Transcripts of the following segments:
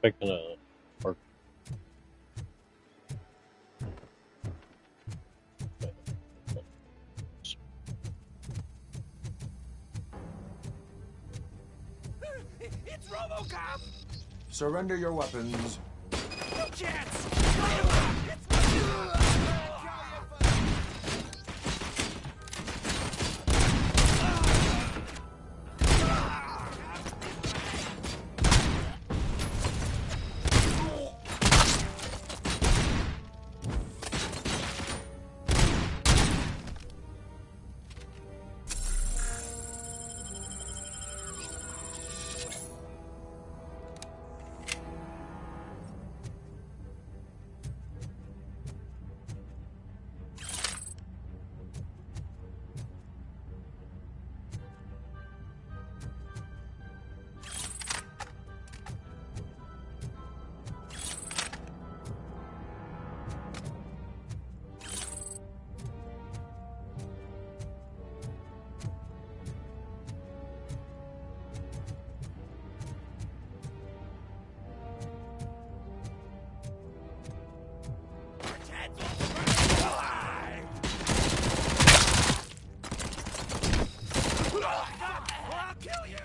expecting a or It's Robocop! Surrender your weapons. No chance! It's I'll kill you!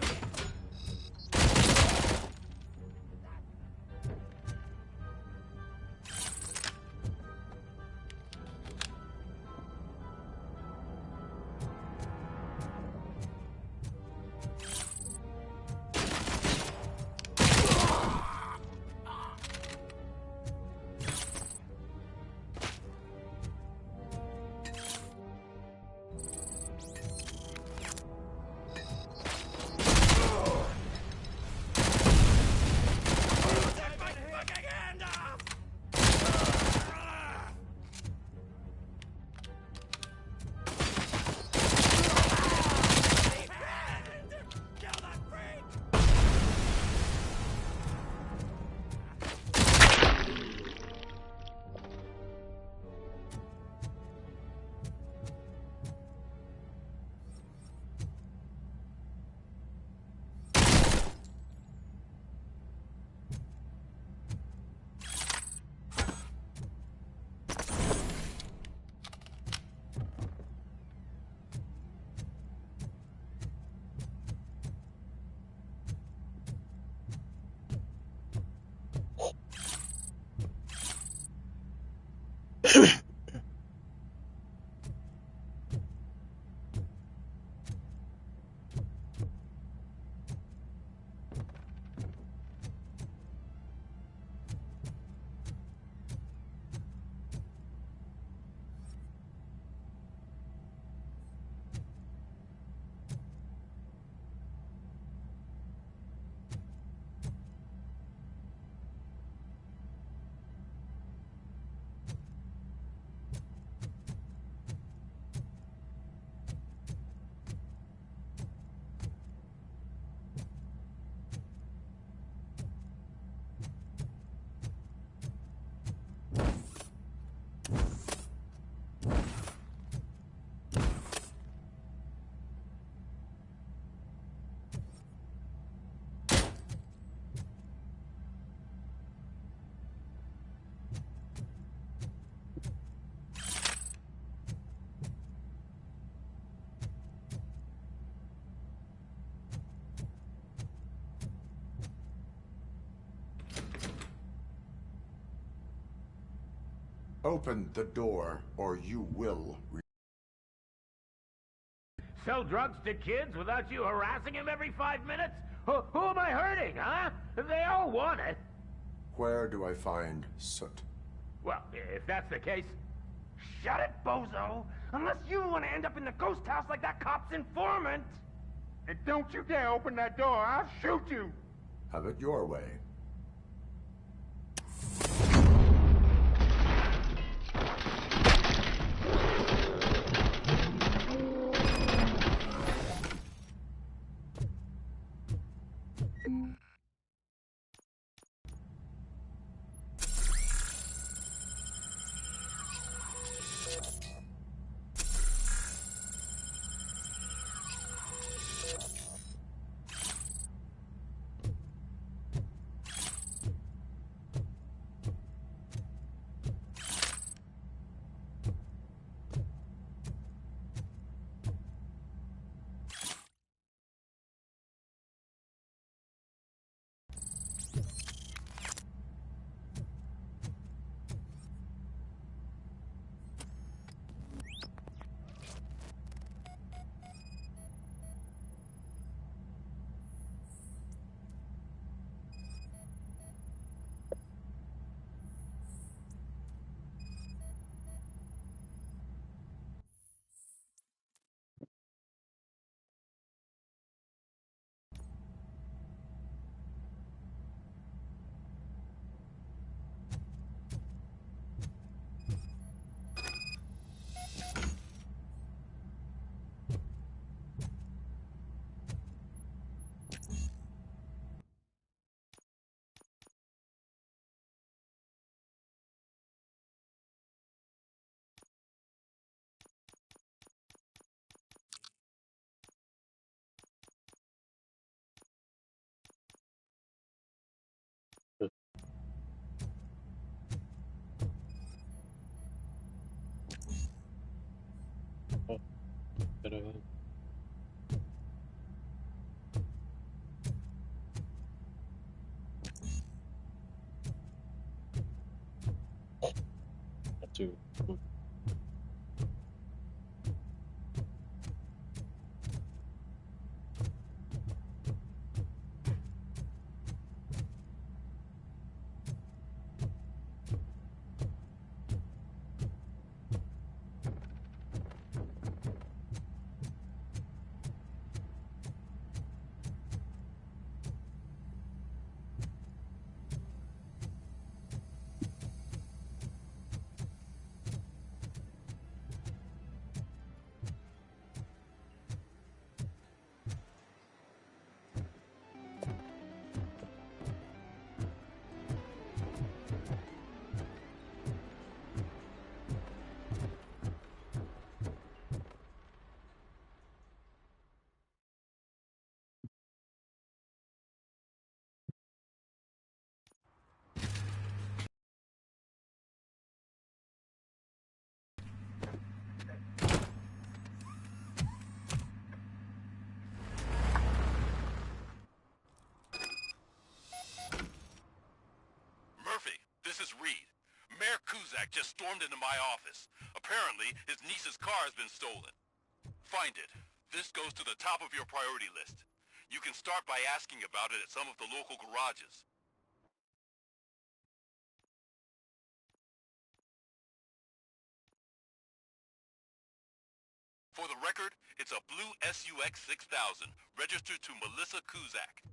Take my fucking hand off! Kill that freak! Open the door, or you will. Sell drugs to kids without you harassing him every 5 minutes? Who am I hurting, huh? They all want it. Where do I find Soot? Well, if that's the case, shut it, bozo! Unless you want to end up in the ghost house like that cop's informant! And don't you dare open that door, I'll shoot you! Have it your way. to. Murphy, this is Reed. Mayor Kuzak just stormed into my office. Apparently, his niece's car has been stolen. Find it. This goes to the top of your priority list. You can start by asking about it at some of the local garages. For the record, it's a blue SUX 6000, registered to Melissa Kuzak.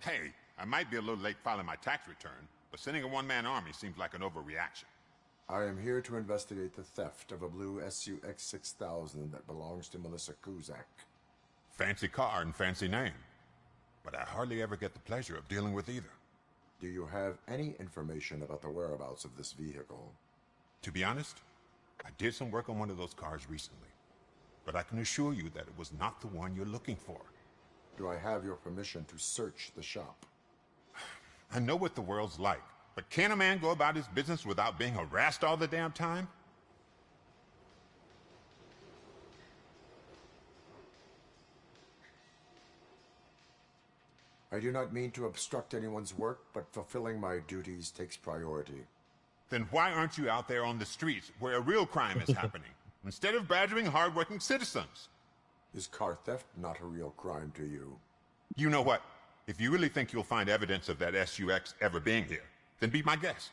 Hey, I might be a little late filing my tax return, but sending a one-man army seems like an overreaction. I am here to investigate the theft of a blue SUX 6000 that belongs to Melissa Kuzak. Fancy car and fancy name. But I hardly ever get the pleasure of dealing with either. Do you have any information about the whereabouts of this vehicle? To be honest, I did some work on one of those cars recently. But I can assure you that it was not the one you're looking for. Do I have your permission to search the shop? I know what the world's like, but can a man go about his business without being harassed all the damn time? I do not mean to obstruct anyone's work, but fulfilling my duties takes priority. Then why aren't you out there on the streets where a real crime is happening, instead of badgering hardworking citizens? Is car theft not a real crime to you? You know what? If you really think you'll find evidence of that SUX ever being here, then be my guest.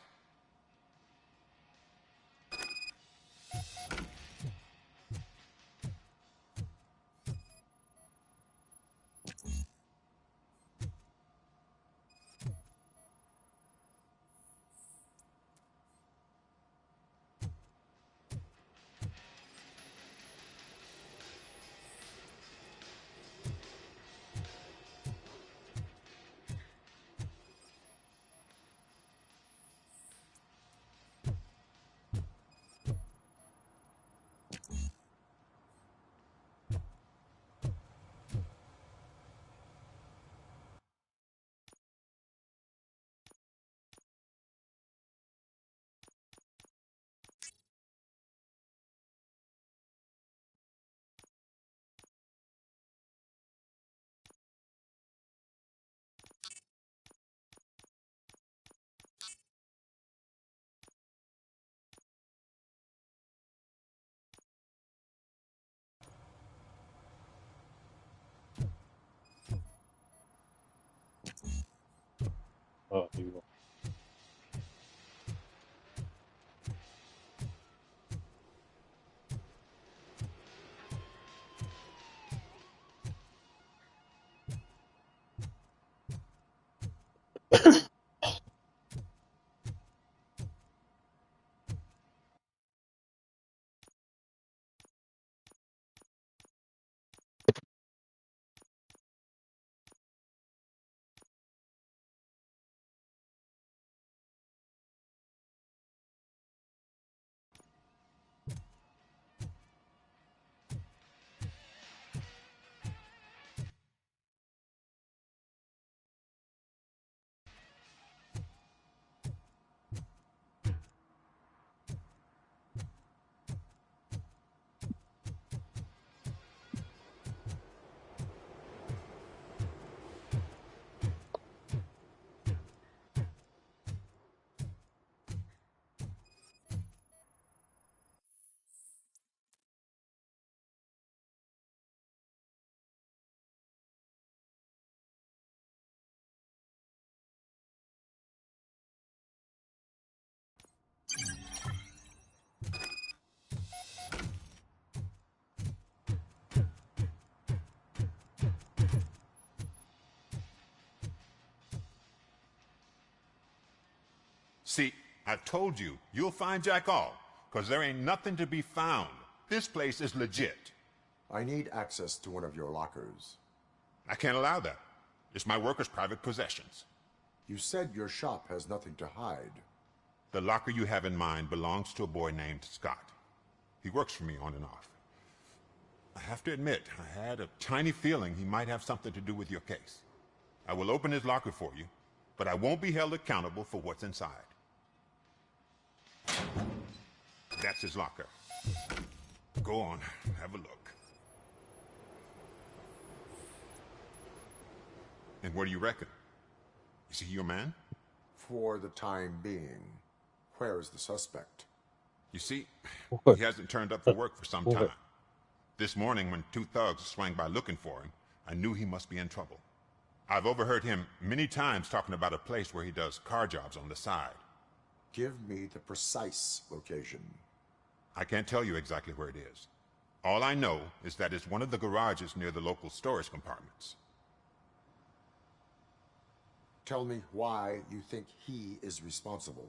See, I told you, you'll find Jack all, because there ain't nothing to be found. This place is legit. I need access to one of your lockers. I can't allow that. It's my workers' private possessions. You said your shop has nothing to hide. The locker you have in mind belongs to a boy named Scott. He works for me on and off. I have to admit, I had a tiny feeling he might have something to do with your case. I will open his locker for you, but I won't be held accountable for what's inside. That's his locker. Go on, have a look. And what do you reckon? Is he your man? For the time being. Where is the suspect? You see, he hasn't turned up for work for some time. This morning, when two thugs swang by looking for him, I knew he must be in trouble. I've overheard him many times talking about a place where he does car jobs on the side. Give me the precise location. I can't tell you exactly where it is. All I know is that it's one of the garages near the local storage compartments. Tell me why you think he is responsible.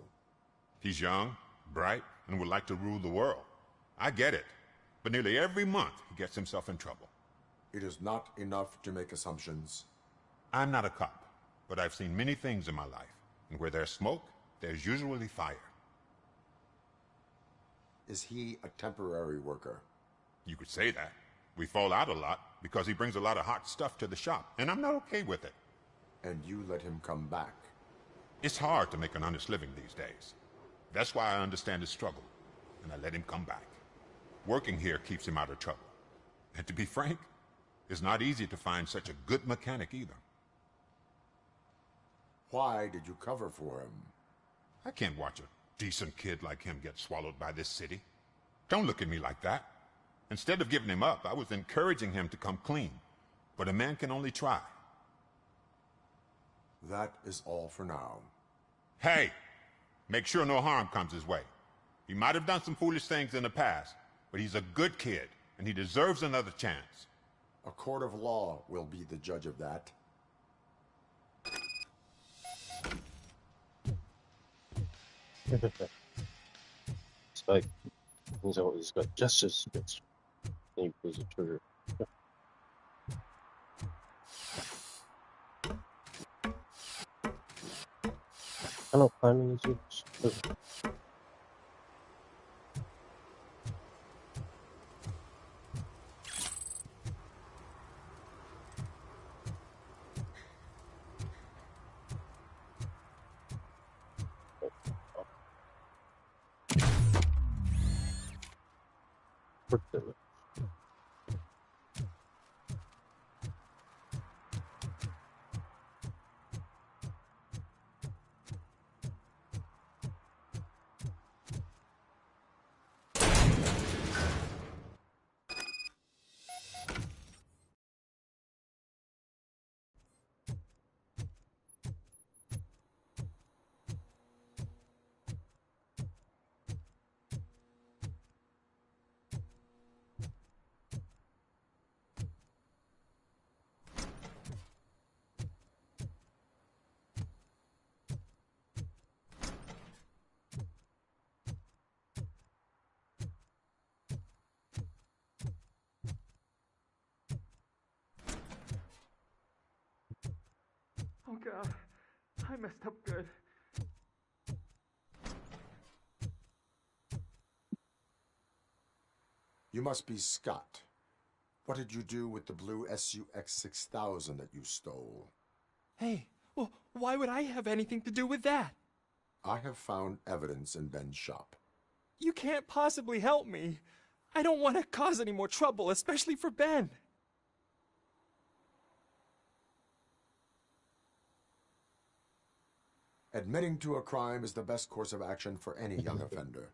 He's young, bright, and would like to rule the world. I get it. But nearly every month, he gets himself in trouble. It is not enough to make assumptions. I'm not a cop, but I've seen many things in my life. And where there's smoke, there's usually fire. Is he a temporary worker? You could say that. We fall out a lot because he brings a lot of hot stuff to the shop, and I'm not okay with it. And you let him come back? It's hard to make an honest living these days. That's why I understand his struggle, and I let him come back. Working here keeps him out of trouble. And to be frank, it's not easy to find such a good mechanic either. Why did you cover for him? I can't watch a decent kid like him get swallowed by this city. Don't look at me like that. Instead of giving him up, I was encouraging him to come clean. But a man can only try. That is all for now. Hey! Make sure no harm comes his way. He might have done some foolish things in the past, but he's a good kid, and he deserves another chance. A court of law will be the judge of that. Spike pulls out he's got justice. Then he pulls the trigger. Hello, climbing is Oh God, I messed up good. You must be Scott. What did you do with the blue SUX 6000 that you stole? Hey, well, why would I have anything to do with that? I have found evidence in Ben's shop. You can't possibly help me. I don't want to cause any more trouble, especially for Ben. Admitting to a crime is the best course of action for any young offender.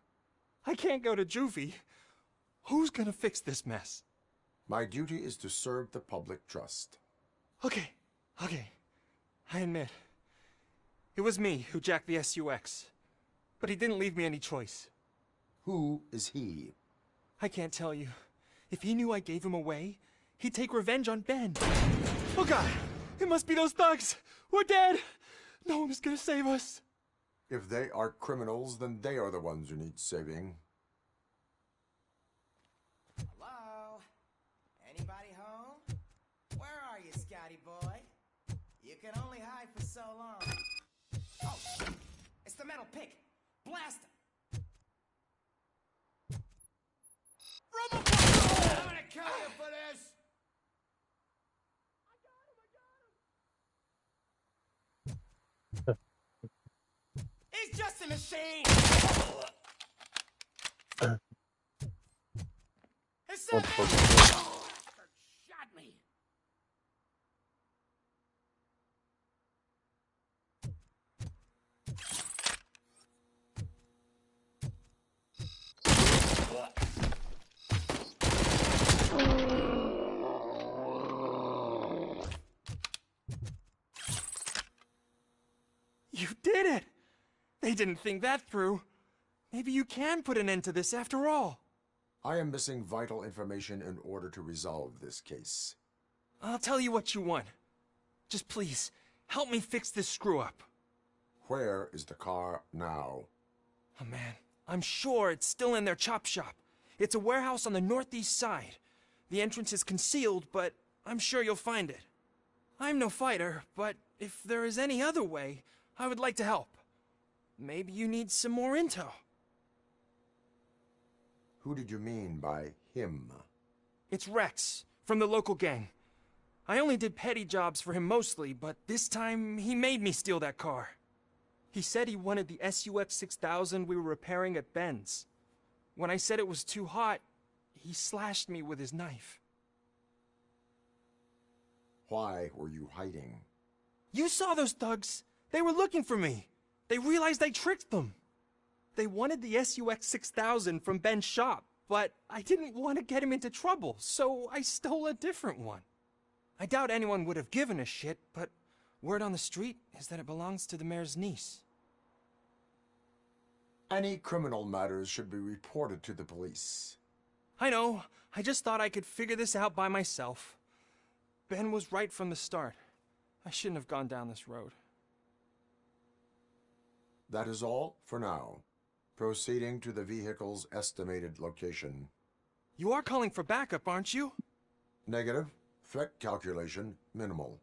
I can't go to juvie. Who's gonna fix this mess? My duty is to serve the public trust. Okay. I admit. It was me who jacked the SUX. But he didn't leave me any choice. Who is he? I can't tell you. If he knew I gave him away, he'd take revenge on Ben. Oh God! It must be those thugs! We're dead! No one's gonna save us. If they are criminals, then they are the ones who need saving. Hello? Anybody home? Where are you, Scotty boy? You can only hide for so long. Oh, it's the metal pig. Blast him! Robocop! I'm gonna kill you for this! He's just a machine! His son shot me! You did it! They didn't think that through. Maybe you can put an end to this after all. I am missing vital information in order to resolve this case. I'll tell you what you want. Just please, help me fix this screw-up. Where is the car now? Oh man, I'm sure it's still in their chop shop. It's a warehouse on the northeast side. The entrance is concealed, but I'm sure you'll find it. I'm no fighter, but if there is any other way, I would like to help. Maybe you need some more intel. Who did you mean by him? It's Rex, from the local gang. I only did petty jobs for him mostly, but this time he made me steal that car. He said he wanted the SUX 6000 we were repairing at Ben's. When I said it was too hot, he slashed me with his knife. Why were you hiding? You saw those thugs. They were looking for me. They realized I tricked them. They wanted the SUX 6000 from Ben's shop, but I didn't want to get him into trouble, so I stole a different one. I doubt anyone would have given a shit, but word on the street is that it belongs to the mayor's niece. Any criminal matters should be reported to the police. I know. I just thought I could figure this out by myself. Ben was right from the start. I shouldn't have gone down this road. That is all for now. Proceeding to the vehicle's estimated location. You are calling for backup, aren't you? Negative. Threat calculation minimal.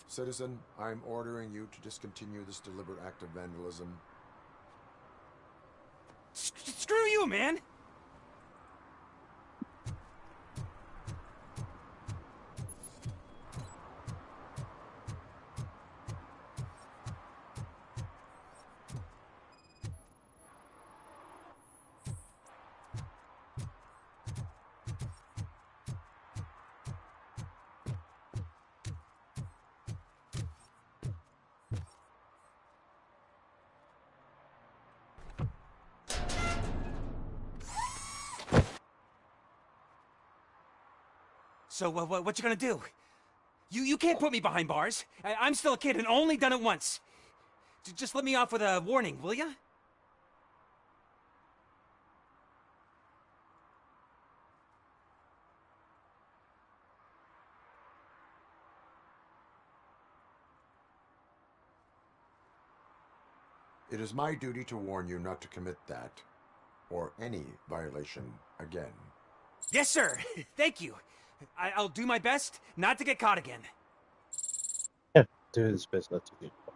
Citizen, I'm ordering you to discontinue this deliberate act of vandalism. Screw you, man! So, what you gonna do? You can't put me behind bars. I'm still a kid and only done it once. Just let me off with a warning, will ya? It is my duty to warn you not to commit that, or any violation, again. Yes, sir. Thank you. I'll do my best not to get caught again. Yeah, do his best not to get caught.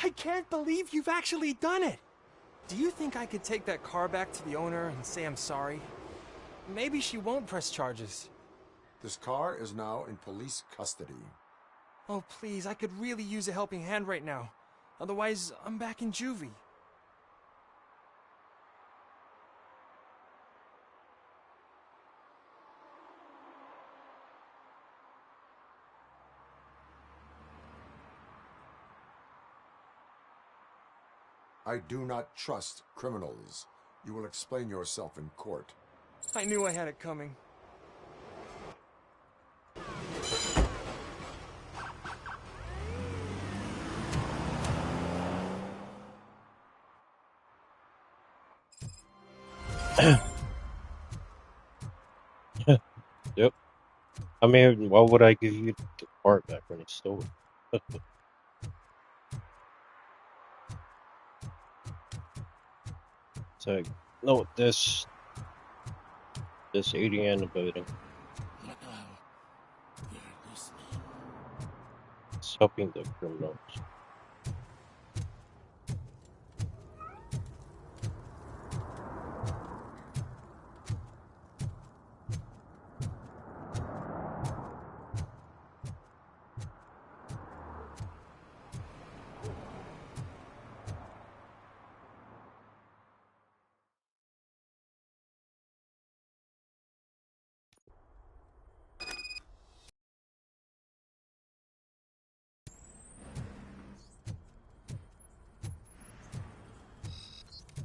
I can't believe you've actually done it! Do you think I could take that car back to the owner and say I'm sorry? Maybe she won't press charges. This car is now in police custody. Oh, please, I could really use a helping hand right now. Otherwise, I'm back in juvie. I do not trust criminals. You will explain yourself in court. I knew I had it coming. Yep. I mean, why would I give you the part back when he stole it? It's like, no, this 80 in the building. It's helping the criminals.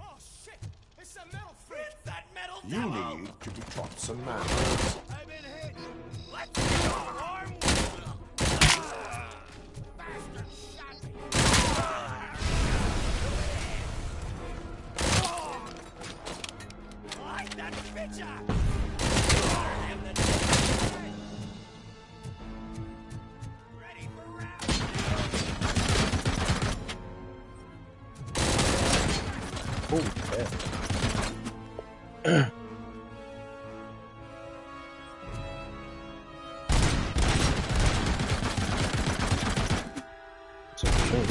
Oh shit! It's a metal freak! It's that metal You devil! need to be taught some manners. I've been hit! Let's go, arm! Bastard shot me! Light that bitch up! Ready for round Oh, yeah. It's a shame.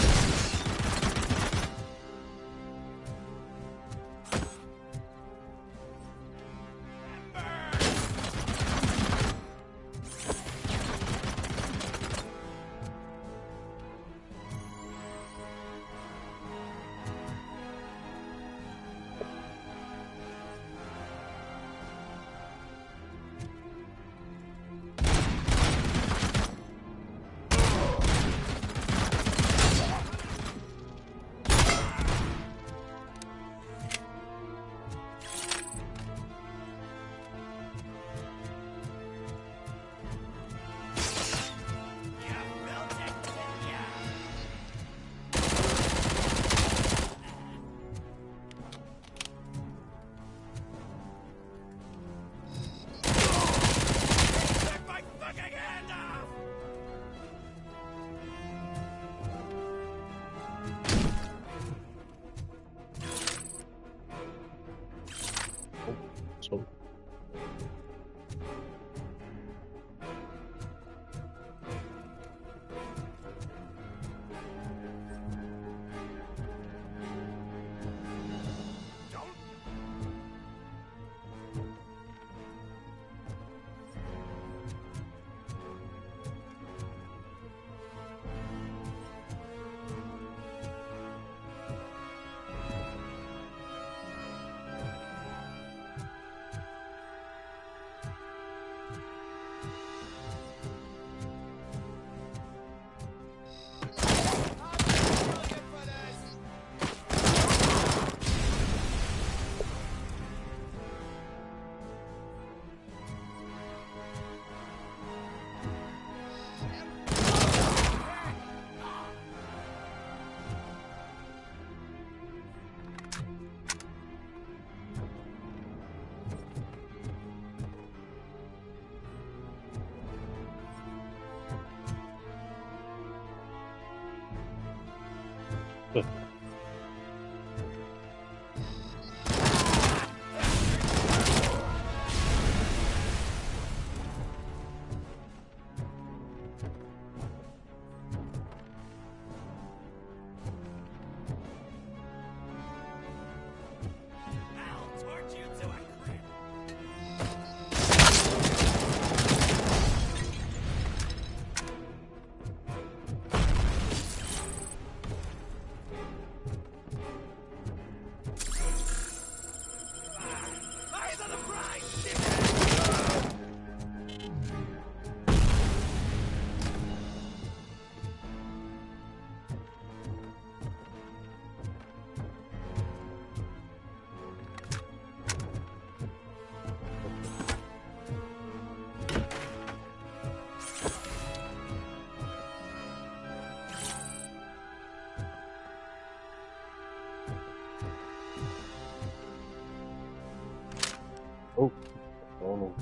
So, Oh, oh.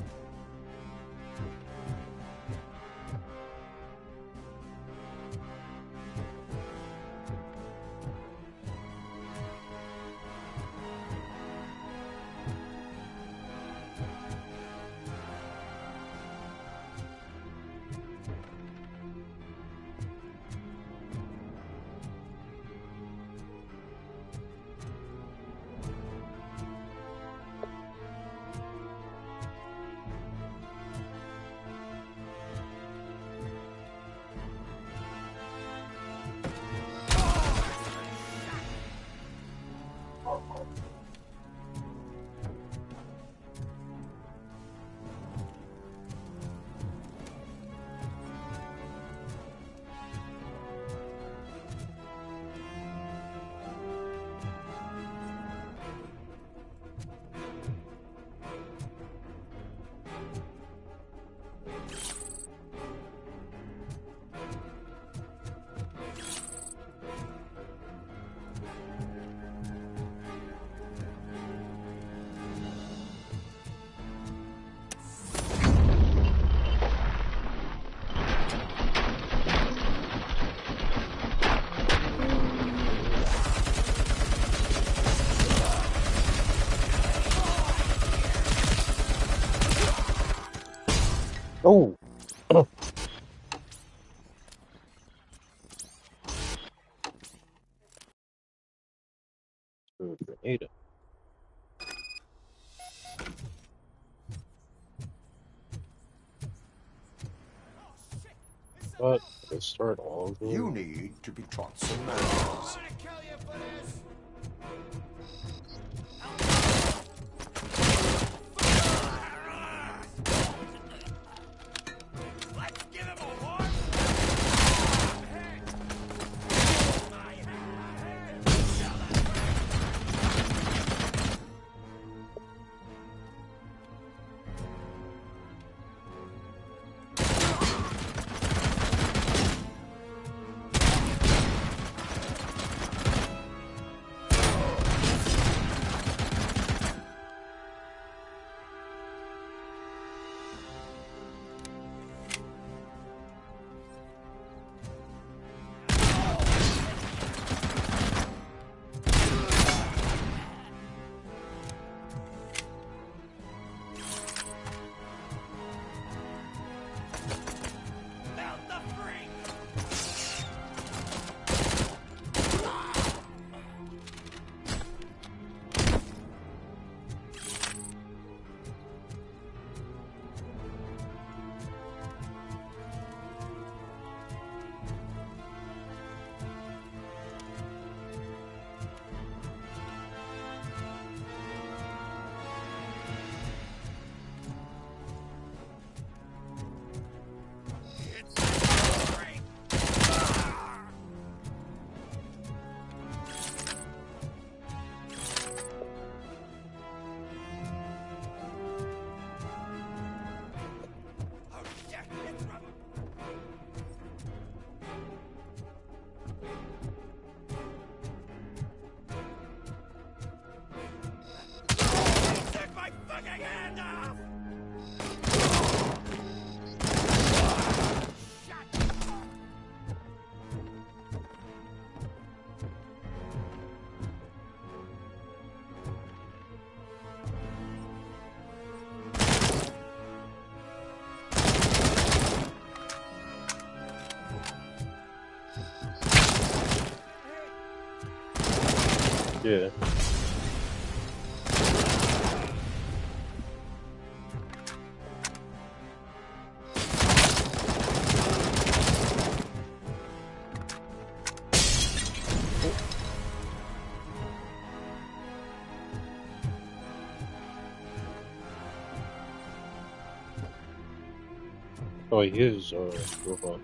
Oh! Threw a grenade. But they start all over. You need to be taught some manners. Yeah. Oh, he is a robot.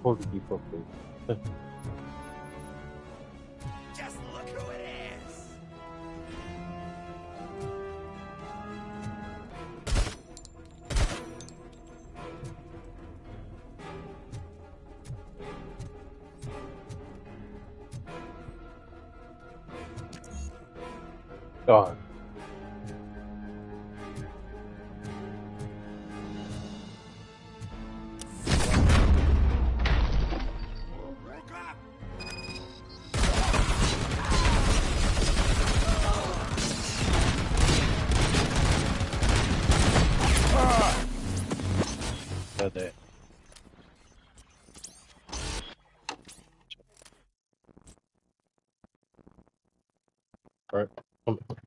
Quality properly. Just look who it is! God. There. Alright, come on.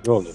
Rolling.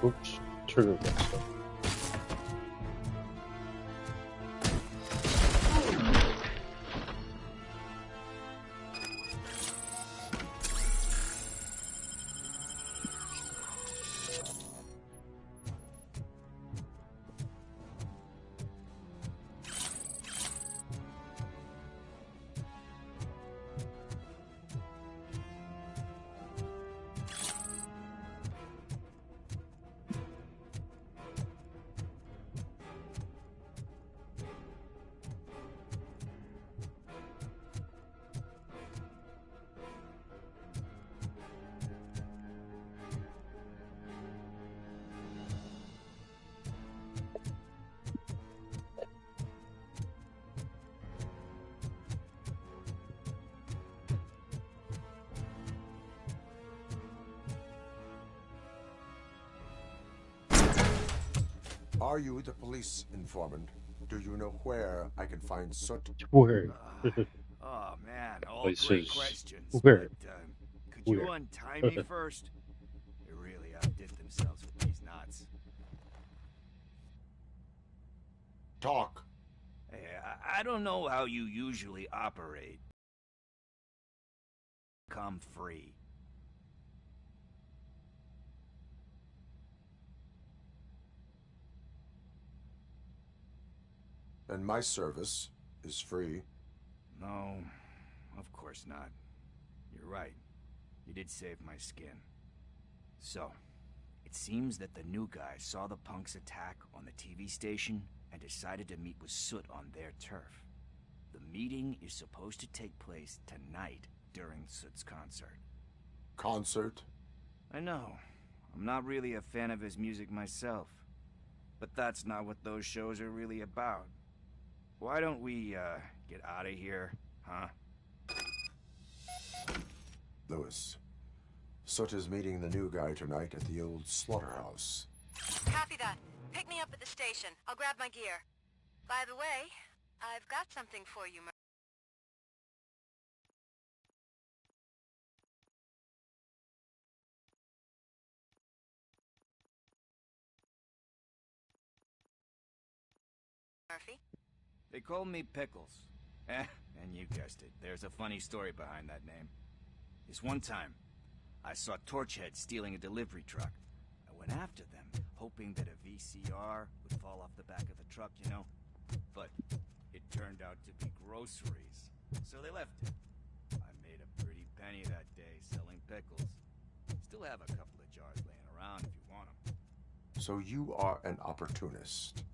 Oops, trigger got stuck. Are you the police informant? Do you know where I can find Soot? Where? Oh man, all It great says questions. where? But, could Where? you untie me first? They really outdid themselves with these knots. Talk. Hey, I don't know how you usually operate. Come free. And my service is free. No, of course not. You're right. You did save my skin. So, it seems that the new guy saw the punks attack on the TV station and decided to meet with Soot on their turf. The meeting is supposed to take place tonight during Soot's concert. Concert? I know. I'm not really a fan of his music myself. But that's not what those shows are really about. Why don't we, get out of here, huh? Lewis. Soot is meeting the new guy tonight at the old slaughterhouse. Copy that. Pick me up at the station. I'll grab my gear. By the way, I've got something for you, They call me Pickles. And you guessed it, there's a funny story behind that name. This one time, I saw Torchhead stealing a delivery truck. I went after them, hoping that a VCR would fall off the back of the truck, you know? But it turned out to be groceries, so they left it. I made a pretty penny that day selling pickles. Still have a couple of jars laying around if you want them. So you are an opportunist.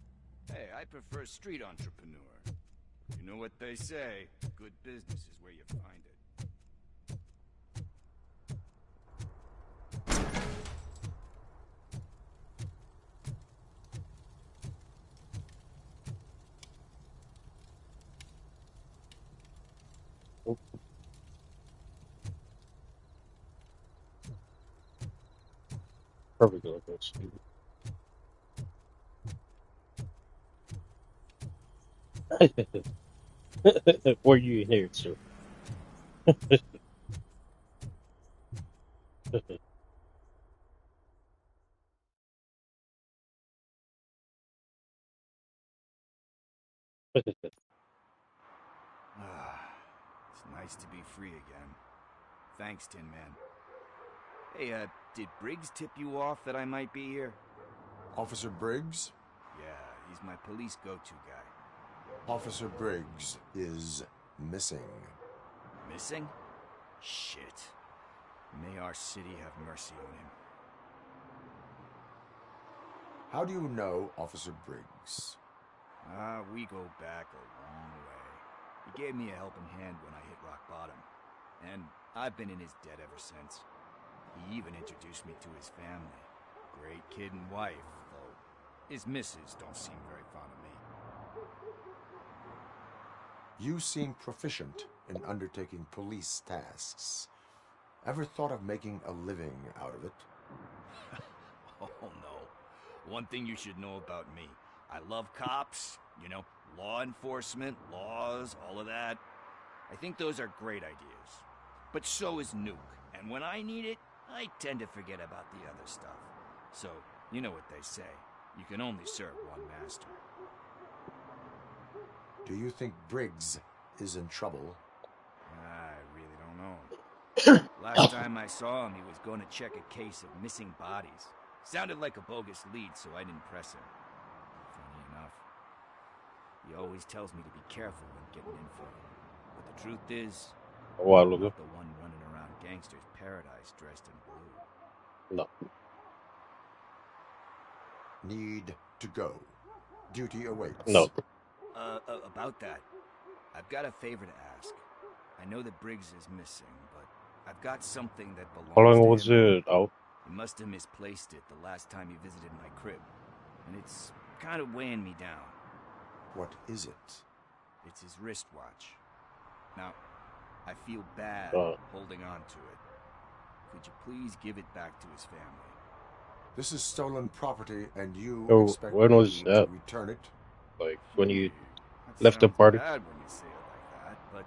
Hey, I prefer street entrepreneur. You know what they say, good business is where you find it. Oh, perfect location. Were you in here, sir? It's nice to be free again. Thanks, Tin Man. Hey, did Briggs tip you off that I might be here? Officer Briggs? Yeah, he's my police go-to guy. Officer Briggs is missing. Missing? Shit. May our city have mercy on him. How do you know Officer Briggs? We go back a long way. He gave me a helping hand when I hit rock bottom. And I've been in his debt ever since. He even introduced me to his family. Great kid and wife, though his missus don't seem very fond of me. You seem proficient in undertaking police tasks. Ever thought of making a living out of it? Oh, no. One thing you should know about me. I love cops, you know, law enforcement, laws, all of that. I think those are great ideas. But so is Nuke. And when I need it, I tend to forget about the other stuff. So, you know what they say. You can only serve one master. Do you think Briggs is in trouble? I really don't know. Last time I saw him, he was going to check a case of missing bodies. Sounded like a bogus lead, so I didn't press him. Funny enough. He always tells me to be careful when getting info. But the truth is, A while I'm ago. not the one running around gangster's paradise dressed in blue. No. Need to go. Duty awaits. No. About that, I've got a favor to ask. I know that Briggs is missing, but I've got something that belongs How long to was him. it out? He must have misplaced it the last time he visited my crib. And it's kind of weighing me down. What is it? It's his wristwatch. Now, I feel bad holding on to it. Could you please give it back to his family? This is stolen property, and you Oh, expect when was me that? to return it? Like when you That left the sounds party? bad when you say it like that, but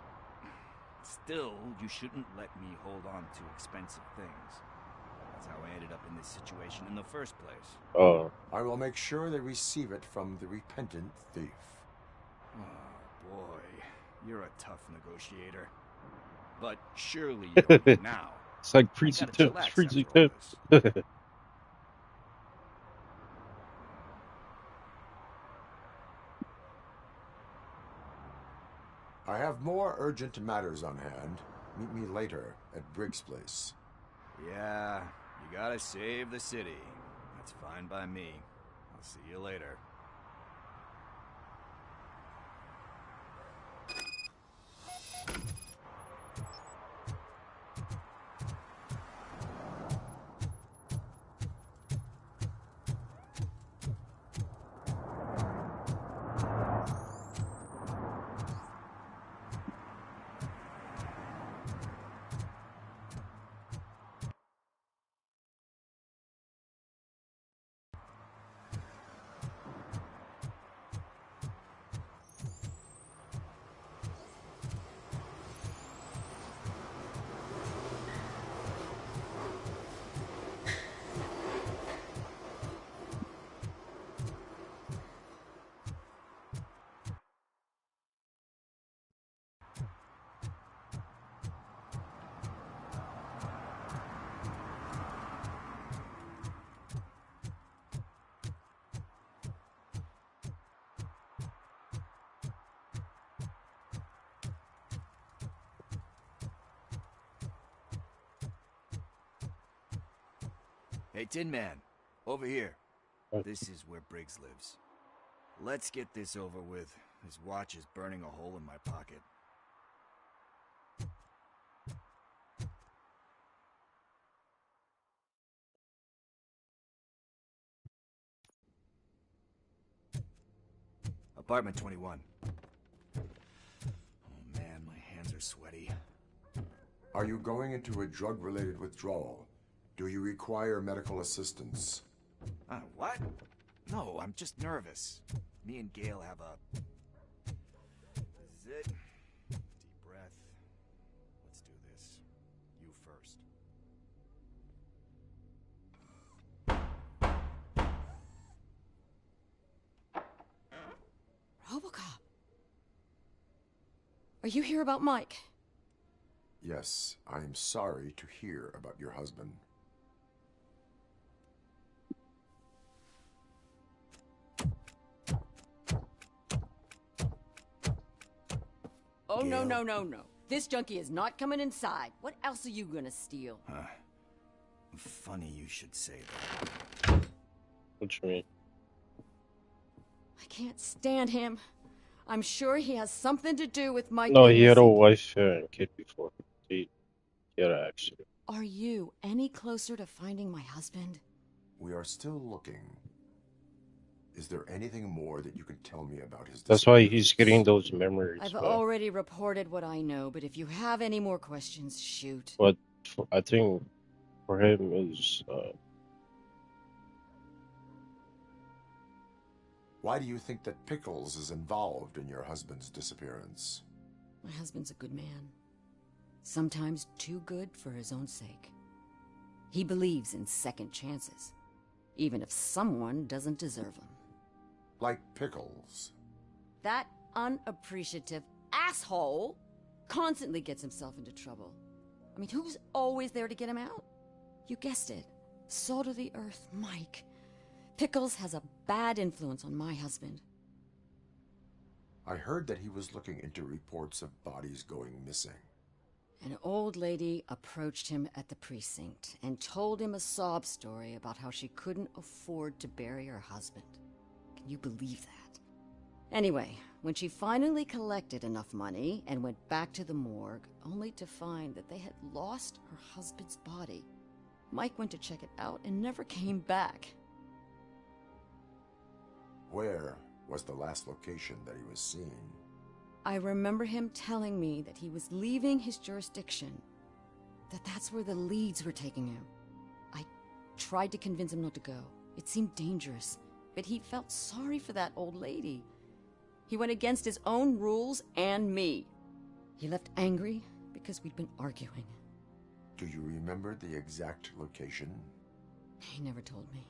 still, you shouldn't let me hold on to expensive things. That's how I ended up in this situation in the first place. Oh, I will make sure they receive it from the repentant thief. Oh, boy. You're a tough negotiator. But surely you don't know now. it's like I Freezy gotta Tip. chillax Freezy after all Tip. this. I have more urgent matters on hand. Meet me later at Briggs' place. Yeah, you gotta save the city. That's fine by me. I'll see you later. Hey, Tin Man, over here. Oh. This is where Briggs lives. Let's get this over with. His watch is burning a hole in my pocket. Apartment 21. Oh man, my hands are sweaty. Are you going into a drug-related withdrawal? Do you require medical assistance? What? No, I'm just nervous. Me and Gail have a... This is it. Deep breath. Let's do this. You first. Robocop. Are you here about Mike? Yes, I am sorry to hear about your husband. Oh, no, no, no, no. This junkie is not coming inside. What else are you gonna steal? Funny you should say that. What you mean? I can't stand him. I'm sure he has something to do with Mike. No, being he had a missing. wife and kid before. He had an accident. Are you any closer to finding my husband? We are still looking. Is there anything more that you can tell me about his That's why he's disappearance? getting those memories I've back. already reported what I know, but if you have any more questions, shoot. But I think for him is Why do you think that Pickles is involved in your husband's disappearance? My husband's a good man. Sometimes too good for his own sake. He believes in second chances, even if someone doesn't deserve them. Like Pickles. That unappreciative asshole constantly gets himself into trouble. I mean, who's always there to get him out? You guessed it. Salt of the earth, Mike. Pickles has a bad influence on my husband. I heard that he was looking into reports of bodies going missing. An old lady approached him at the precinct and told him a sob story about how she couldn't afford to bury her husband. Can you believe that? Anyway, when she finally collected enough money and went back to the morgue, only to find that they had lost her husband's body, Mike went to check it out and never came back. Where was the last location that he was seen? I remember him telling me that he was leaving his jurisdiction, that's where the leads were taking him. I tried to convince him not to go. It seemed dangerous, but he felt sorry for that old lady. He went against his own rules and me. He left angry because we'd been arguing. Do you remember the exact location? He never told me,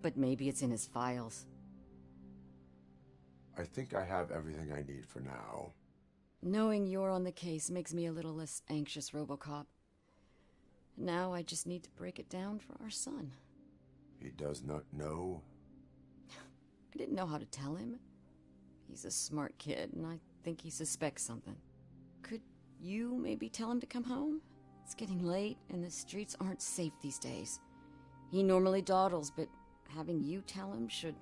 but maybe it's in his files. I think I have everything I need for now. Knowing you're on the case makes me a little less anxious, Robocop. Now I just need to break it down for our son. He does not know? I didn't know how to tell him. He's a smart kid, and I think he suspects something. Could you maybe tell him to come home? It's getting late, and the streets aren't safe these days. He normally dawdles, but having you tell him should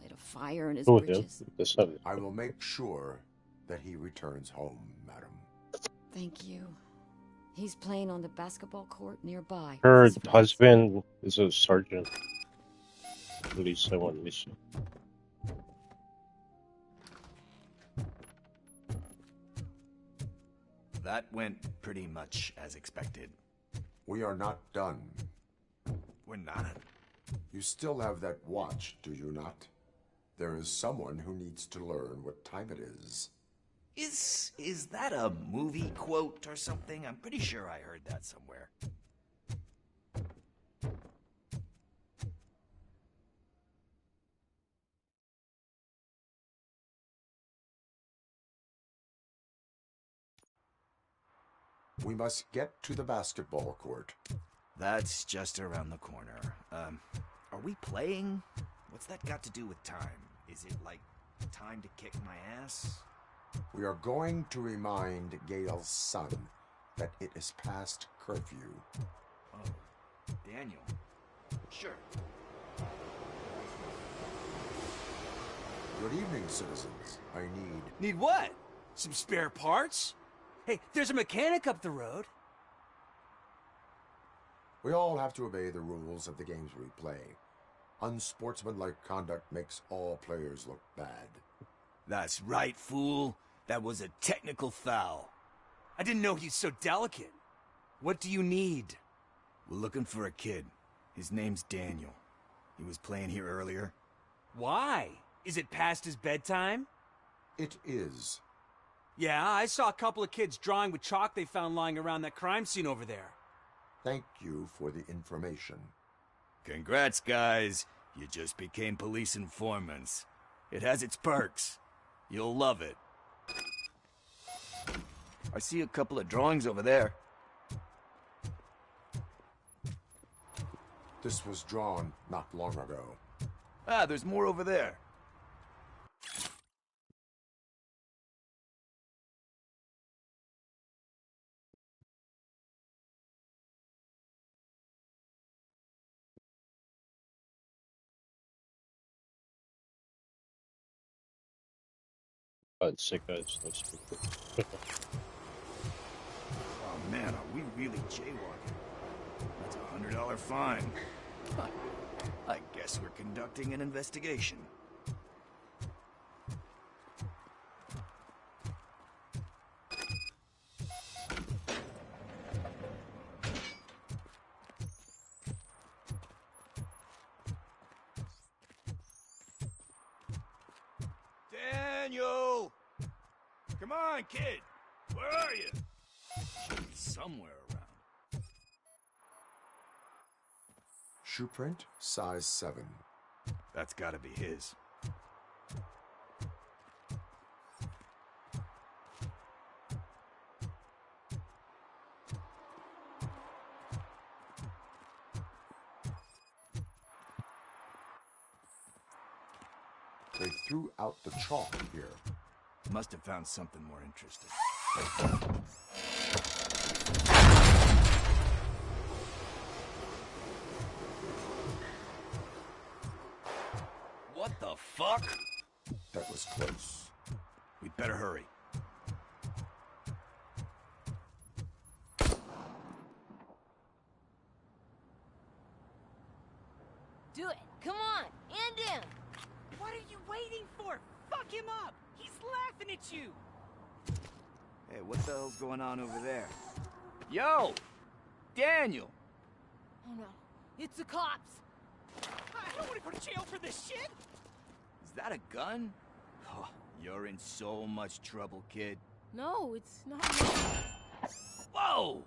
light a fire in his britches. That's not I will make sure that he returns home, madam. Thank you. He's playing on the basketball court nearby. her with his friends. husband is a sergeant. Police someone mission. That went pretty much as expected. We are not done. We're not. You still have that watch, do you not? There is someone who needs to learn what time it is. Is that a movie quote or something? I'm pretty sure I heard that somewhere. We must get to the basketball court. That's just around the corner. Are we playing? What's that got to do with time? Is it like time to kick my ass? We are going to remind Gail's son that it is past curfew. Oh, Daniel. Sure. Good evening, citizens. I need... Need what? Some spare parts? Hey, there's a mechanic up the road. We all have to obey the rules of the games we play. Unsportsmanlike conduct makes all players look bad. That's right, fool. That was a technical foul. I didn't know he's so delicate. What do you need? We're looking for a kid. His name's Daniel. He was playing here earlier. Why? Is it past his bedtime? It is. Yeah, I saw a couple of kids drawing with chalk they found lying around that crime scene over there. Thank you for the information. Congrats, guys. You just became police informants. It has its perks. You'll love it. I see a couple of drawings over there. This was drawn not long ago. Ah, there's more over there. But sickos, those people. Oh man, are we really jaywalking? That's a $100 fine. I guess we're conducting an investigation. Daniel! Come on, kid! Where are you? Should be somewhere around. Shoe print, size 7. That's gotta be his. They threw out the chalk here. Must have found something more interesting. What the fuck? That was close. We'd better hurry. Do it. Come on. End him. What are you waiting for? Fuck him up! He's laughing at you! Hey, what the hell's going on over there? Yo! Daniel! Oh no. It's the cops. I don't want to go to jail for this shit! Is that a gun? Oh, you're in so much trouble, kid. No, it's not. Whoa!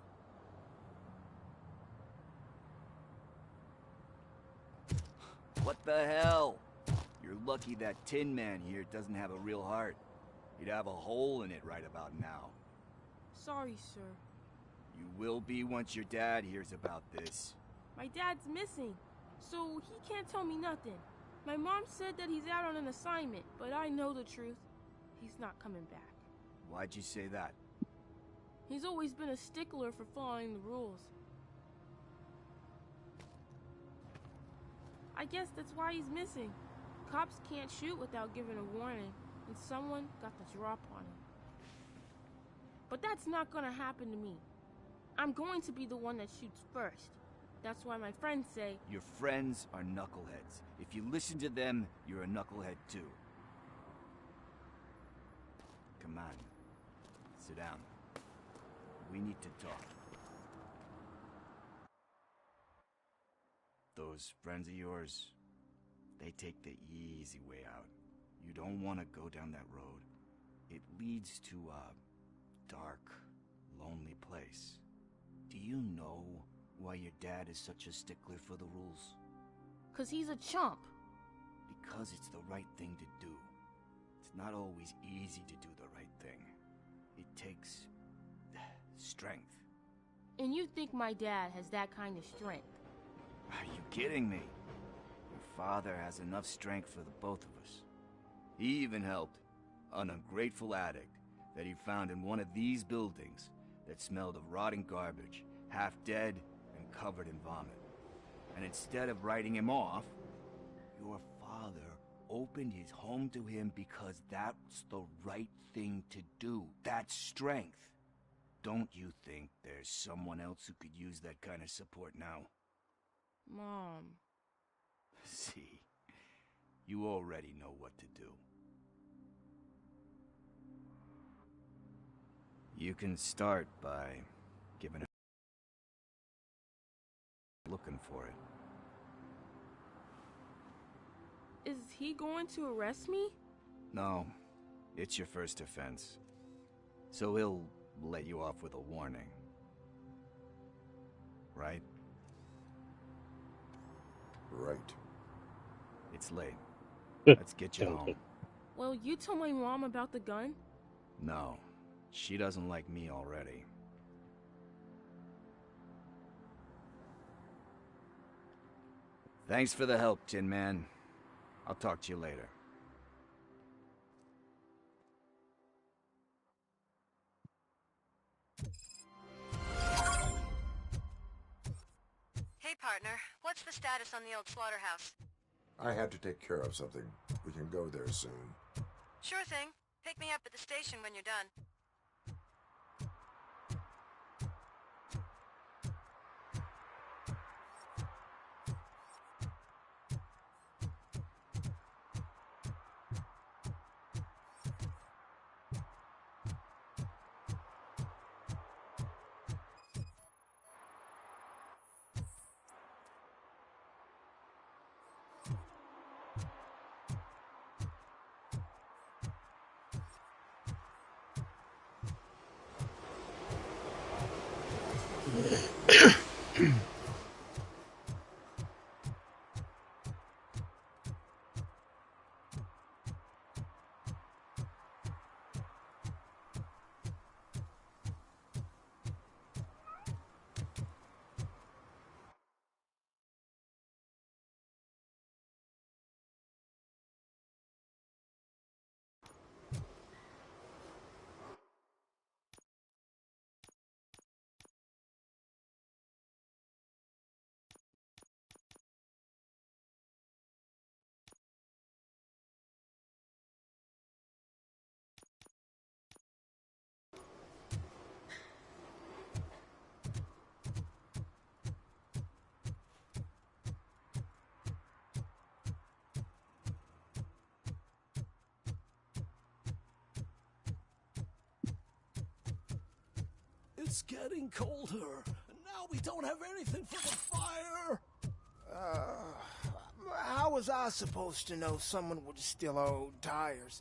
What the hell? You're lucky that Tin Man here doesn't have a real heart. He'd have a hole in it right about now. Sorry, sir. You will be once your dad hears about this. My dad's missing, so he can't tell me nothing. My mom said that he's out on an assignment, but I know the truth. He's not coming back. Why'd you say that? He's always been a stickler for following the rules. I guess that's why he's missing. Cops can't shoot without giving a warning, and someone got the drop on him. But that's not gonna happen to me. I'm going to be the one that shoots first. That's why my friends say... Your friends are knuckleheads. If you listen to them, you're a knucklehead too. Come on. Sit down. We need to talk. Those friends of yours, they take the easy way out. You don't want to go down that road. It leads to a dark, lonely place. Do you know why your dad is such a stickler for the rules? 'Cause he's a chump. Because it's the right thing to do. It's not always easy to do the right thing. It takes strength. And you think my dad has that kind of strength? Are you kidding me? Your father has enough strength for the both of us. He even helped an ungrateful addict that he found in one of these buildings that smelled of rotting garbage, half dead and covered in vomit. And instead of writing him off, your father opened his home to him because that's the right thing to do. That's strength. Don't you think there's someone else who could use that kind of support now? Mom. See, you already know what to do. You can start by giving it looking for it. Is he going to arrest me? No, it's your first offense. So he'll let you off with a warning. Right? Right. It's late. Let's get you Sounds home. good. Well, you told my mom about the gun? No, she doesn't like me already. Thanks for the help, Tin Man. I'll talk to you later. Hey, partner. What's the status on the old slaughterhouse? I had to take care of something. We can go there soon. Sure thing. Pick me up at the station when you're done. It's getting colder, and now we don't have anything for the fire. How was I supposed to know someone would steal our old tires?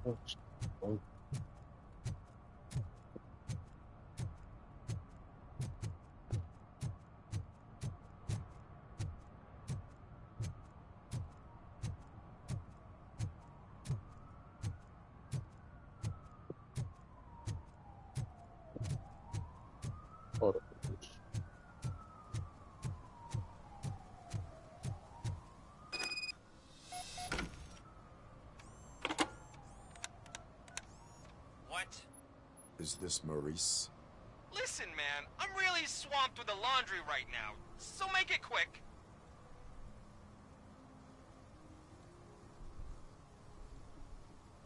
Oh, photo footage. What? Is this Maurice? Listen, man. man. I'm really swamped with the laundry right now, so make it quick.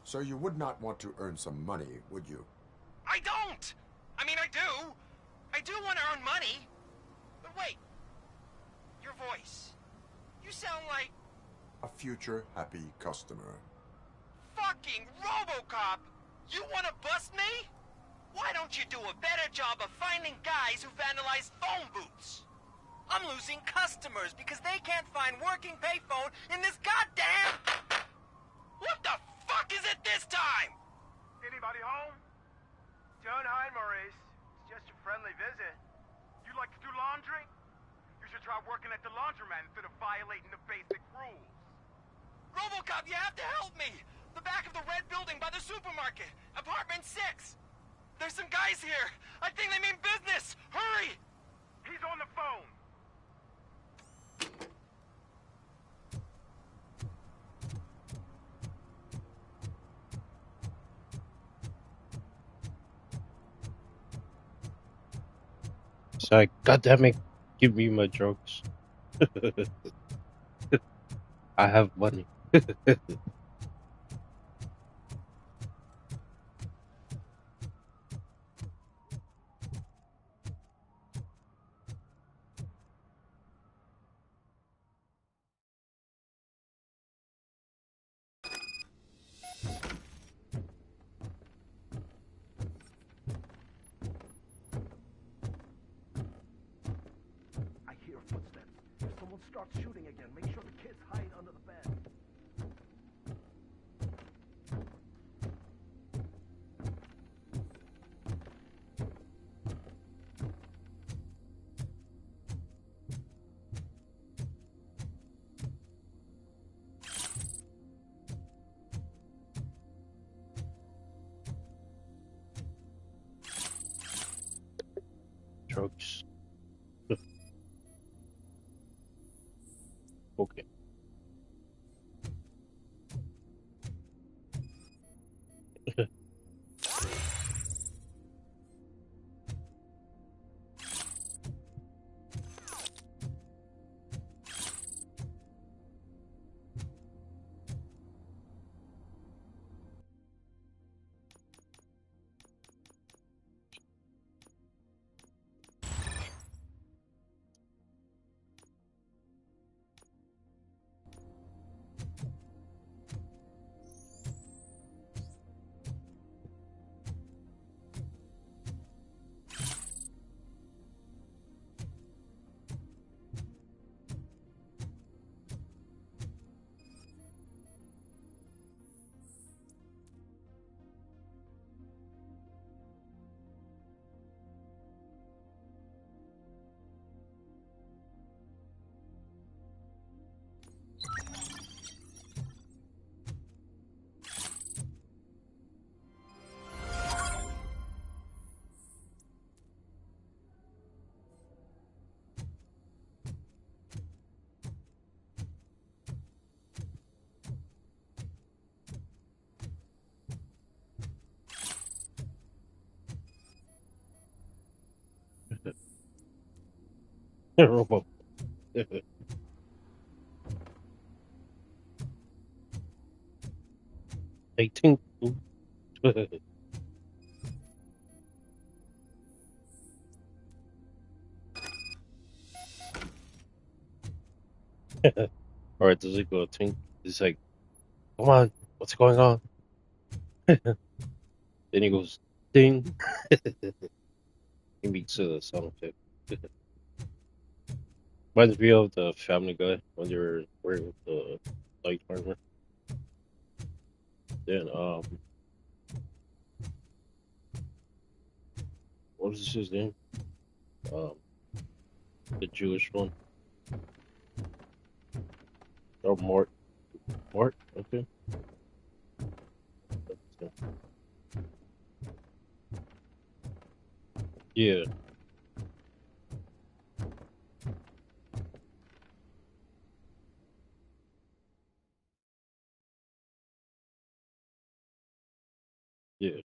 So you would not want to earn some money, would you? I don't! I mean, I do. I do want to earn money. But wait. Your voice. You sound like... A future happy customer. Fucking Robocop! You want to bust me? Why don't you do a better job of finding guys who vandalize phone booths? I'm losing customers because they can't find working payphone in this goddamn... What the fuck is it this time? Anybody home? Don't hide, Maurice. It's just a friendly visit. You like to do laundry? You should try working at the laundromat instead of violating the basic rules. Robocop, you have to help me! The back of the red building by the supermarket. Apartment 6. There's some guys here. I think they mean business. Hurry! He's on the phone. It's like, goddamn it, give me my drugs. I have money. I hear footsteps. If someone starts shooting again, make sure the kids hide under the bed. Drugs. Okay. Robo. 18. Alright, does it go ting? He's like, come on, what's going on? Then he goes, ding. He makes a sound effect. Reminds me of the Family Guy when they were wearing the light armor. Then, what was his name? Um, the Jewish one. Oh, Mort. Mort? Okay. Yeah. Yeah.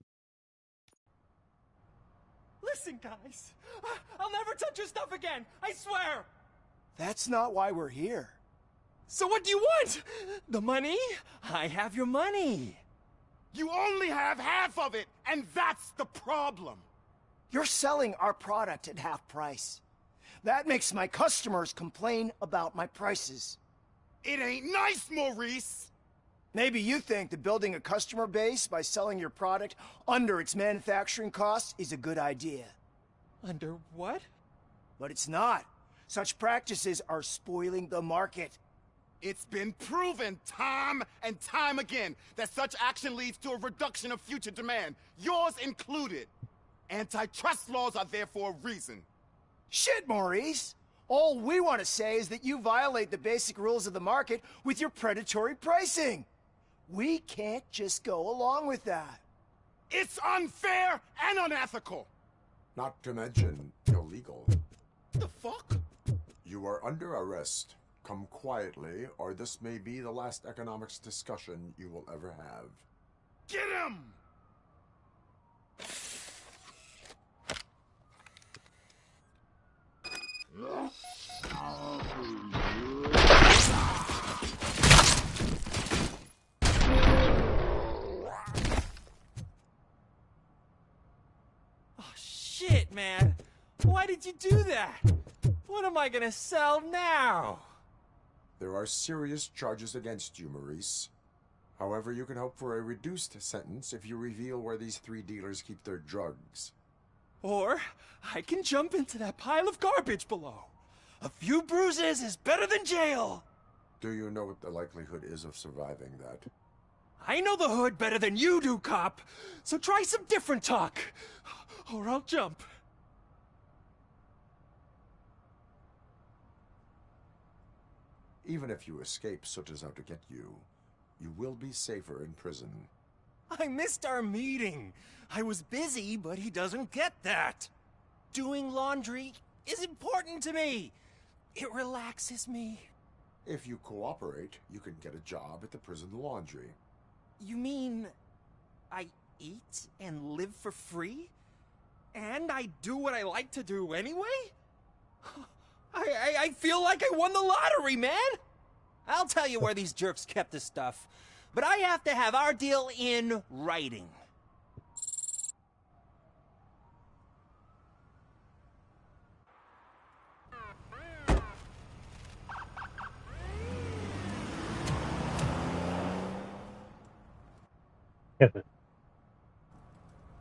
Listen, guys. I'll never touch your stuff again. I swear. That's not why we're here. So what do you want? The money? I have your money. You only have half of it, and that's the problem. You're selling our product at half price. That makes my customers complain about my prices. It ain't nice, Maurice. Maybe you think that building a customer base by selling your product under its manufacturing costs is a good idea. Under what? But it's not. Such practices are spoiling the market. It's been proven time and time again that such action leads to a reduction of future demand, yours included. Antitrust laws are there for a reason. Shit, Maurice! All we want to say is that you violate the basic rules of the market with your predatory pricing. We can't just go along with that. It's unfair and unethical. Not to mention illegal. The fuck? You are under arrest. Come quietly, or this may be the last economics discussion you will ever have. Get him! Oh, shit, man. Why did you do that? What am I gonna sell now? There are serious charges against you, Maurice. However, you can hope for a reduced sentence if you reveal where these 3 dealers keep their drugs. Or I can jump into that pile of garbage below. A few bruises is better than jail. Do you know what the likelihood is of surviving that? I know the hood better than you do, cop. So try some different talk. Or I'll jump. Even if you escape Soot is out to get you, you will be safer in prison. I missed our meeting. I was busy, but he doesn't get that. Doing laundry is important to me. It relaxes me. If you cooperate, you can get a job at the prison laundry. You mean I eat and live for free? And I do what I like to do anyway? I feel like I won the lottery, man! I'll tell you where these jerks kept the stuff, but I have to have our deal in writing.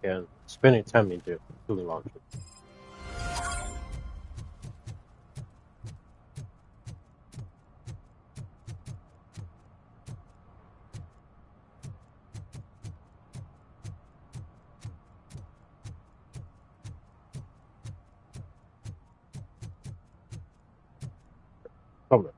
Yeah, spending time into doing laundry. Come on.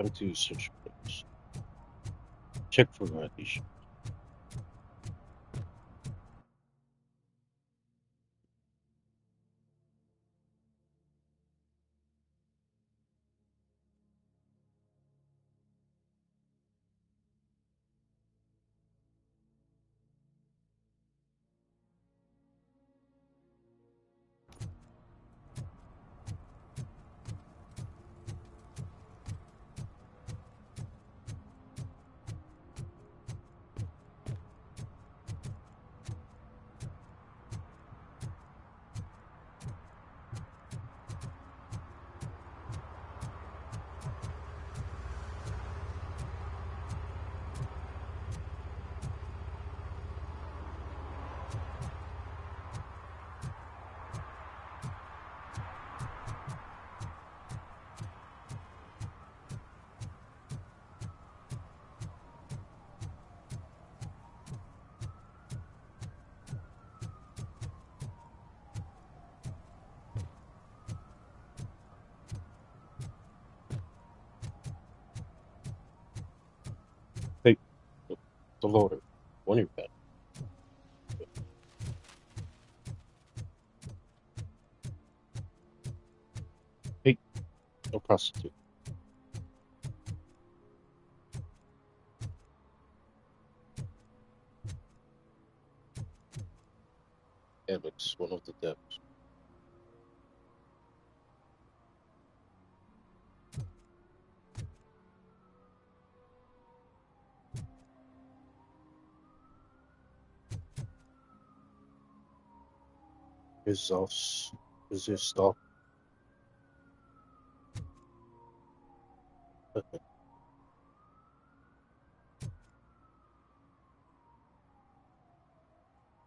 Time to search place. Check for violation. Hey, the loader. One of your bed. Hey, no prostitute. Alex, one of the devils. Is us. Is this stuff? I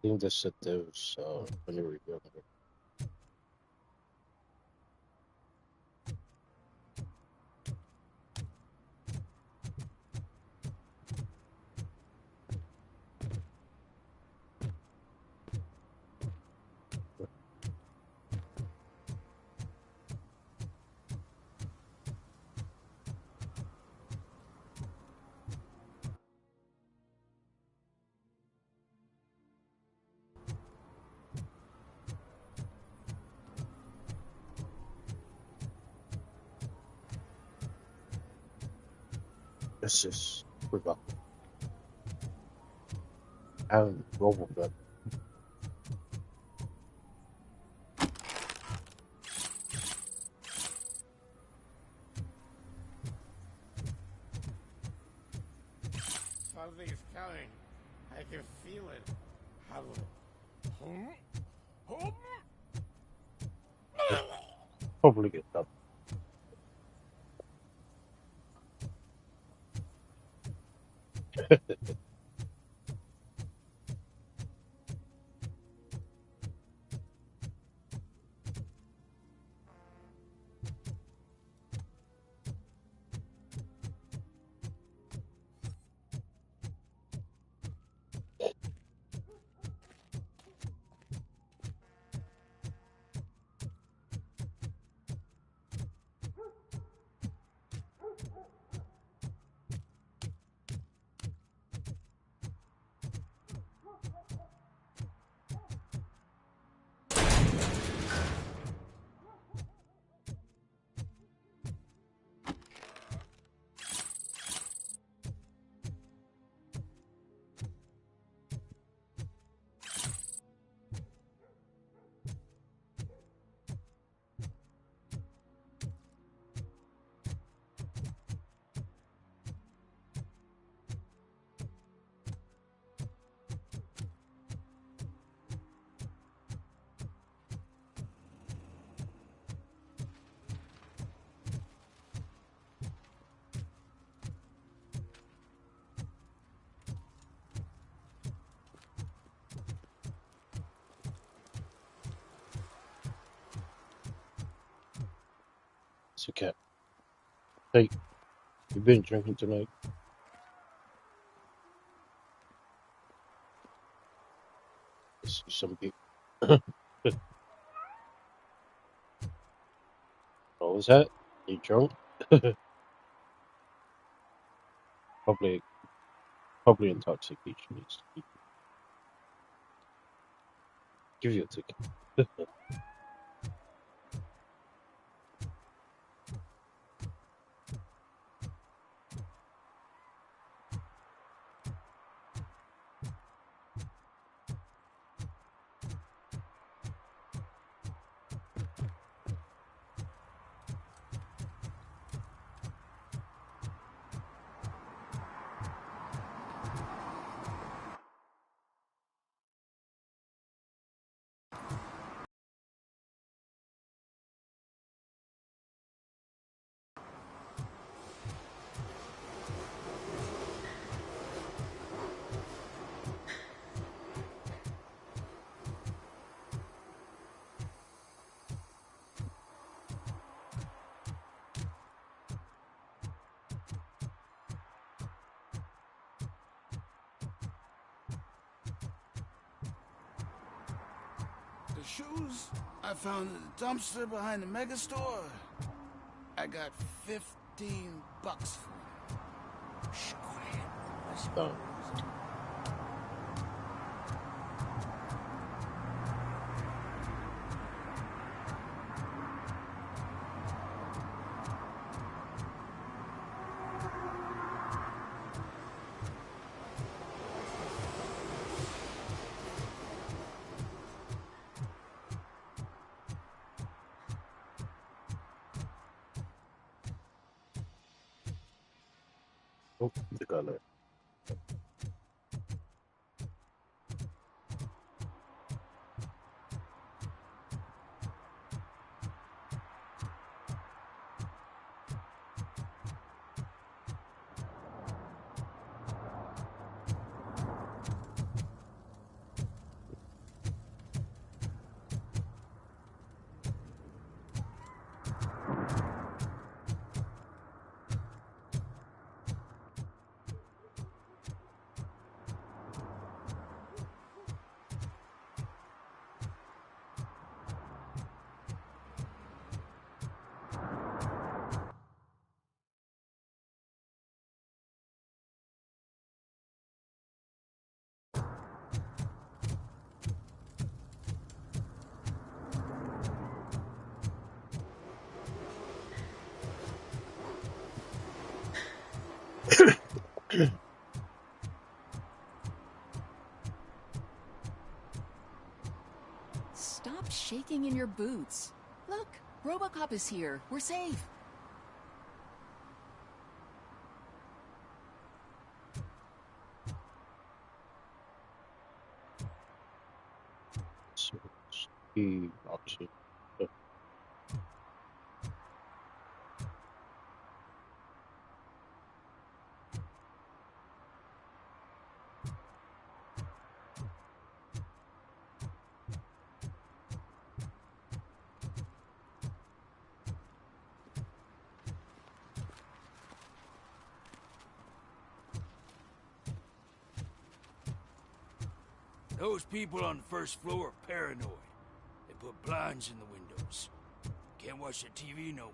think they said those when you were younger. This is Robocop and Robocop. Something's coming. I can feel it. Probably get that. It's a cat. Hey, you been drinking tonight? I see some people. What was that? You drunk? Probably intoxication is give you a ticket. The shoes I found in the dumpster behind the mega store. I got $15 for them. Shh, quiet. Let's Done. Oh, the color. Stop shaking in your boots. Look, Robocop is here. We're safe. So he option. Those people on the first floor are paranoid. They put blinds in the windows. Can't watch the TV no more.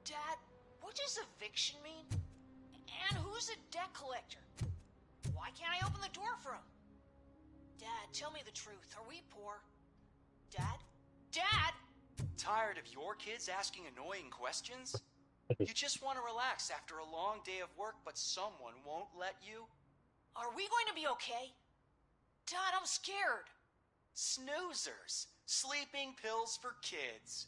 Dad, what does eviction mean? And who's a debt collector? Why can't I open the door for him? Dad, tell me the truth. Are we poor? Dad? Dad! Tired of your kids asking annoying questions? You just want to relax after a long day of work, but someone won't let you? Are we going to be okay? Dad, I'm scared. Snoozers. Sleeping pills for kids.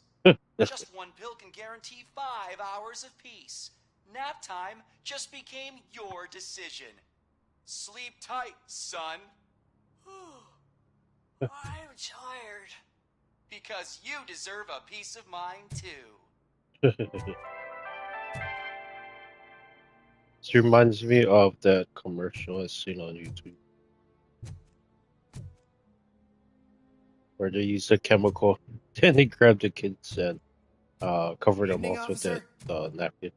Just one pill can guarantee 5 hours of peace. Nap time just became your decision. Sleep tight, son. I'm tired. Because you deserve a peace of mind, too. This reminds me of that commercial I've seen on YouTube. where they use a chemical. Then they grab the kids and cover them Evening, off with that officer. napkin.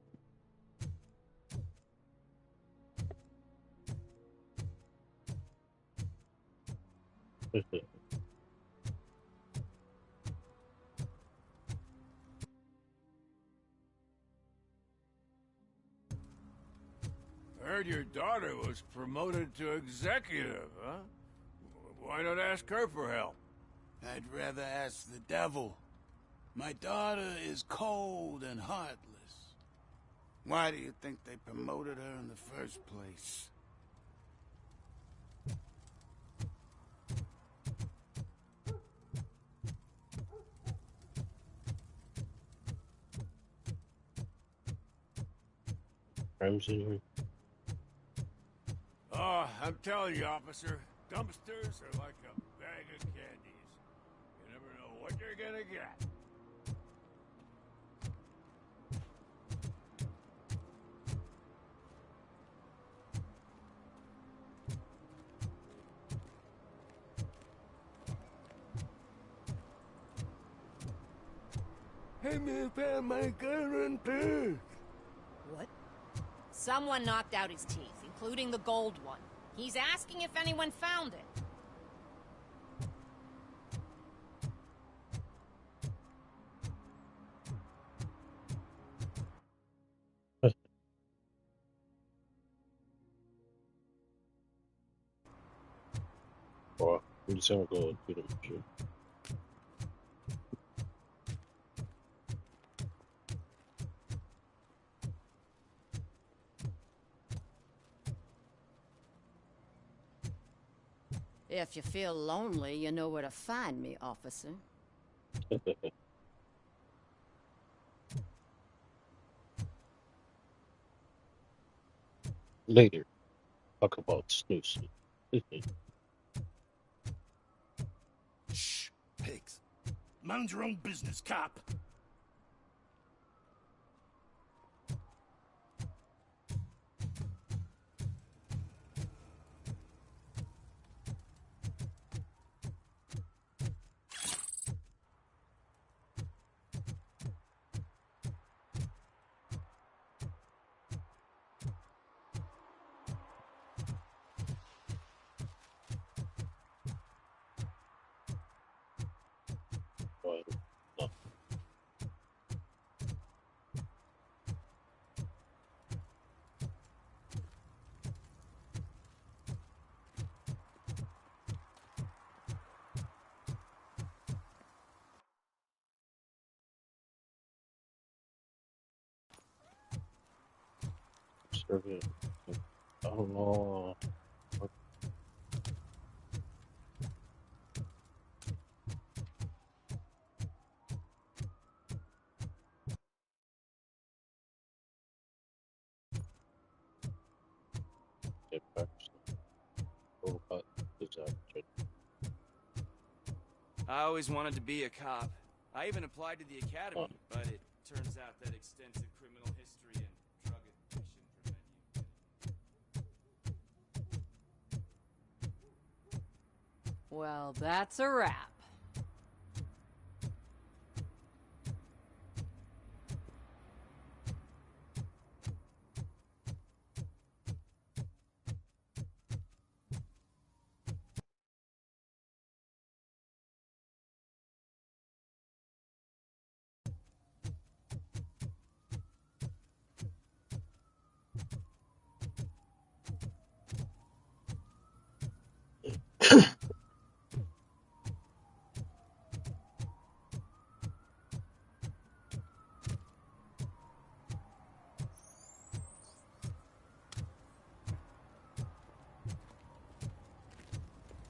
Heard your daughter was promoted to executive, huh? Why not ask her for help? I'd rather ask the devil. My daughter is cold and heartless. Why do you think they promoted her in the first place? Crimes anyway. Oh, I'm telling you, officer, dumpsters are like a bag of candies. You never know what you're gonna get. Hey, man, found my gun run purse. What? Someone knocked out his teeth, including the gold one. He's asking if anyone found it. Well, I'm just gonna go to them. Sure. If you feel lonely, you know where to find me, officer. Later, talk about snoozing. Shh, pigs. Mind your own business, cop. I don't know. I always wanted to be a cop. I even applied to the academy, but it turns out that extensive criminal history and drug addiction prevent you. Well, that's a wrap.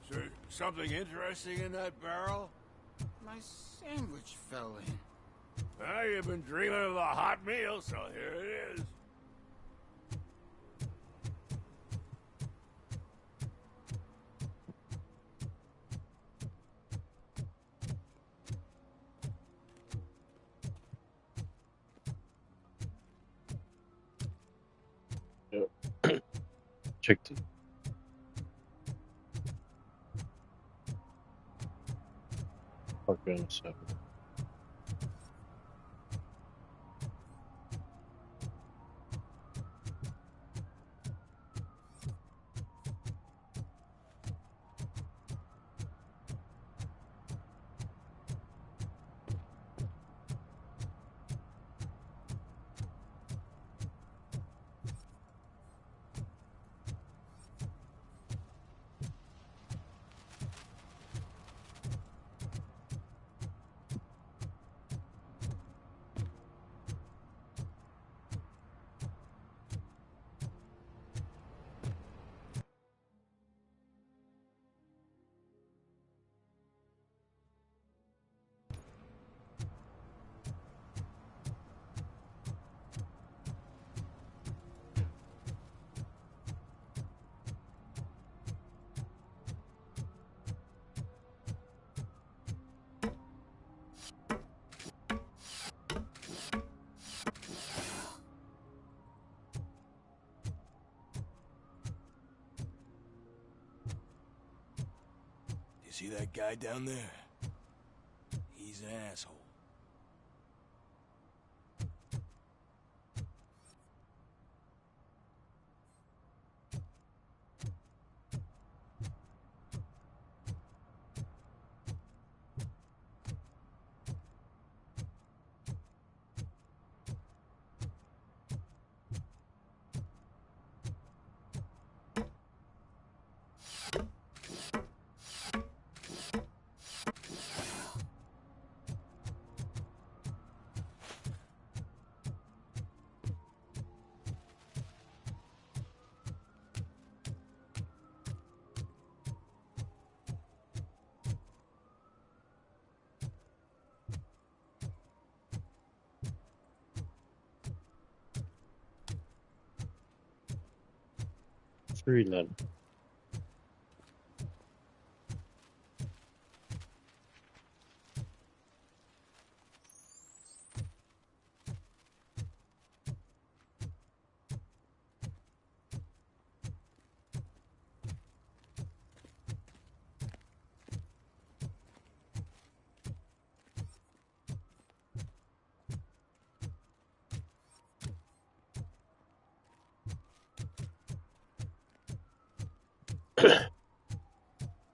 Is there something interesting in that barrel? My sandwich fell in. Well, you've been dreaming of a hot meal, so here it is. Checked it. Park on the side. You see that guy down there? He's an asshole. Three none.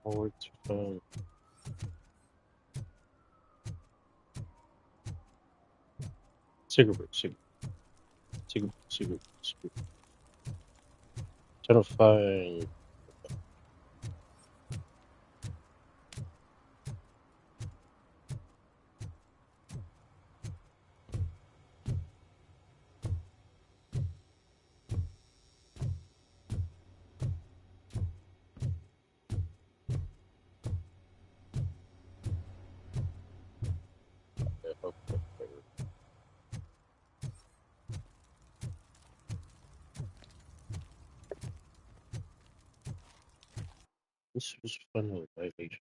Forward to phone. Cigarette. 10:05. This was fun with violation.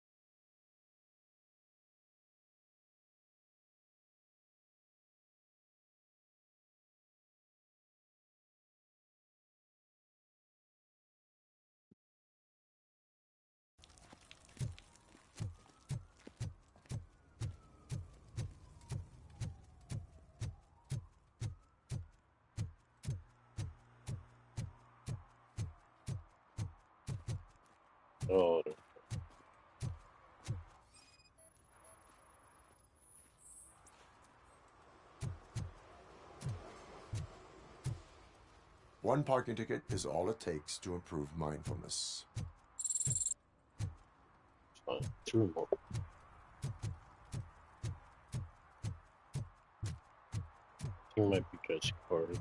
Oh, One parking ticket is all it takes to improve mindfulness. fine. 2 more. I think might be just cards.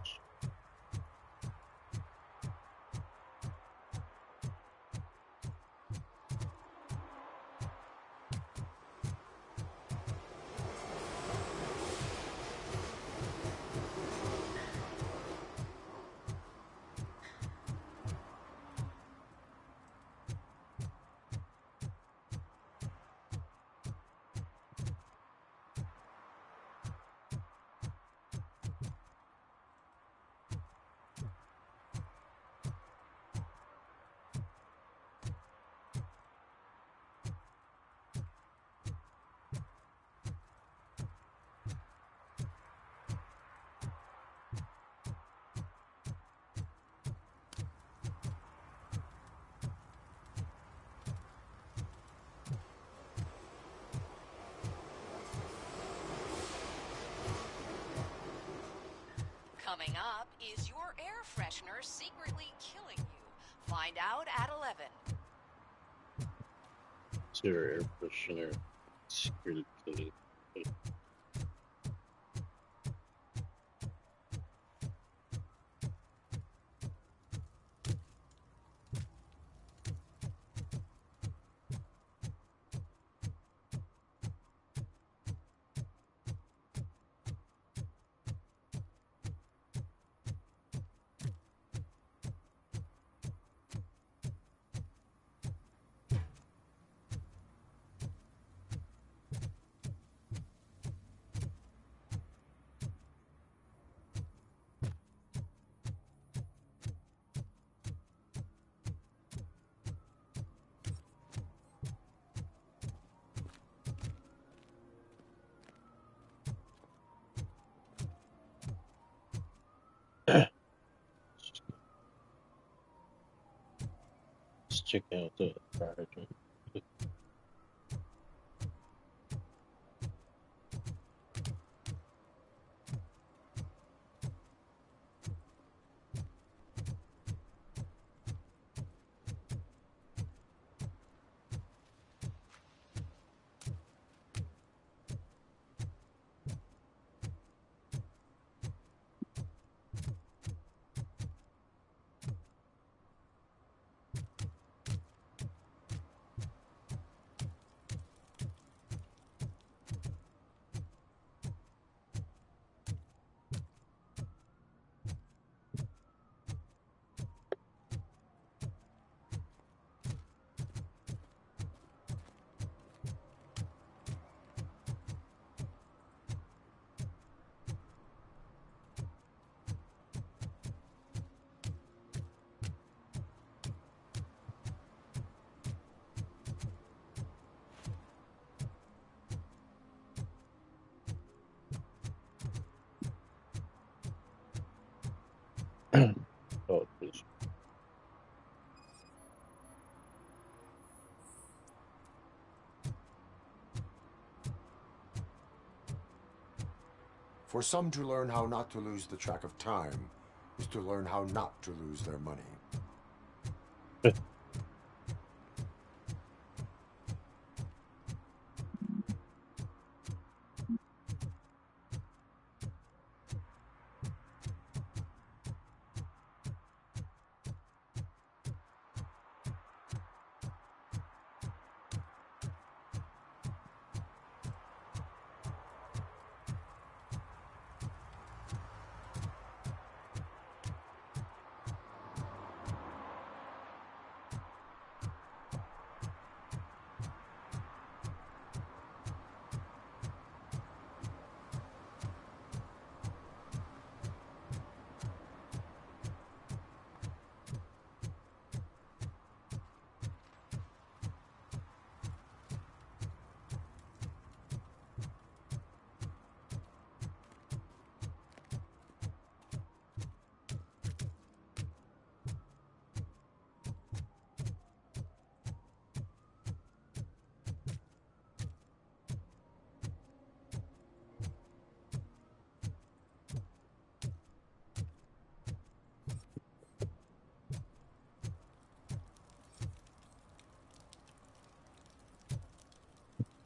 freshener secretly killing you. Find out at 11. Zero air freshener. Security killing. Let's check out the fire hydrant. Oh, please. For some to learn how not to lose the track of time is to learn how not to lose their money.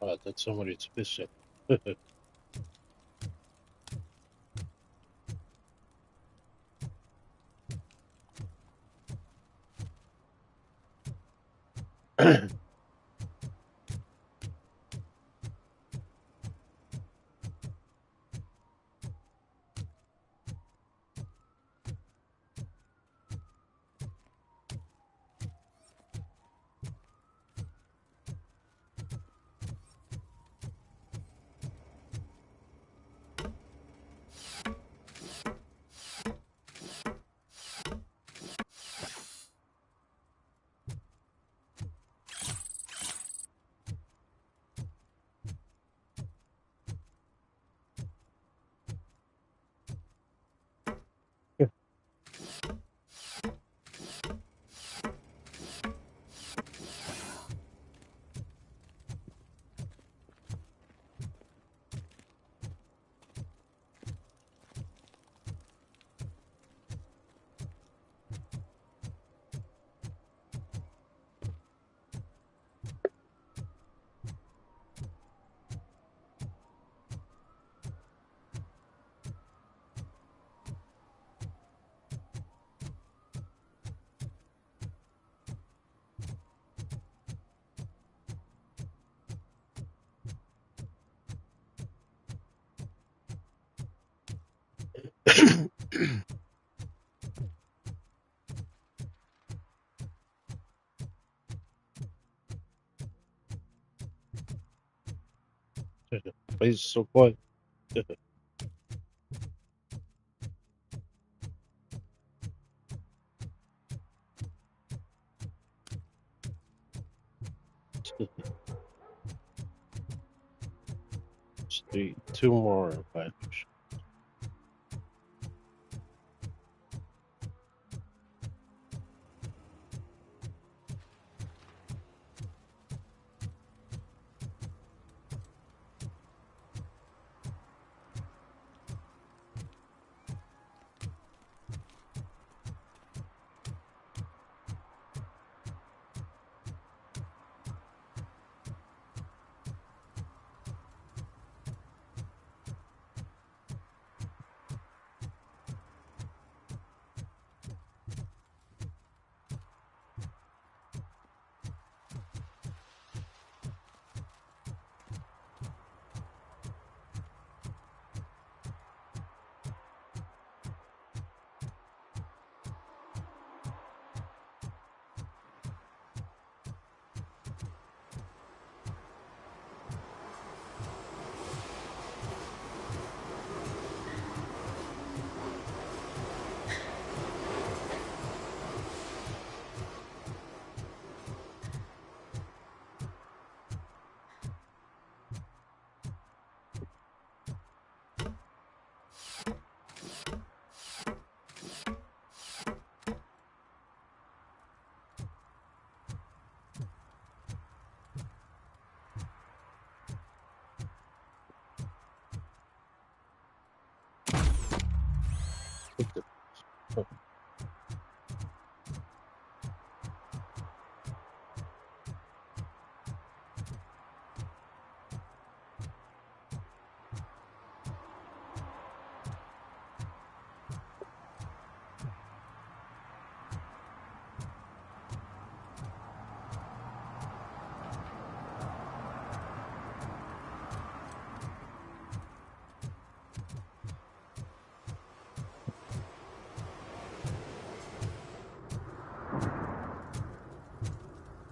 Oh, that's somebody's fishing. Place is so quiet. 2 more violations.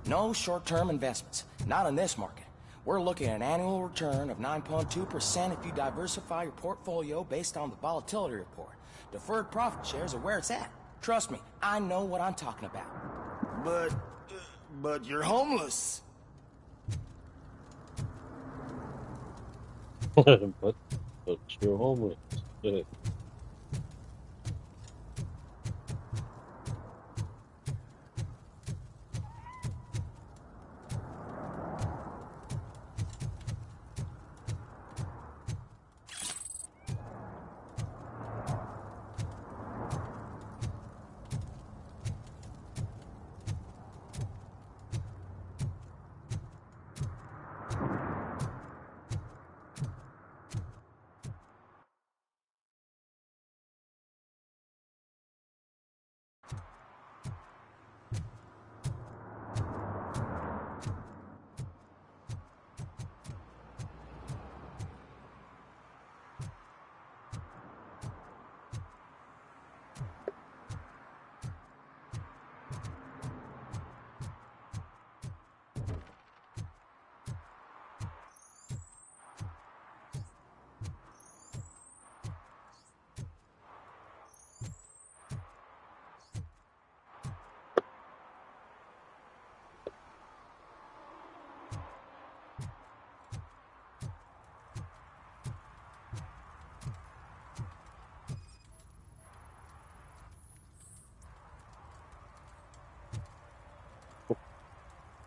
No short-term investments. Not in this market. We're looking at an annual return of 9.2% if you diversify your portfolio based on the volatility report. Deferred profit shares are where it's at. Trust me, I know what I'm talking about. But you're homeless. but you're homeless.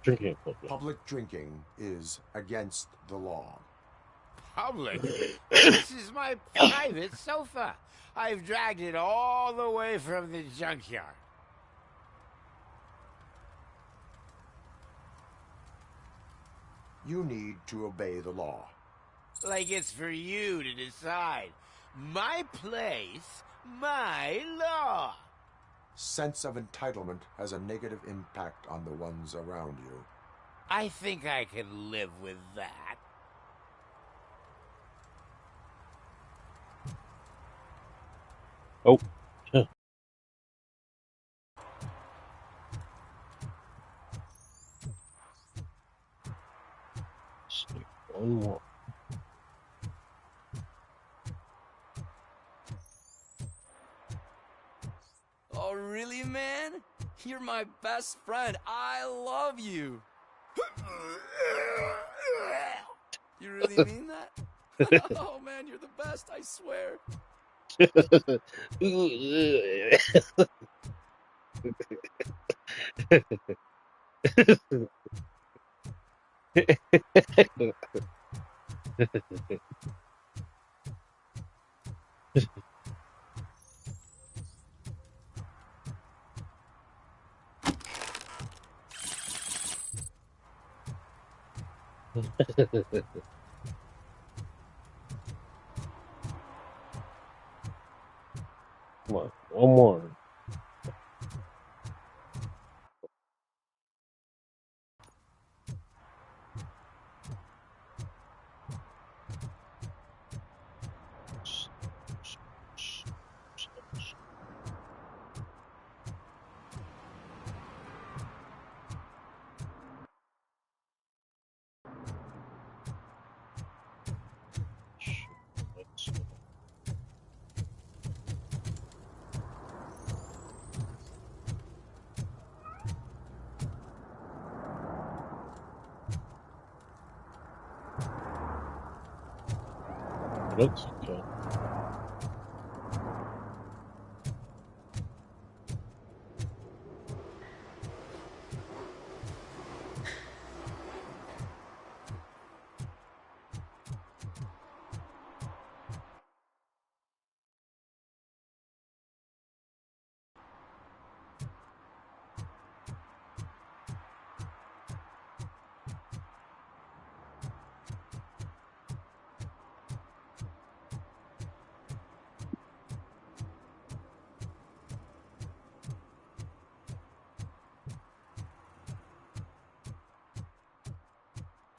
Drinking equipment. Public drinking is against the law. Public? This is my private sofa. I've dragged it all the way from the junkyard. You need to obey the law. Like it's for you to decide. My place, my law. Sense of entitlement has a negative impact on the ones around you. I think I can live with that. Oh. One more. really, man? You're my best friend. I love you. You really mean that? Oh, man, you're the best, I swear. Come on, one more. Looks okay.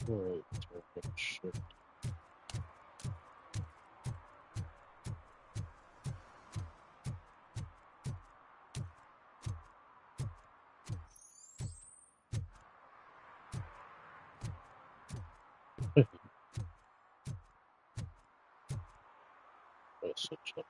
Alright, shit. That's such a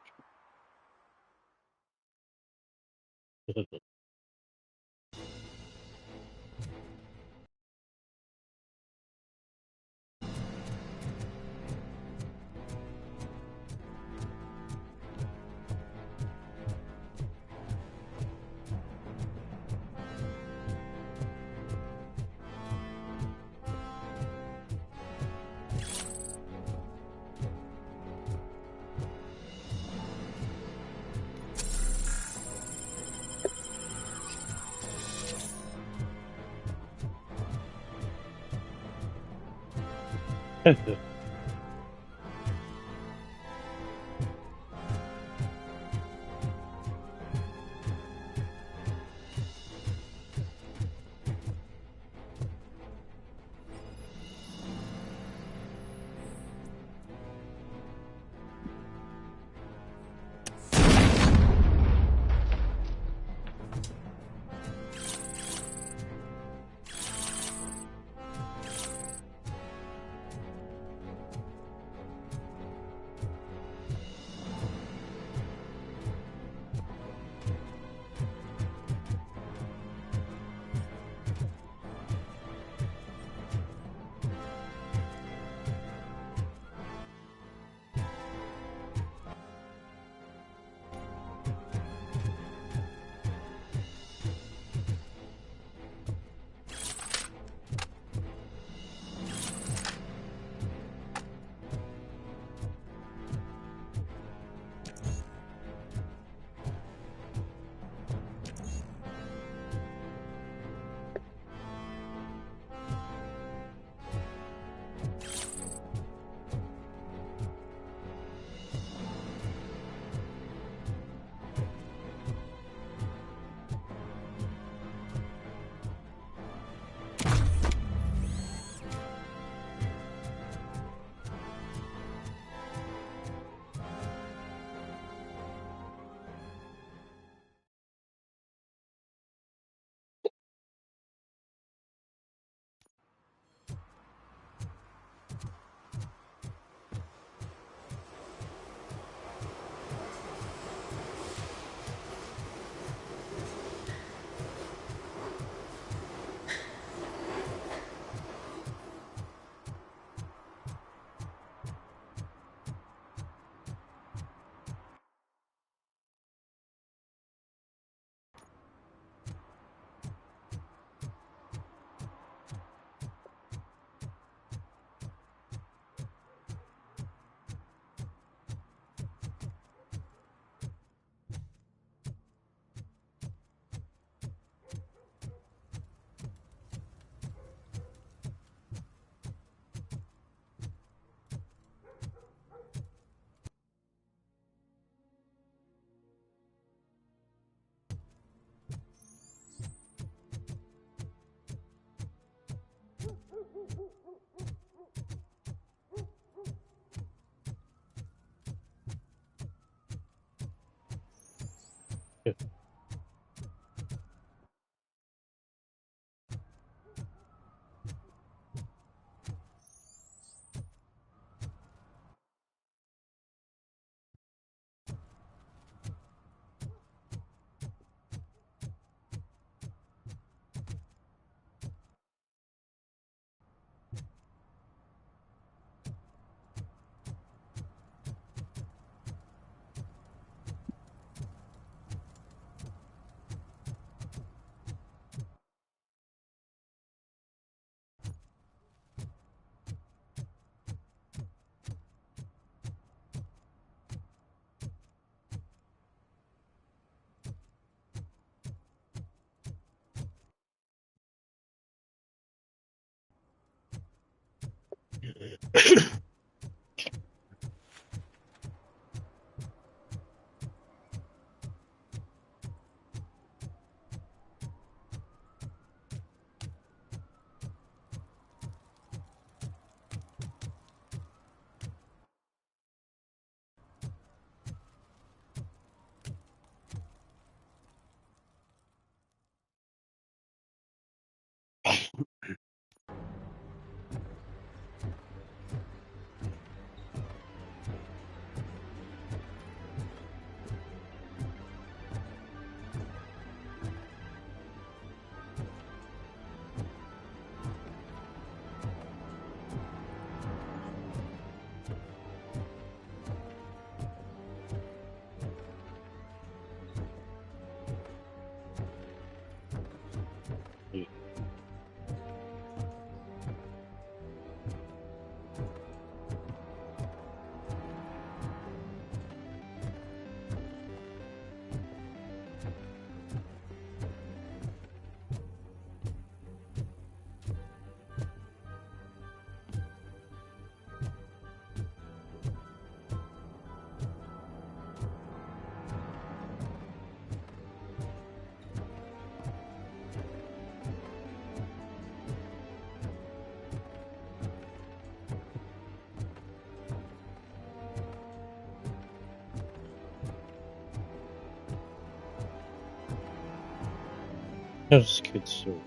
Those kids so weird.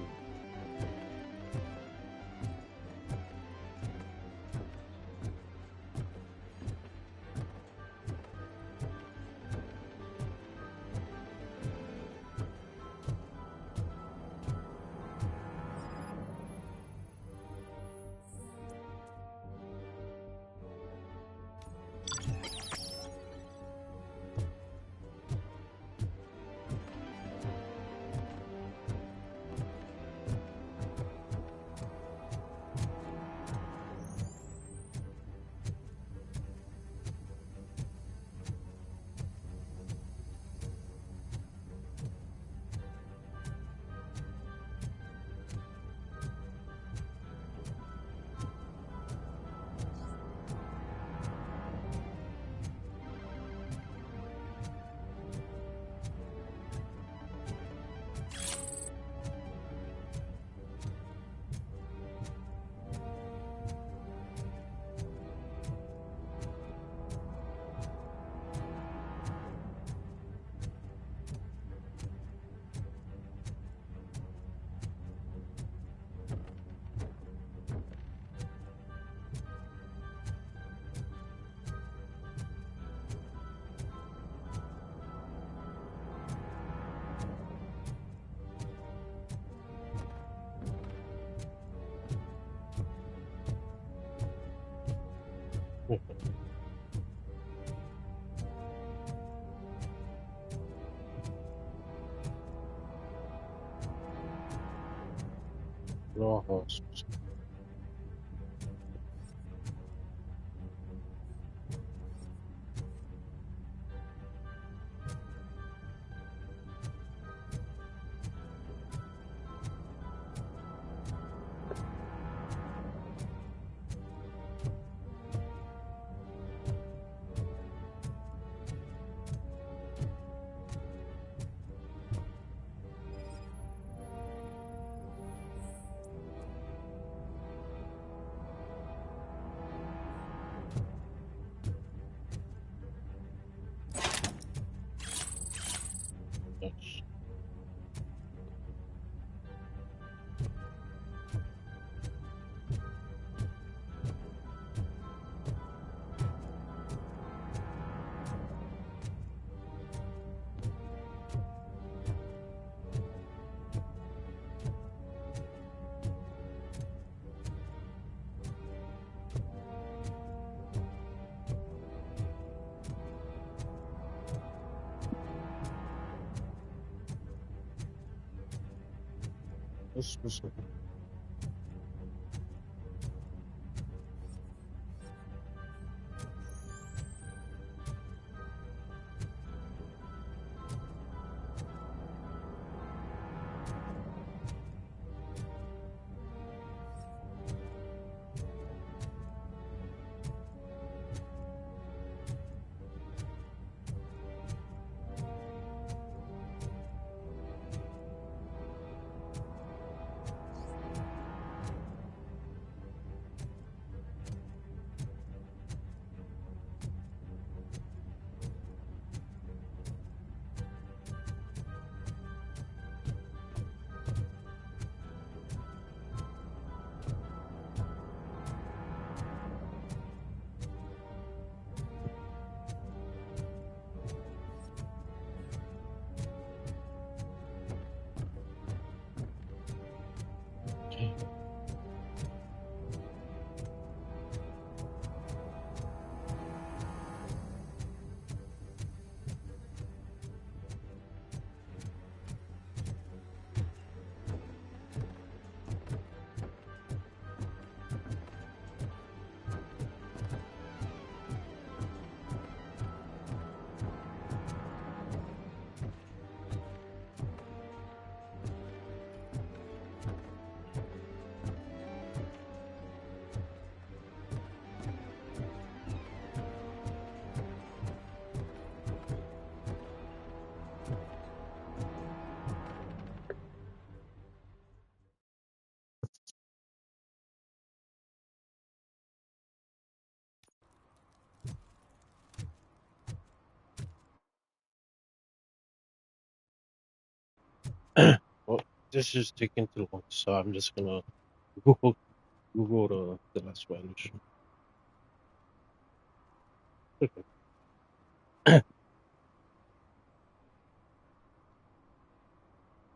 Raw horses. This was Well, this is taking too long, so I'm just gonna Google the last Spanish. I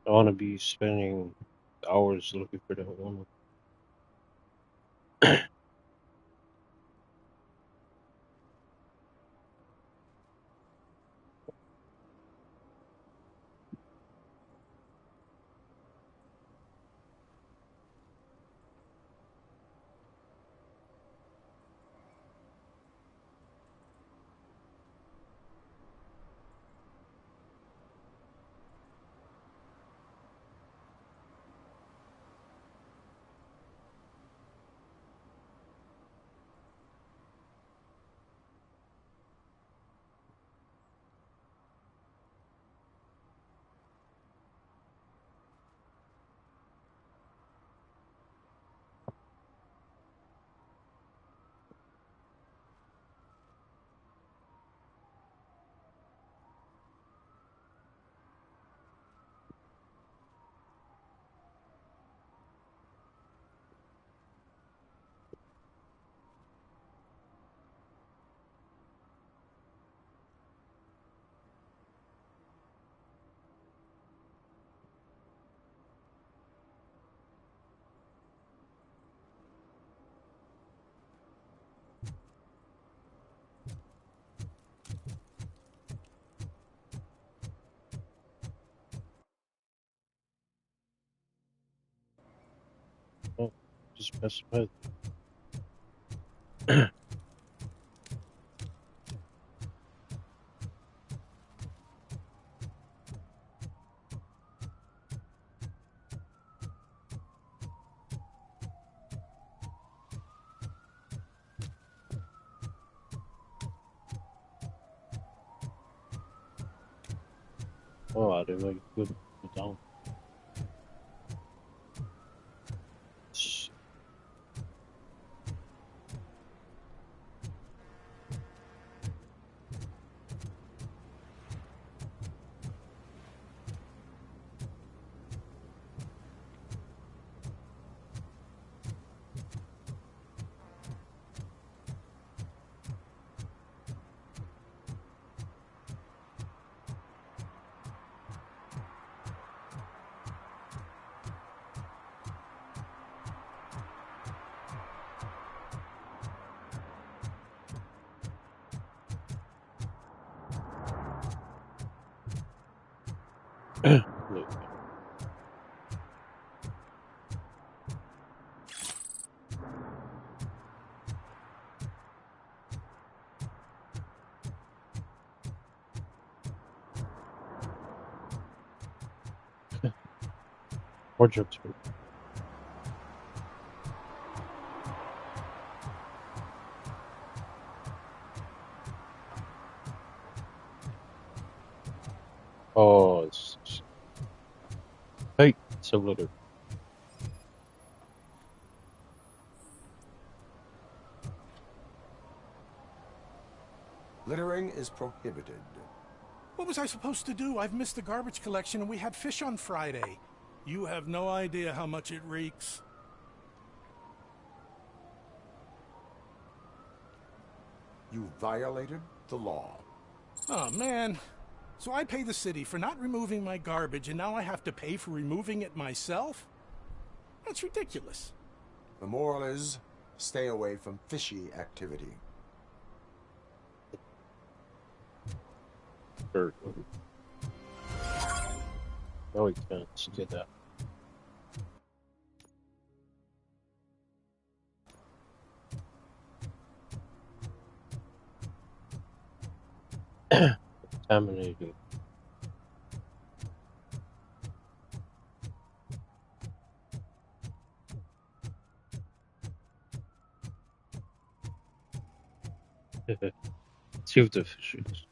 want to be spending hours looking for that one. Oh, just pass by. Oh, I didn't know you could go down. More jokes. Oh, hey, it's a litter. Littering is prohibited. What was I supposed to do? I've missed the garbage collection and we had fish on Friday. You have no idea how much it reeks. You violated the law. Oh, man. So I pay the city for not removing my garbage, and now I have to pay for removing it myself? That's ridiculous. The moral is, stay away from fishy activity. Bird. No, we can't. She did that. Contaminated. See if the fish is.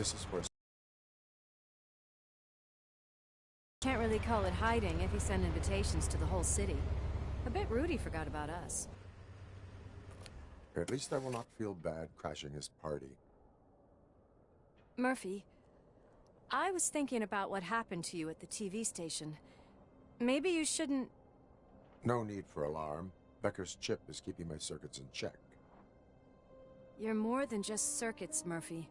This is where... Can't really call it hiding if he sent invitations to the whole city. A bit rude he forgot about us. At least I will not feel bad crashing his party. Murphy, I was thinking about what happened to you at the TV station. Maybe you shouldn't... No need for alarm. Becker's chip is keeping my circuits in check. You're more than just circuits, Murphy.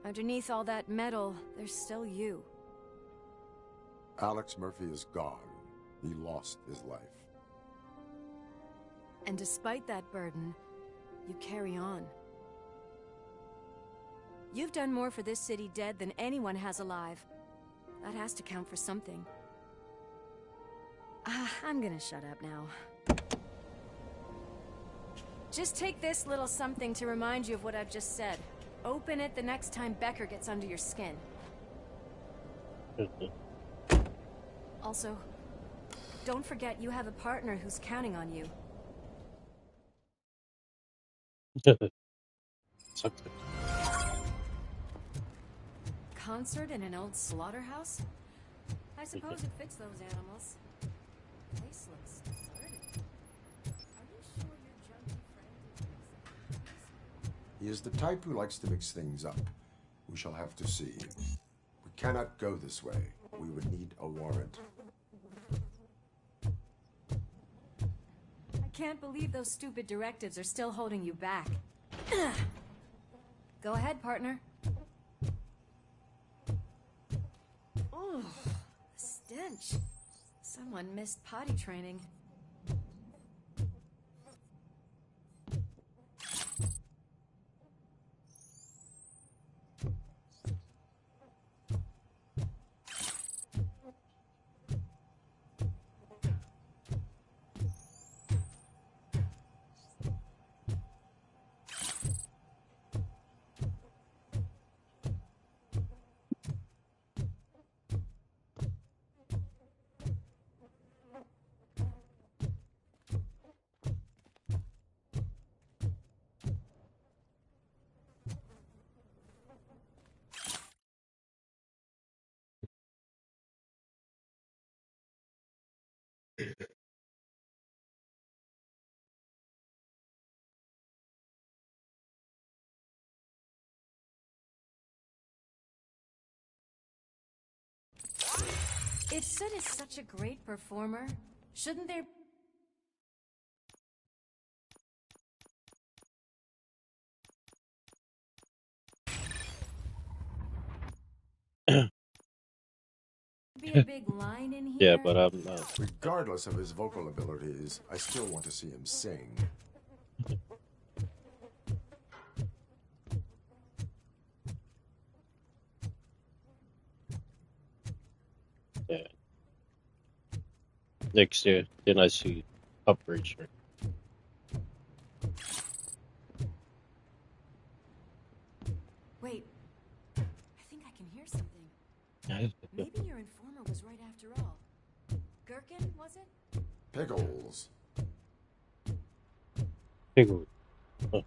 Underneath all that metal, there's still you. Alex Murphy is gone. He lost his life. And despite that burden, you carry on. You've done more for this city dead than anyone has alive. That has to count for something. I'm gonna shut up now. Just take this little something to remind you of what I've just said. Open it the next time Becker gets under your skin. Also, don't forget you have a partner who's counting on you. Concert in an old slaughterhouse? I suppose it fits those animals. Place looks deserted. Are you sure your junkie friend is... He is the type who likes to mix things up. We shall have to see. We cannot go this way. We would need a warrant. I can't believe those stupid directives are still holding you back. Go ahead, partner. Ooh, the stench. Someone missed potty training. If Sid is such a great performer, shouldn't there... be a big line in here? Yeah, but I'm not. Regardless of his vocal abilities, I still want to see him sing. Yeah. Next year, then I see upgrade shirt. Wait, I think I can hear something. Maybe your informer was right after all. Gherkin, was it? Pickles. Pickles. Huh.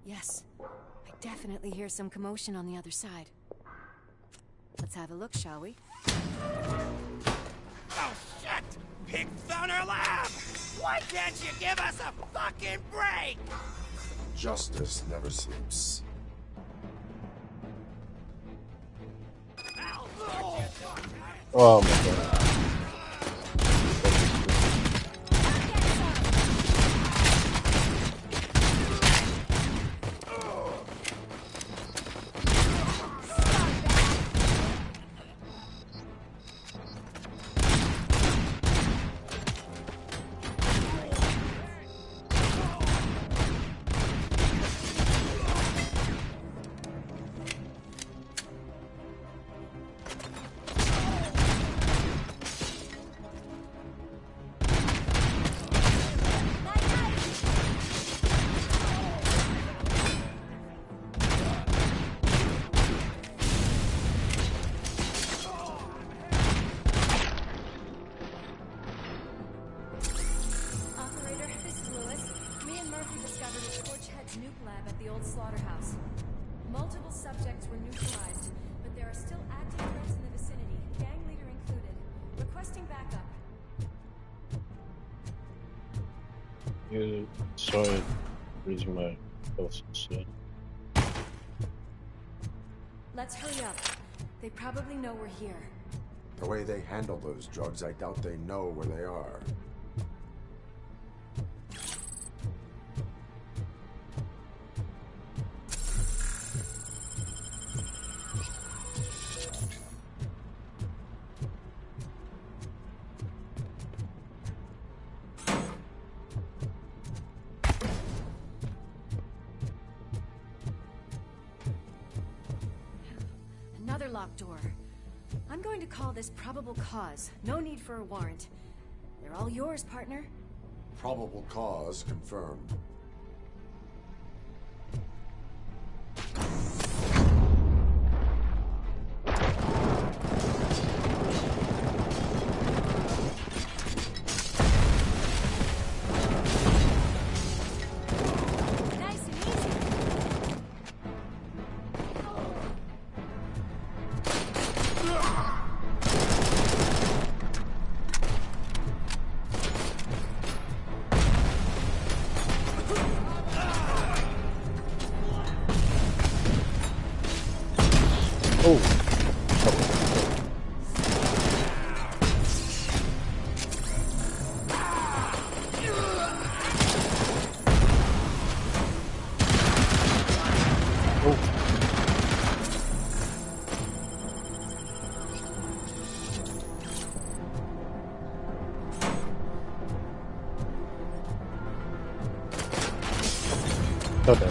Yes, I definitely hear some commotion on the other side. Let's have a look, shall we? Oh, shit! Pig Thunder Lab! Why can't you give us a fucking break? Justice never sleeps. Oh my god. You started losing my health instead. Let's hurry up. They probably know we're here. The way they handle those drugs, I doubt they know where they are. Another locked door. I'm going to call this probable cause. No need for a warrant. They're all yours, partner. Probable cause confirmed. Nice and easy. Okay.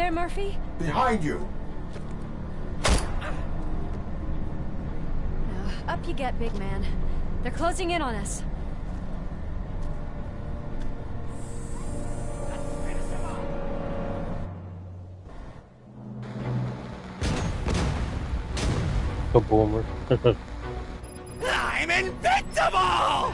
there, Murphy? Behind you! Up you get, big man. They're closing in on us. A boomer. I'm invincible!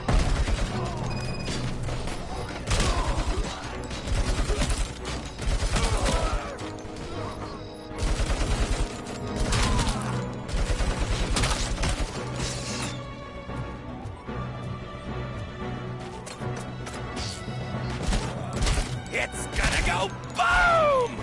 It's gonna go boom!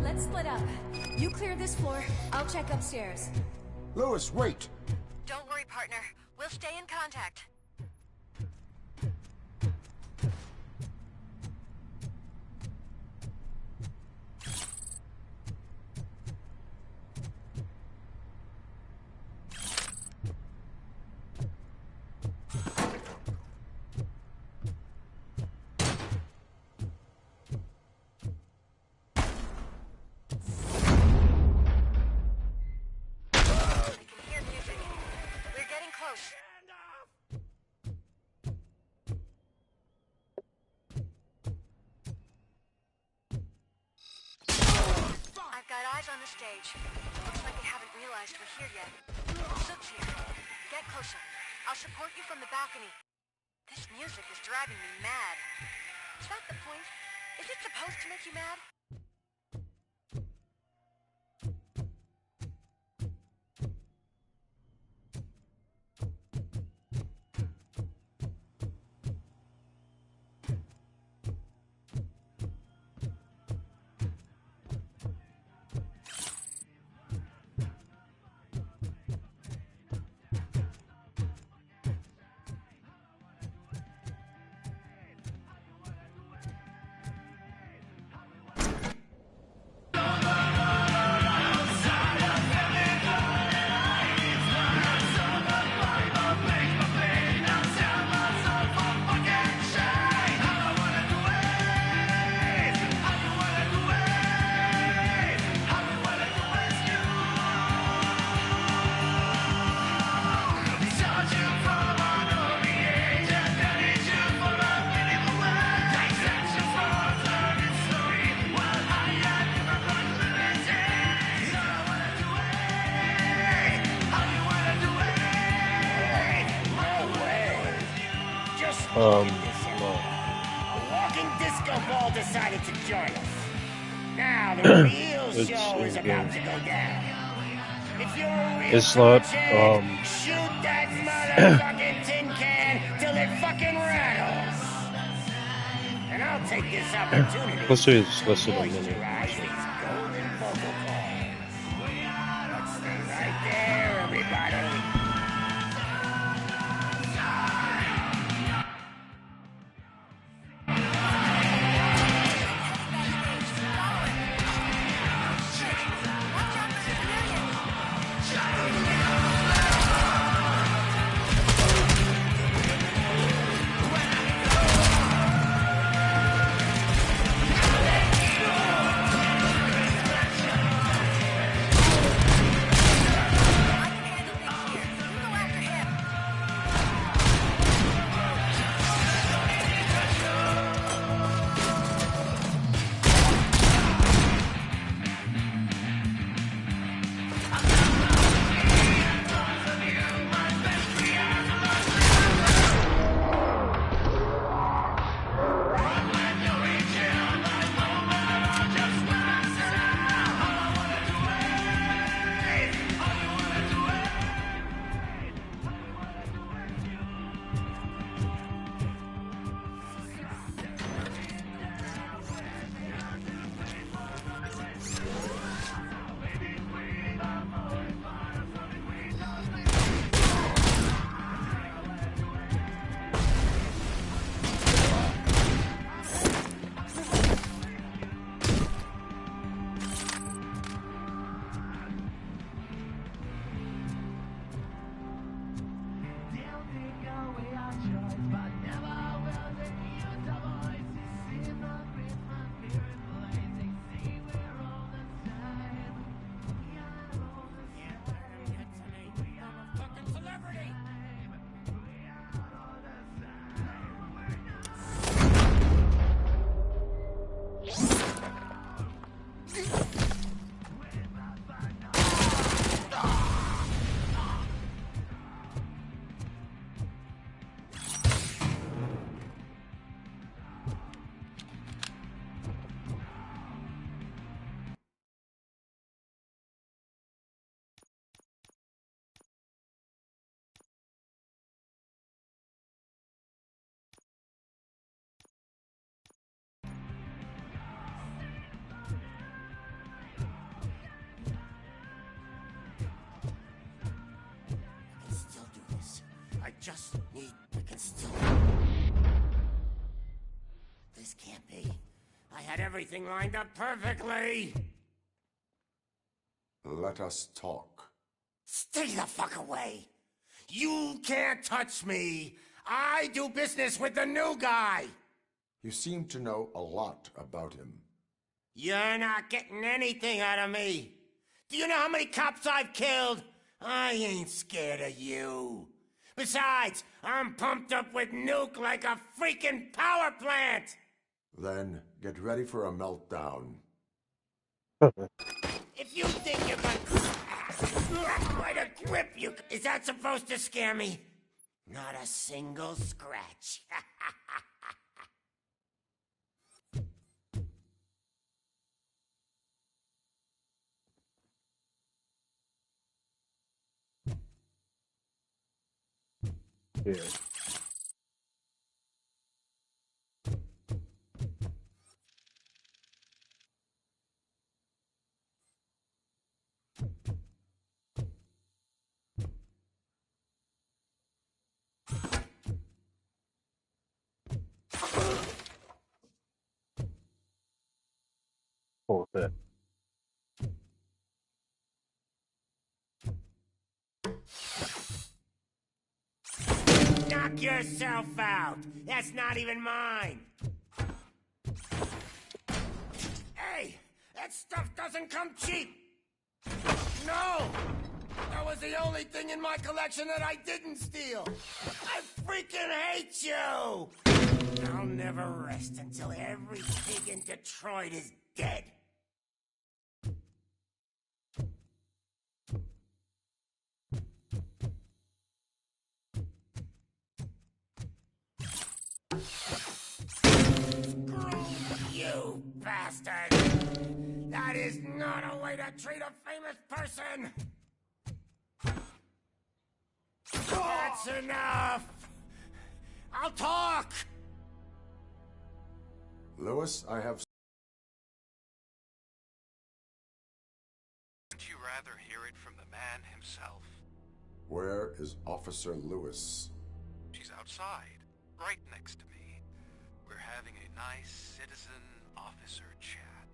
Let's split up. You clear this floor, I'll check upstairs. Lewis, wait! Don't worry, partner. We'll stay in contact. On the stage. Looks like they haven't realized we're here yet. Sook's here. Get closer. I'll support you from the balcony. This music is driving me mad. Is that the point? Is it supposed to make you mad? No. A walking disco ball decided to join us. Now the real show is about to go down. If you're a real It's not, shoot that motherfucking tin can till it fucking rattles. And I'll take this opportunity let's do this. to Let's do moisturize it. these golden vocal cords. Let's stay right there, everybody. just need to get still. This can't be. I had everything lined up perfectly. Let us talk. Stay the fuck away. You can't touch me. I do business with the new guy. You seem to know a lot about him. You're not getting anything out of me. Do you know how many cops I've killed? I ain't scared of you. Besides, I'm pumped up with nuke like a freaking power plant. Then get ready for a meltdown. If you think you're gonna... Quite a grip you... Is that supposed to scare me? Not a single scratch. Yeah. Poor thing. Knock yourself out. That's not even mine. Hey, that stuff doesn't come cheap. No! That was the only thing in my collection that I didn't steal. I freaking hate you! I'll never rest until every pig in Detroit is dead. Screw you, bastard! That is not a way to treat a famous person! That's enough! I'll talk! Lewis, I have... Would you rather hear it from the man himself? Where is Officer Lewis? She's outside, right next to me. We're having a nice citizen-officer chat.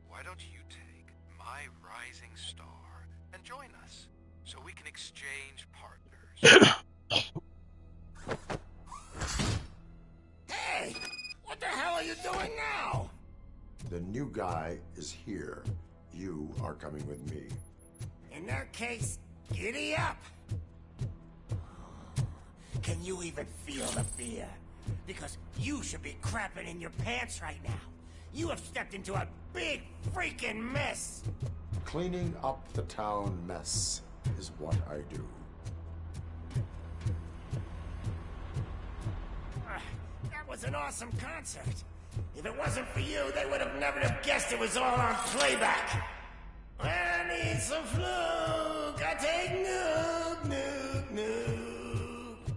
Why don't you take my rising star and join us, so we can exchange partners? Hey! What the hell are you doing now? The new guy is here. You are coming with me. In that case, giddy up! Can you even feel the fear? Because you should be crapping in your pants right now. You have stepped into a big freaking mess! Cleaning up the town mess is what I do. That was an awesome concert. If it wasn't for you, they would have never have guessed it was all on playback. When I need some fluke, I take nuke, nuke, nuke.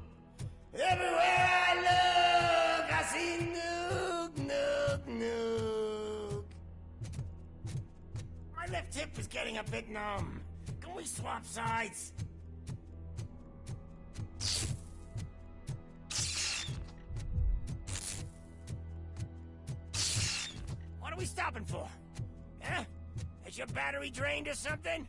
Everywhere I look, I see nuke, nuke, nuke. My left hip is getting a bit numb. Can we swap sides? What are we stopping for? Huh? Is your battery drained or something?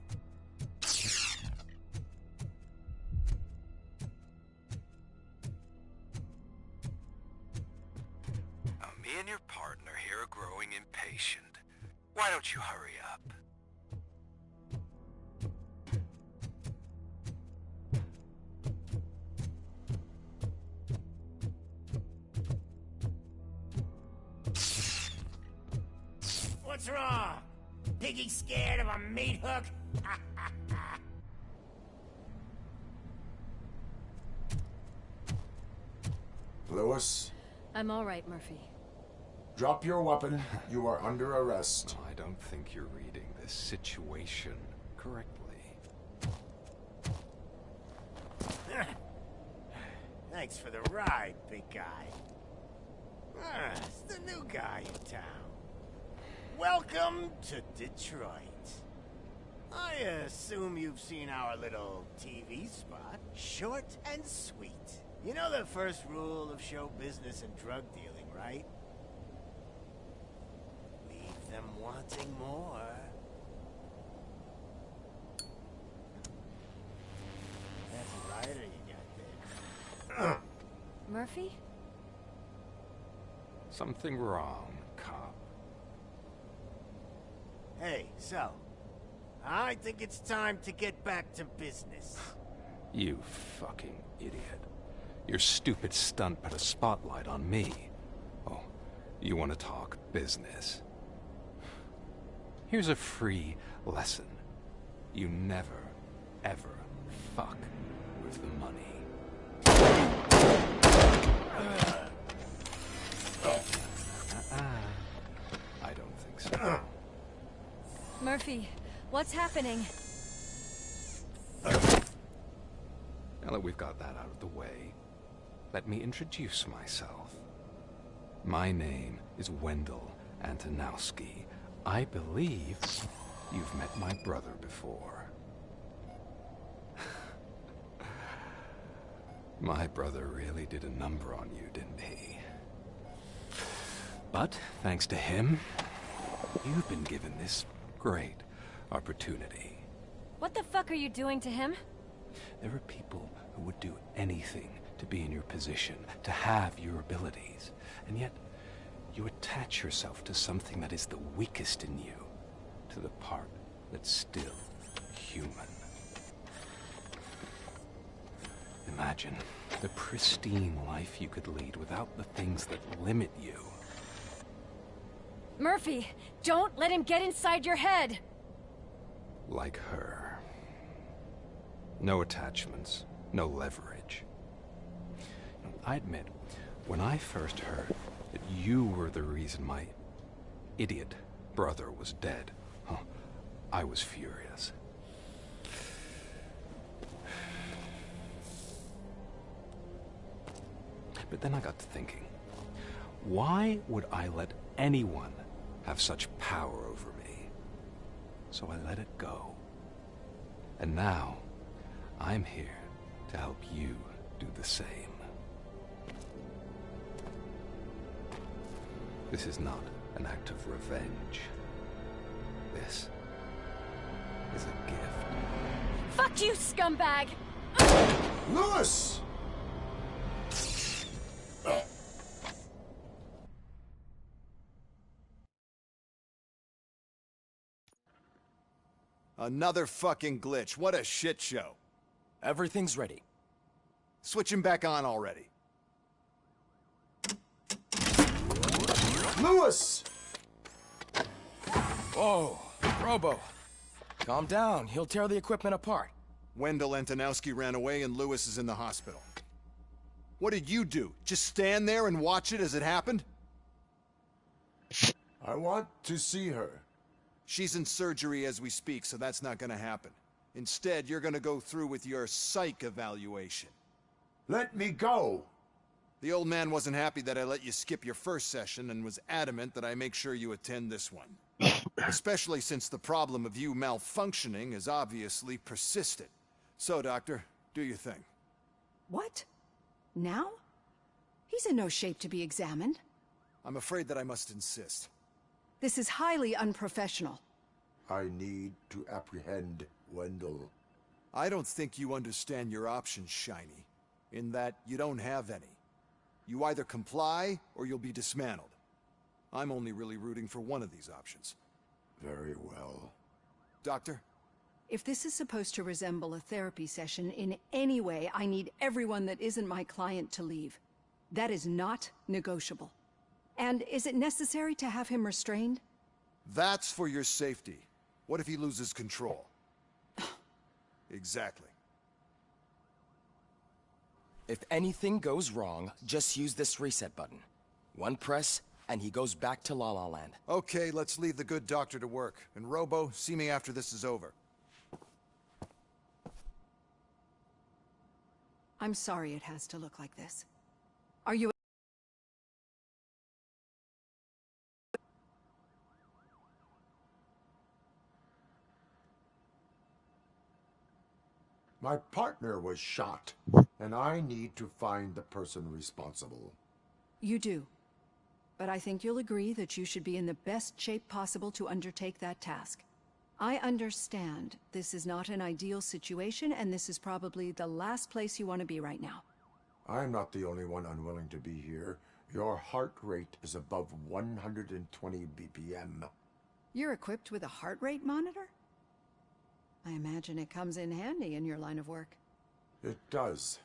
Now, me and your partner here are growing impatient. Why don't you hurry up? What's wrong? Piggy scared of a meat hook? Lewis, I'm all right, Murphy. drop your weapon. You are under arrest. I don't think you're reading this situation correctly. Thanks for the ride, big guy. It's the new guy in town. Welcome to Detroit. I assume you've seen our little TV spot. Short and sweet. You know the first rule of show business and drug dealing, right? Leave them wanting more. That's a rider you got there. Murphy? Something wrong, cop. Hey, so, I think it's time to get back to business. You fucking idiot. Your stupid stunt put a spotlight on me. Oh, you want to talk business? Here's a free lesson. You never, ever fuck with the money. I don't think so. Murphy, what's happening? Now that we've got that out of the way, let me introduce myself. My name is Wendell Antonowski. I believe you've met my brother before. My brother really did a number on you, didn't he? But, thanks to him, you've been given this great opportunity. What the fuck are you doing to him? There are people who would do anything to be in your position, to have your abilities, and yet you attach yourself to something that is the weakest in you, to the part that's still human. Imagine the pristine life you could lead without the things that limit you. Murphy, don't let him get inside your head! Like her. No attachments, no leverage. I admit, when I first heard that you were the reason my idiot brother was dead, I was furious. But then I got to thinking, why would I let anyone have such power over me? So I let it go. And now, I'm here to help you do the same. This is not an act of revenge. This is a gift. Fuck you, scumbag! Lewis! Another fucking glitch. What a shit show. Everything's ready. Switch him back on already. Lewis! Whoa, Robo. Calm down. He'll tear the equipment apart. Wendell Antonowski ran away and Lewis is in the hospital. What did you do? Just stand there and watch it as it happened? I want to see her. She's in surgery as we speak, so that's not gonna happen. Instead, you're gonna go through with your psych evaluation. Let me go! The old man wasn't happy that I let you skip your first session and was adamant that I make sure you attend this one. Especially since the problem of you malfunctioning is obviously persistent. So, Doctor, do your thing. What? Now? He's in no shape to be examined. I'm afraid that I must insist. This is highly unprofessional. I need to apprehend Wendell. I don't think you understand your options, Shiny. In that you don't have any. You either comply, or you'll be dismantled. I'm only really rooting for one of these options. Very well. Doctor? If this is supposed to resemble a therapy session in any way, I need everyone that isn't my client to leave. That is not negotiable. And is it necessary to have him restrained? That's for your safety. What if he loses control? Exactly. If anything goes wrong, just use this reset button. One press, and he goes back to La La Land. Okay, let's leave the good doctor to work. And Robo, see me after this is over. I'm sorry it has to look like this. Are you... My partner was shot, and I need to find the person responsible. You do. But I think you'll agree that you should be in the best shape possible to undertake that task. I understand this is not an ideal situation, and this is probably the last place you want to be right now. I'm not the only one unwilling to be here. Your heart rate is above 120 BPM. You're equipped with a heart rate monitor? I imagine it comes in handy in your line of work. It does.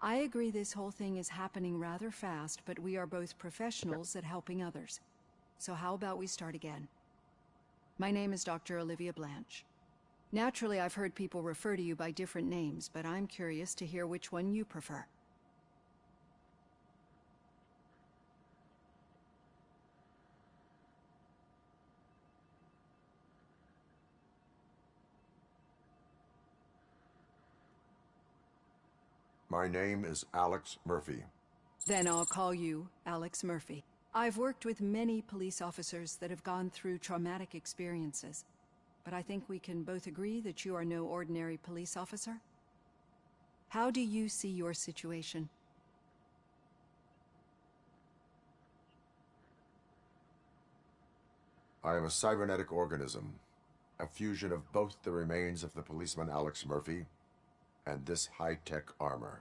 I agree this whole thing is happening rather fast, but we are both professionals at helping others. So how about we start again? My name is Dr. Olivia Blanche. Naturally, I've heard people refer to you by different names, but I'm curious to hear which one you prefer. My name is Alex Murphy. Then I'll call you Alex Murphy. I've worked with many police officers that have gone through traumatic experiences, but I think we can both agree that you are no ordinary police officer. How do you see your situation? I am a cybernetic organism, a fusion of both the remains of the policeman Alex Murphy and this high-tech armor.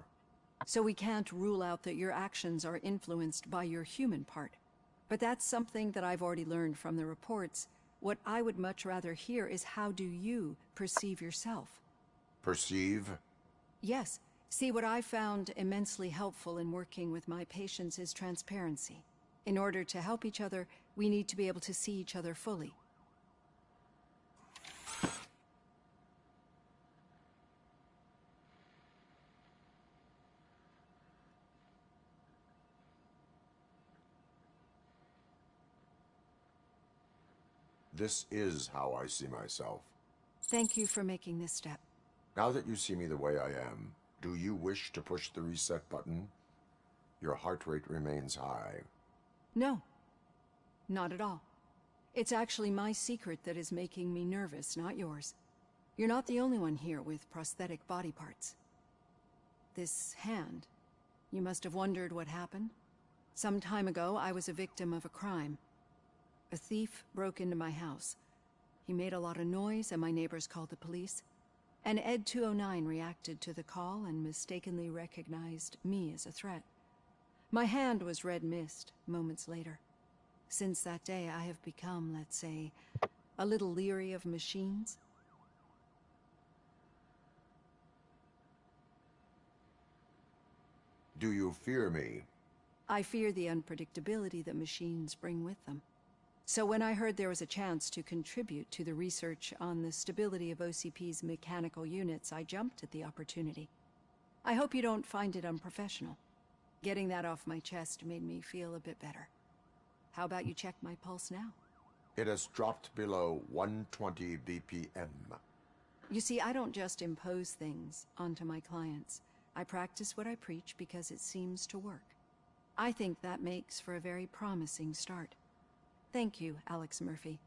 So we can't rule out that your actions are influenced by your human part. But that's something that I've already learned from the reports. What I would much rather hear is how do you perceive yourself? Perceive? Yes. See, what I found immensely helpful in working with my patients is transparency. In order to help each other, we need to be able to see each other fully. This is how I see myself. Thank you for making this step. Now that you see me the way I am, do you wish to push the reset button? Your heart rate remains high. No, not at all. It's actually my secret that is making me nervous, not yours. You're not the only one here with prosthetic body parts. This hand, you must have wondered what happened. Some time ago, I was a victim of a crime. A thief broke into my house. He made a lot of noise and my neighbors called the police. And Ed 209 reacted to the call and mistakenly recognized me as a threat. My hand was red mist moments later. Since that day, I have become, let's say, a little leery of machines. Do you fear me? I fear the unpredictability that machines bring with them. So when I heard there was a chance to contribute to the research on the stability of OCP's mechanical units, I jumped at the opportunity. I hope you don't find it unprofessional. Getting that off my chest made me feel a bit better. How about you check my pulse now? It has dropped below 120 BPM. You see, I don't just impose things onto my clients. I practice what I preach because it seems to work. I think that makes for a very promising start. Thank you, Alex Murphy.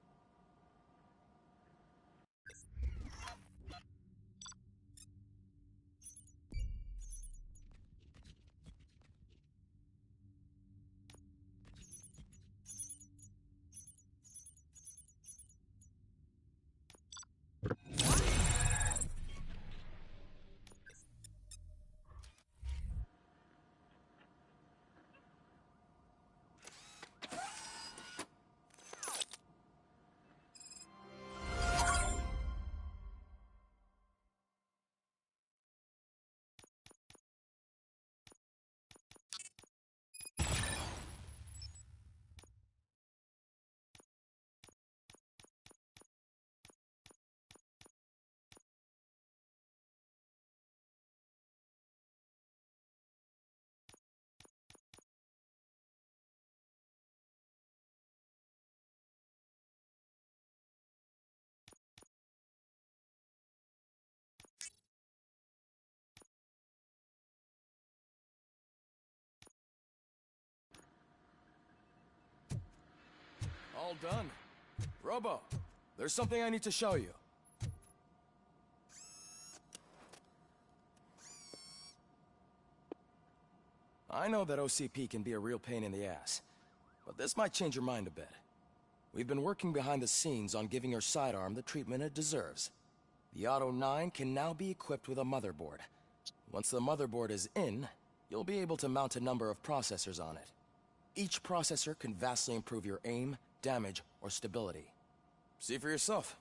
All done. Robo, there's something I need to show you. I know that OCP can be a real pain in the ass, but this might change your mind a bit. We've been working behind the scenes on giving your sidearm the treatment it deserves. The Auto 9 can now be equipped with a motherboard. Once the motherboard is in, you'll be able to mount a number of processors on it. Each processor can vastly improve your aim, damage, or stability. See for yourself.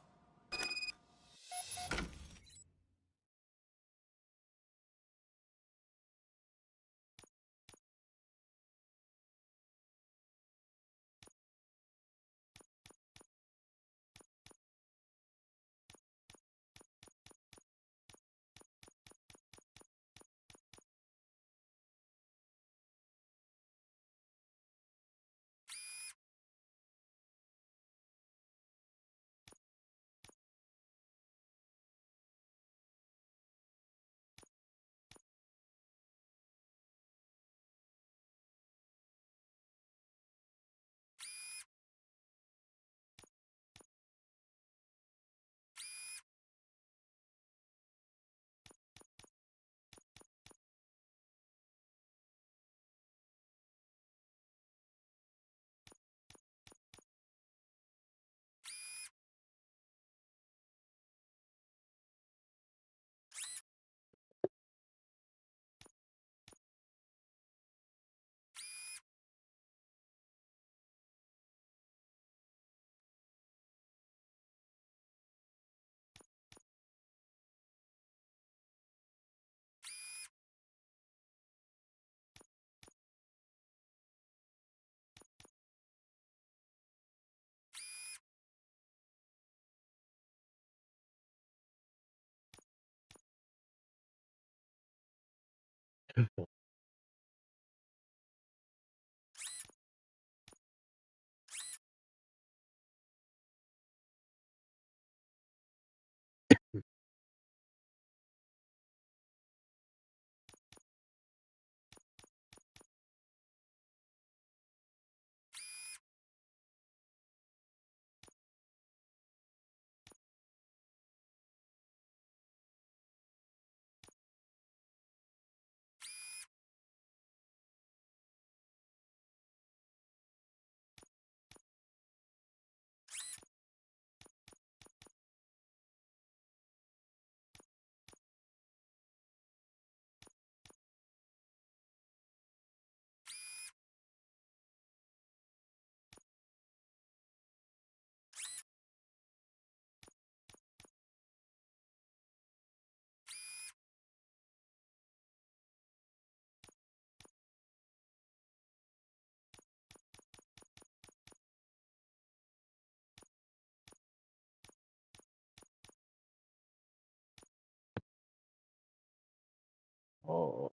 Oh.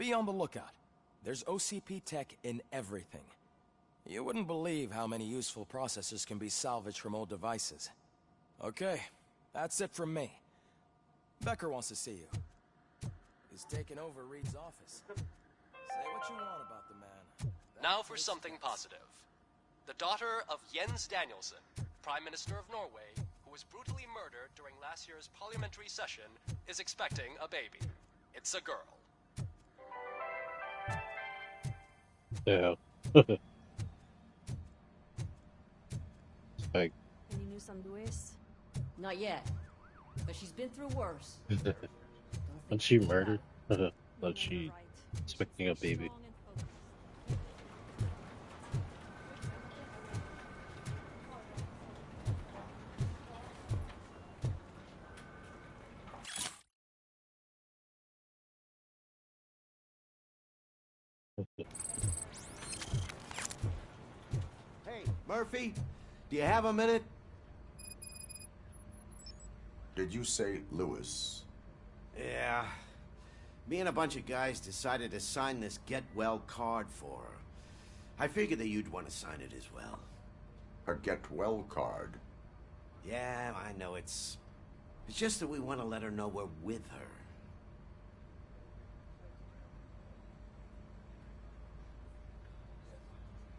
Be on the lookout. There's OCP tech in everything. You wouldn't believe how many useful processors can be salvaged from old devices. Okay, that's it from me. Becker wants to see you. He's taken over Reed's office. Say what you want about the man. Now for something positive. The daughter of Jens Danielson, Prime Minister of Norway, who was brutally murdered during last year's parliamentary session, is expecting a baby. It's a girl. Yeah. Like, Any news on Luis? Not yet, but she's been through worse. when she murdered, but she expecting a baby. Hey, Murphy, do you have a minute? Did you say Lewis? Yeah. Me and a bunch of guys decided to sign this get well card for her. I figured that you'd want to sign it as well. A get well card? Yeah, I know it's just that we want to let her know we're with her.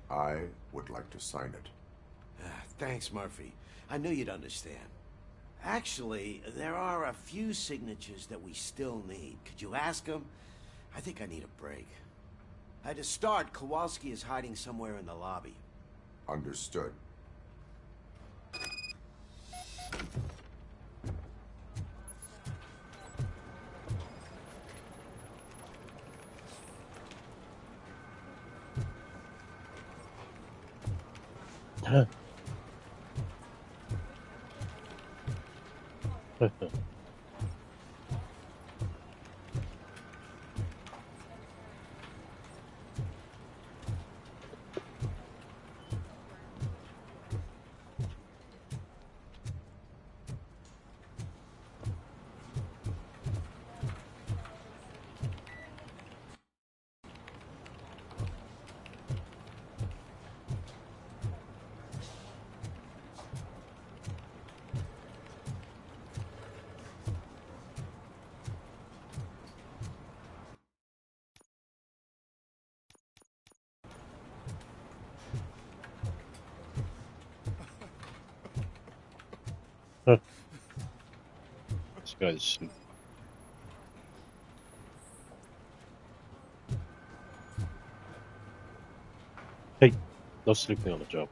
I would like to sign it. Thanks, Murphy. I knew you'd understand. Actually, there are a few signatures that we still need. Could you ask them? I think I need a break. To start, Kowalski is hiding somewhere in the lobby. Understood. This guy's stupid. Hey, no sleeping on the job.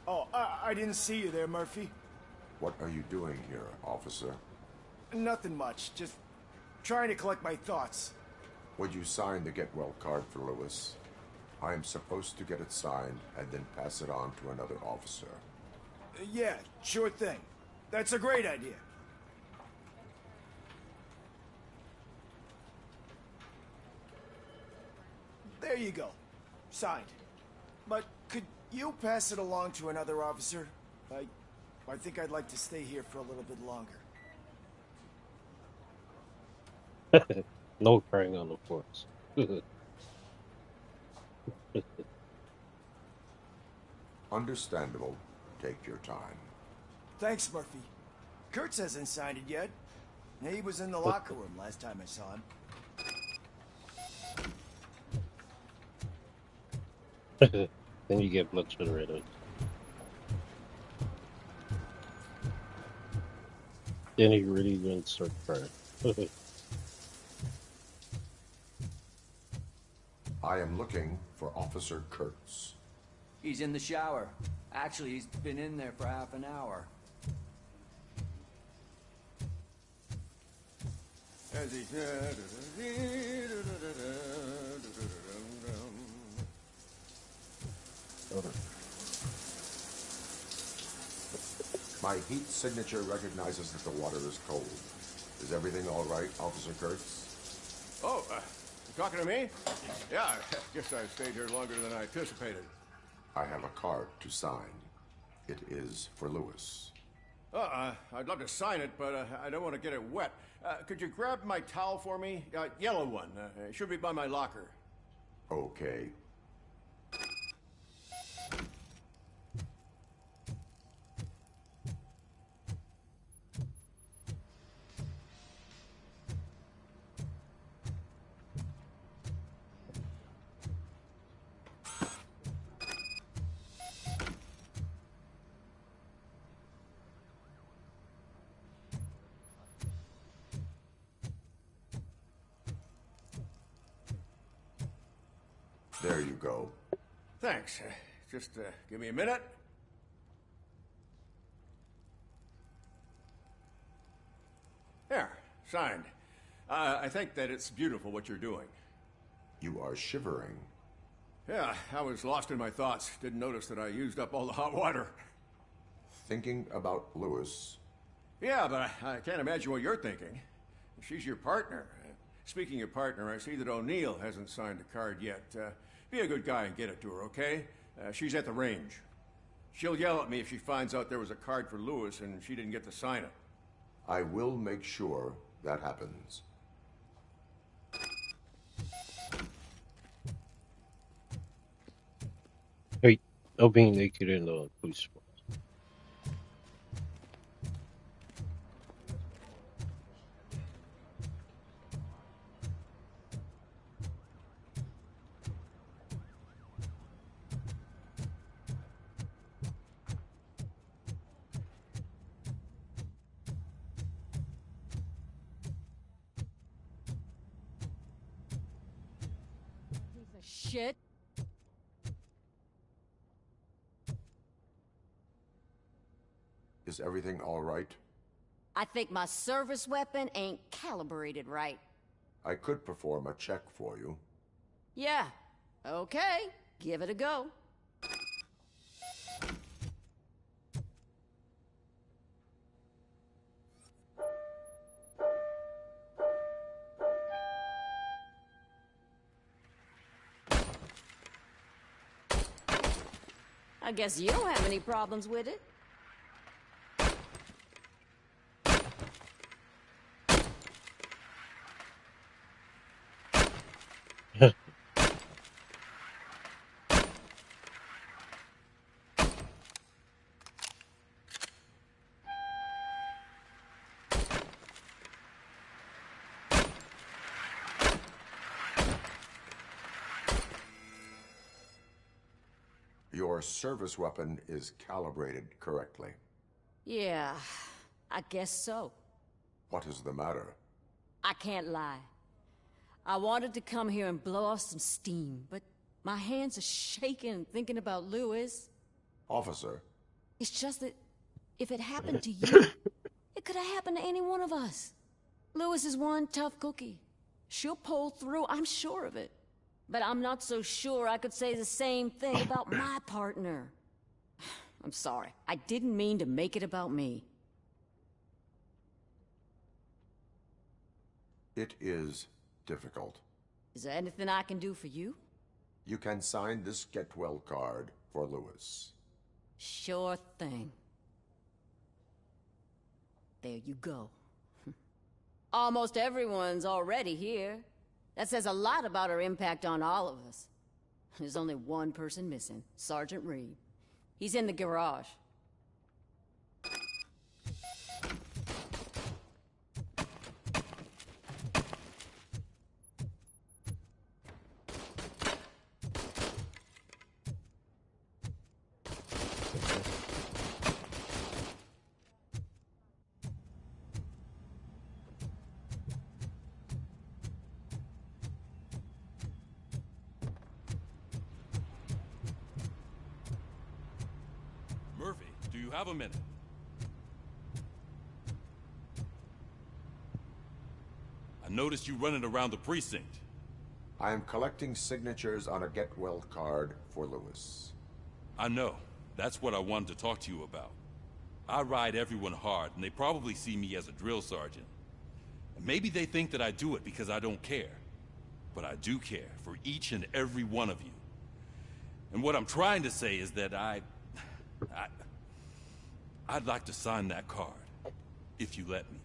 Oh, I didn't see you there, Murphy. What are you doing here, officer? Nothing much, just trying to collect my thoughts. Would you sign the get well card for Lewis? I am supposed to get it signed and then pass it on to another officer. Yeah, sure thing. That's a great idea. There you go. Signed. But could you pass it along to another officer? I think I'd like to stay here for a little bit longer. No crying on the floors. Understandable. Take your time. Thanks, Murphy. Kurtz hasn't signed it yet. He was in the locker room last time I saw him. Then you get bloodshot red out. Then he really wouldn't start crying. I am looking for Officer Kurtz. He's in the shower. Actually, he's been in there for half an hour. My heat signature recognizes that the water is cold. Is everything all right, Officer Kurtz? Oh, you talking to me? Yeah, I guess I stayed here longer than I anticipated. I have a card to sign. It is for Lewis. I'd love to sign it, but I don't want to get it wet. Could you grab my towel for me? Yellow one. It should be by my locker. Okay. There you go. Thanks. Just give me a minute. There, signed. I think that it's beautiful what you're doing. You are shivering. Yeah, I was lost in my thoughts. Didn't notice that I used up all the hot water. Thinking about Lewis. Yeah, but I can't imagine what you're thinking. She's your partner. Speaking of partner, I see that O'Neill hasn't signed a card yet. Be a good guy and get it to her, okay? She's at the range. She'll yell at me if she finds out there was a card for Lewis and she didn't get to sign it. I will make sure that happens. Hey, being naked in the police spot. Shit. Is everything all right? I think my service weapon ain't calibrated right. I could perform a check for you. Yeah. Okay. Give it a go. I guess you don't have any problems with it. Your service weapon is calibrated correctly. Yeah, I guess so. What is the matter? I can't lie. I wanted to come here and blow off some steam, but my hands are shaking thinking about Lewis. Officer. It's just that if it happened to you, it could have happened to any one of us. Lewis is one tough cookie. She'll pull through, I'm sure of it. But I'm not so sure I could say the same thing about my partner. I'm sorry. I didn't mean to make it about me. It is difficult. Is there anything I can do for you? You can sign this get well card for Lewis. Sure thing. There you go. Almost everyone's already here. That says a lot about her impact on all of us. There's only one person missing, Sergeant Reed. He's in the garage. Murphy, do you have a minute? I noticed you running around the precinct. I am collecting signatures on a get well card for Lewis. I know. That's what I wanted to talk to you about. I ride everyone hard, and they probably see me as a drill sergeant. And maybe they think that I do it because I don't care. But I do care for each and every one of you. And what I'm trying to say is that I'd like to sign that card, if you let me.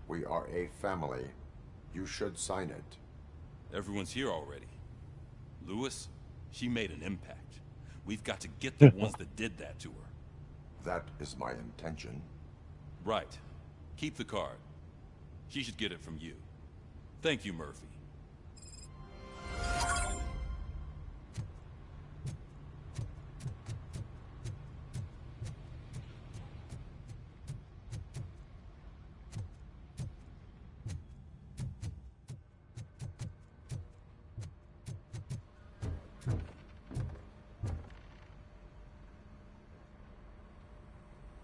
We are a family. You should sign it. Everyone's here already. Lewis, she made an impact. We've got to get the ones that did that to her. That is my intention. Right. Keep the card. She should get it from you. Thank you, Murphy.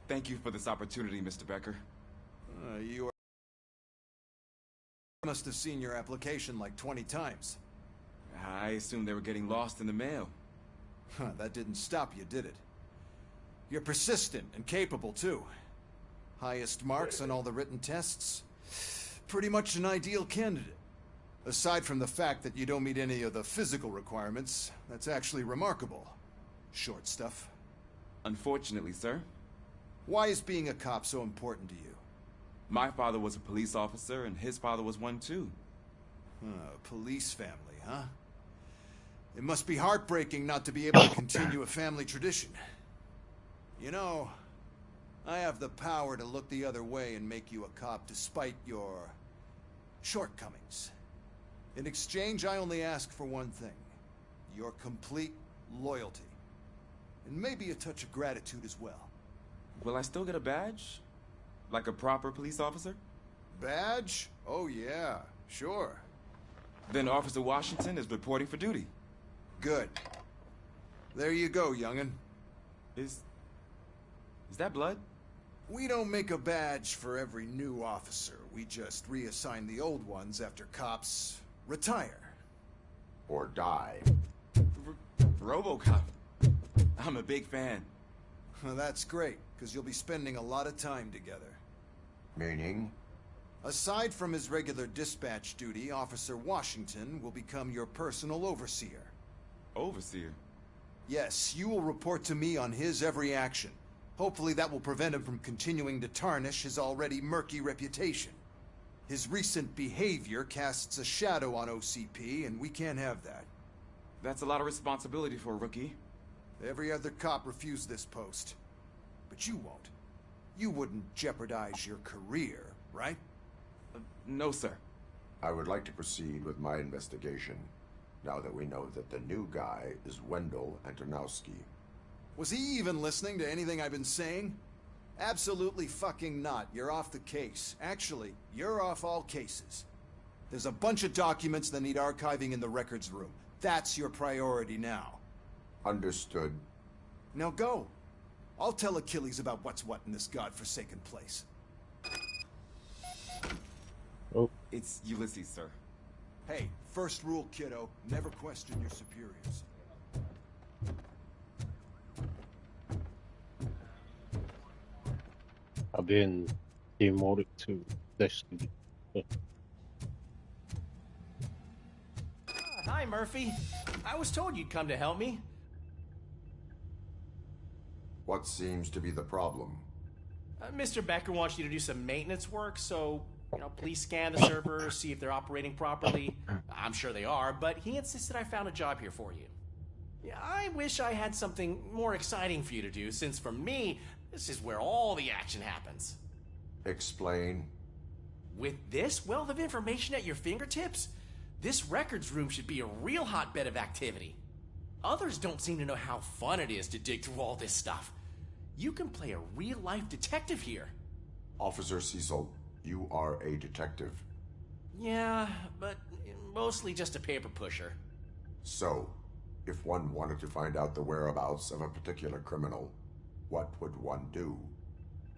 Thank you for this opportunity, Mr. Becker. You must have seen your application like 20 times. I assumed they were getting lost in the mail. That didn't stop you, did it? You're persistent and capable, too. Highest marks on all the written tests. Pretty much an ideal candidate. Aside from the fact that you don't meet any of the physical requirements, that's actually remarkable. Short stuff. Unfortunately, sir. Why is being a cop so important to you? My father was a police officer, and his father was one, too. Police family, huh? It must be heartbreaking not to be able to continue a family tradition. You know, I have the power to look the other way and make you a cop despite your shortcomings. In exchange, I only ask for one thing. Your complete loyalty. And maybe a touch of gratitude as well. Will I still get a badge? Like a proper police officer? Badge? Oh yeah, sure. Then Officer Washington is reporting for duty. Good. There you go, young'un. Is that blood? We don't make a badge for every new officer. We just reassign the old ones after cops retire. Or die. Robocop. I'm a big fan. That's great, because you'll be spending a lot of time together. Meaning? Aside from his regular dispatch duty, Officer Washington will become your personal overseer. Overseer? Yes, you will report to me on his every action. Hopefully that will prevent him from continuing to tarnish his already murky reputation. His recent behavior casts a shadow on OCP, and we can't have that. That's a lot of responsibility for a rookie. Every other cop refused this post. But you won't. You wouldn't jeopardize your career, right? No, sir. I would like to proceed with my investigation, now that we know that the new guy is Wendell Antonowski. Was he even listening to anything I've been saying? Absolutely fucking not. You're off the case. Actually, you're off all cases. There's a bunch of documents that need archiving in the records room. That's your priority now. Understood. Now go. I'll tell Achilles about what's what in this godforsaken place. Oh. It's Ulysses, sir. Hey, first rule, kiddo. Never question your superiors. I've been demoted to Destiny. Hi, Murphy. I was told you'd come to help me. What seems to be the problem? Mr. Becker wants you to do some maintenance work, so, please scan the servers, see if they're operating properly. I'm sure they are, but he insisted I found a job here for you. Yeah, I wish I had something more exciting for you to do, since for me, this is where all the action happens. Explain. With this wealth of information at your fingertips, this records room should be a real hotbed of activity. Others don't seem to know how fun it is to dig through all this stuff. You can play a real-life detective here. Officer Cecil, you are a detective. Yeah, but mostly just a paper pusher. So, if one wanted to find out the whereabouts of a particular criminal, what would one do?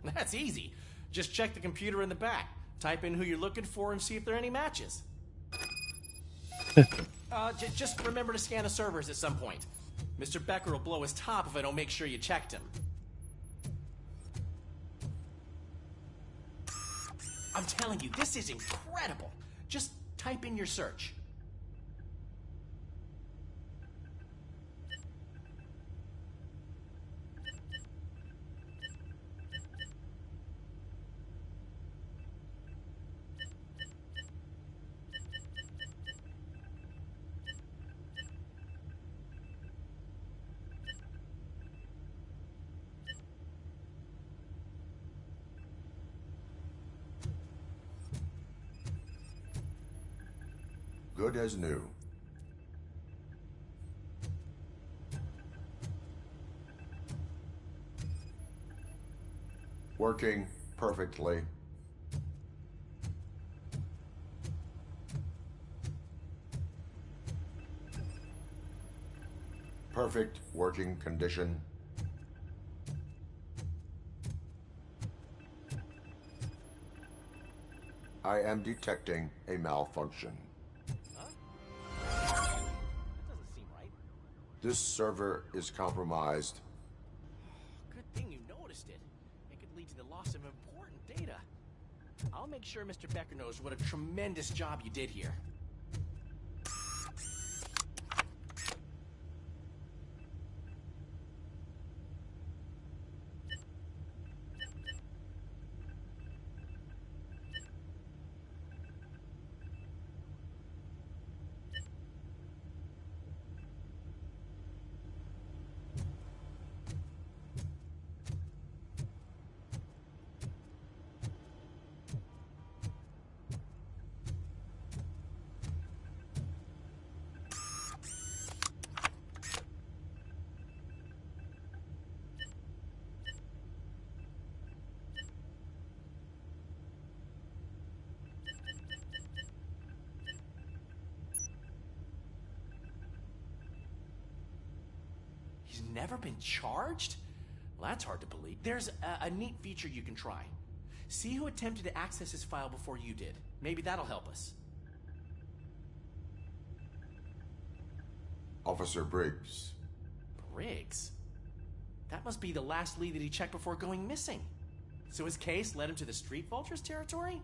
That's easy. Just check the computer in the back, type in who you're looking for, and see if there are any matches. Just remember to scan the servers at some point. Mr. Becker will blow his top if I don't make sure you checked him. I'm telling you, this is incredible. Just type in your search. good as new. Working perfectly. Perfect working condition. I am detecting a malfunction. That doesn't seem right. This server is compromised. Good thing you noticed it. It could lead to the loss of important data. I'll make sure Mr. Becker knows what a tremendous job you did here. He's never been charged? Well, that's hard to believe. There's a neat feature you can try. See who attempted to access his file before you did. Maybe that'll help us. Officer Briggs. Briggs? That must be the last lead that he checked before going missing. So his case led him to the Street Vultures territory?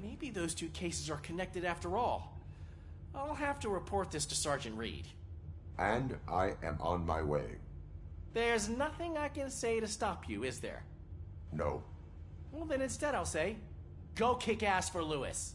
Maybe those two cases are connected after all. I'll have to report this to Sergeant Reed. And I am on my way. There's nothing I can say to stop you, is there? No. Well, then instead I'll say, go kick ass for Lewis.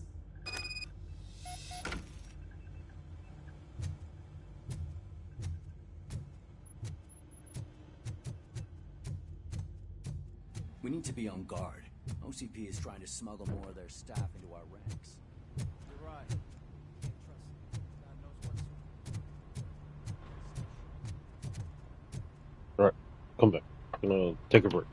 We need to be on guard. OCP is trying to smuggle more of their staff into our ranks. You're right. Can't trust them. God knows what's... Alright, come back. I'm gonna take a break.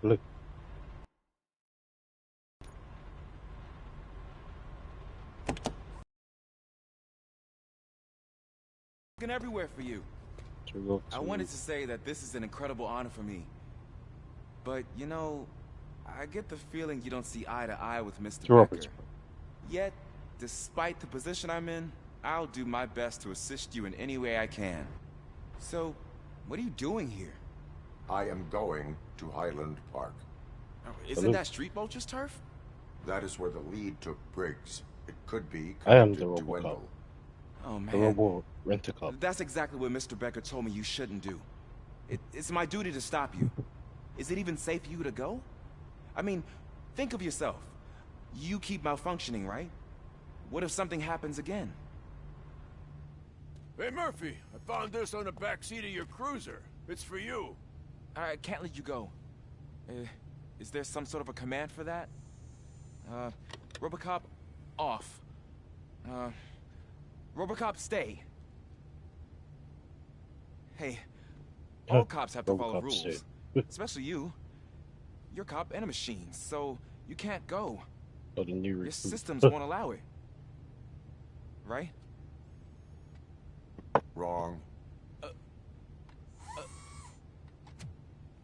Look. Looking everywhere for you. I wanted to say that this is an incredible honor for me. But, you know, I get the feeling you don't see eye to eye with Mr. Becker. Yet, despite the position I'm in, I'll do my best to assist you in any way I can. So, what are you doing here? I am going to Highland Park. Oh, isn't that Street Vulture's turf? That is where the lead took Briggs. It could be I am the connected to Robocop. Wendell. Oh, man. The Robo Rent-A-Cop. That's exactly what Mr. Becker told me you shouldn't do. It's my duty to stop you. Is it even safe for you to go? I mean, think of yourself. You keep malfunctioning, right? What if something happens again? Hey, Murphy, I found this on the back seat of your cruiser. It's for you. I can't let you go. Is there some sort of a command for that? Robocop, off. Robocop, stay. Hey, all cops have to follow rules. Especially you. You're a cop and a machine, so you can't go. Your systems won't allow it. Right? Wrong.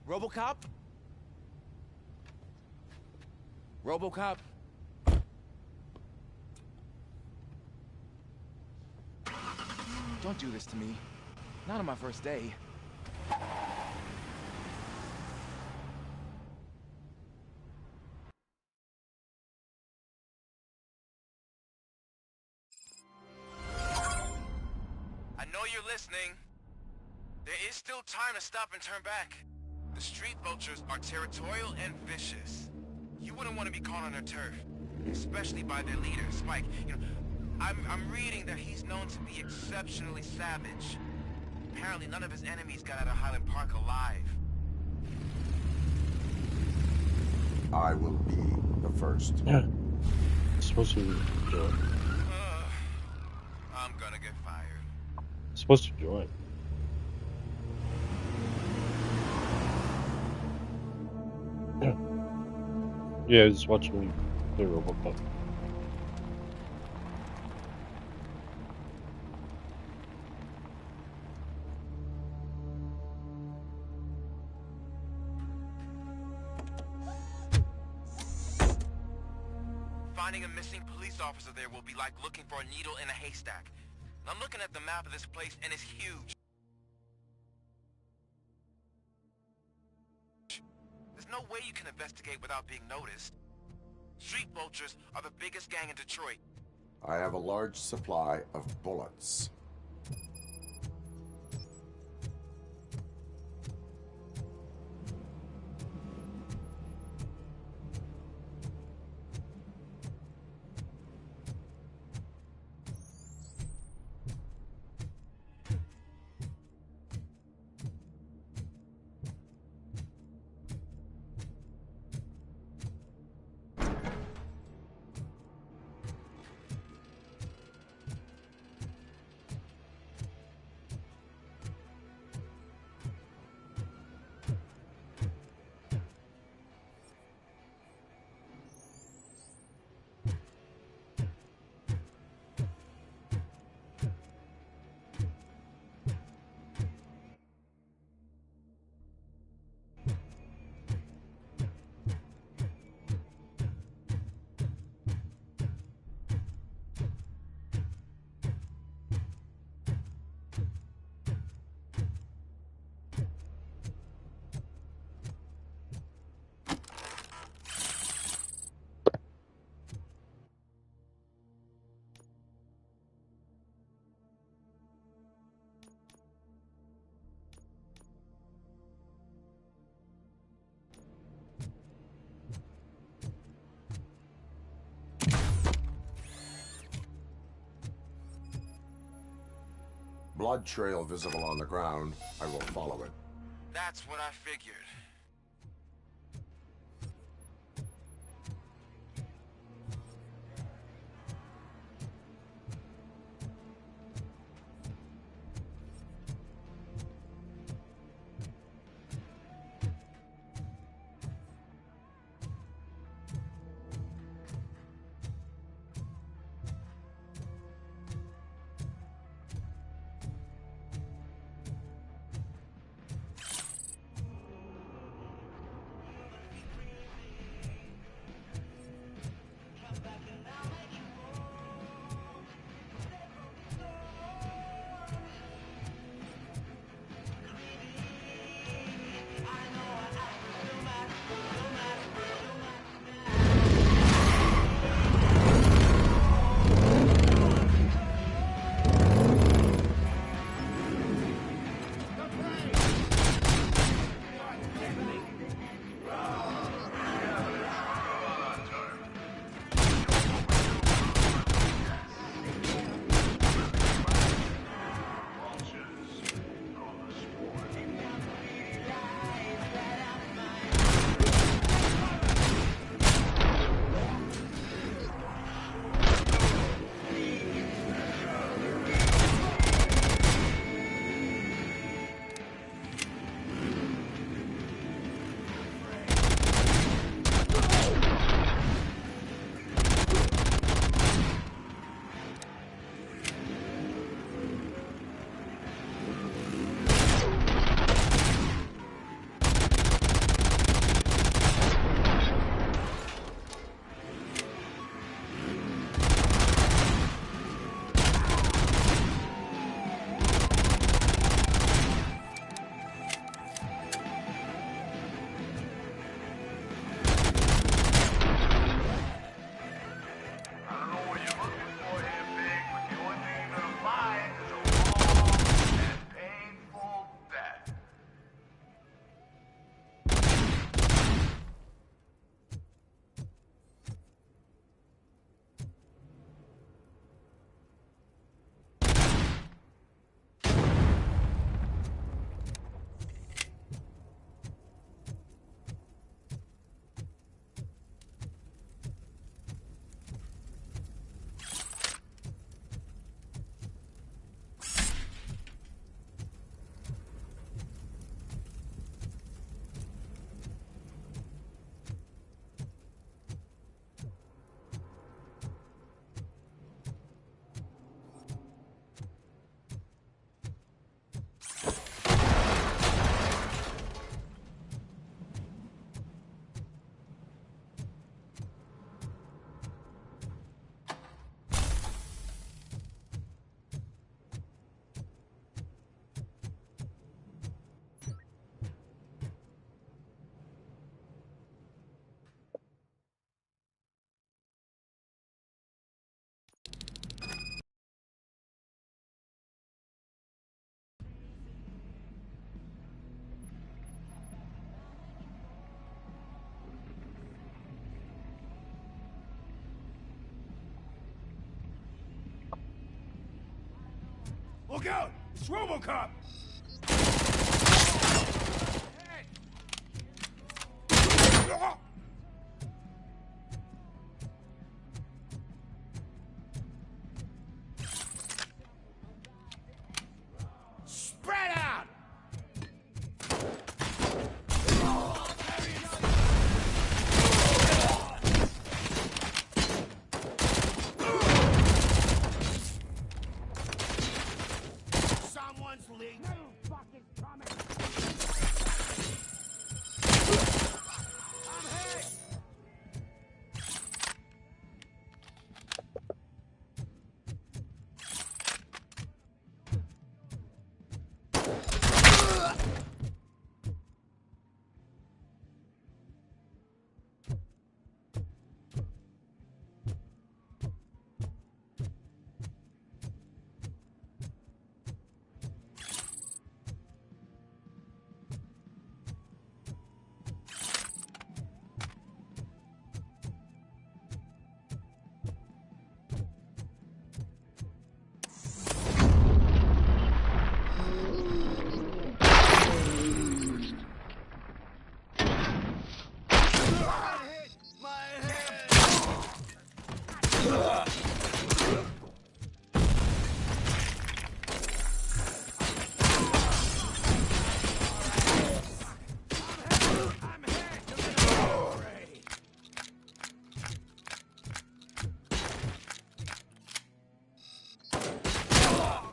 Robocop? Robocop? Don't do this to me. Not on my first day. I know you're listening. There is still time to stop and turn back. The street vultures are territorial and vicious. You wouldn't want to be caught on their turf, especially by their leader, Spike. You know, I'm reading that he's known to be exceptionally savage. Apparently none of his enemies got out of Highland Park alive. I will be the first. Yeah. It's supposed to join. I'm gonna get fired. It's supposed to join. Yeah, I was watching the Robocop. Finding a missing police officer there will be like looking for a needle in a haystack. I'm looking at the map of this place and it's huge. There's no way you can investigate without being noticed. Street vultures are the biggest gang in Detroit. I have a large supply of bullets. Blood trail visible on the ground. I will follow it. That's what I figured. Look out! It's Robocop! Spread out! Someone's leaving. Motherfucker's coming. I'm hit.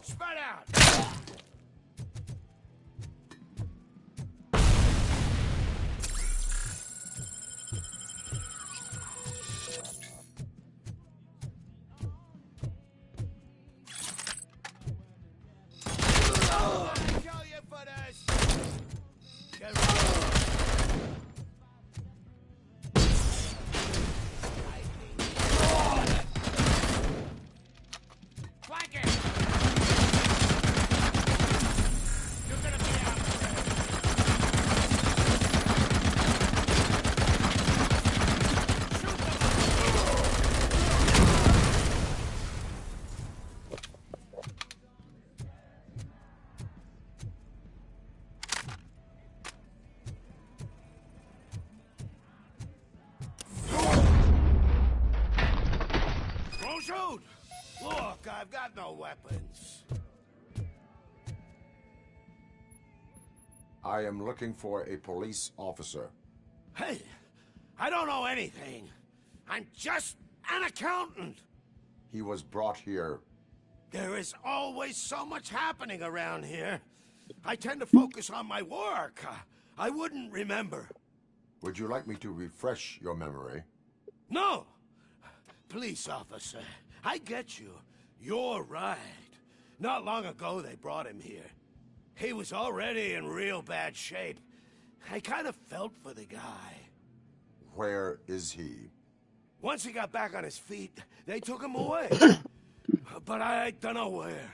Spread out! I kill you for this! Get Flank it! You're gonna be out Don't shoot! Look, I've got no weapons. I am looking for a police officer. Hey, I don't know anything. I'm just an accountant. He was brought here. There is always so much happening around here. I tend to focus on my work. I wouldn't remember. Would you like me to refresh your memory? No! Police officer, I get you. You're right. Not long ago they brought him here. He was already in real bad shape. I kind of felt for the guy. Where is he? Once he got back on his feet, they took him away. But I don't know where.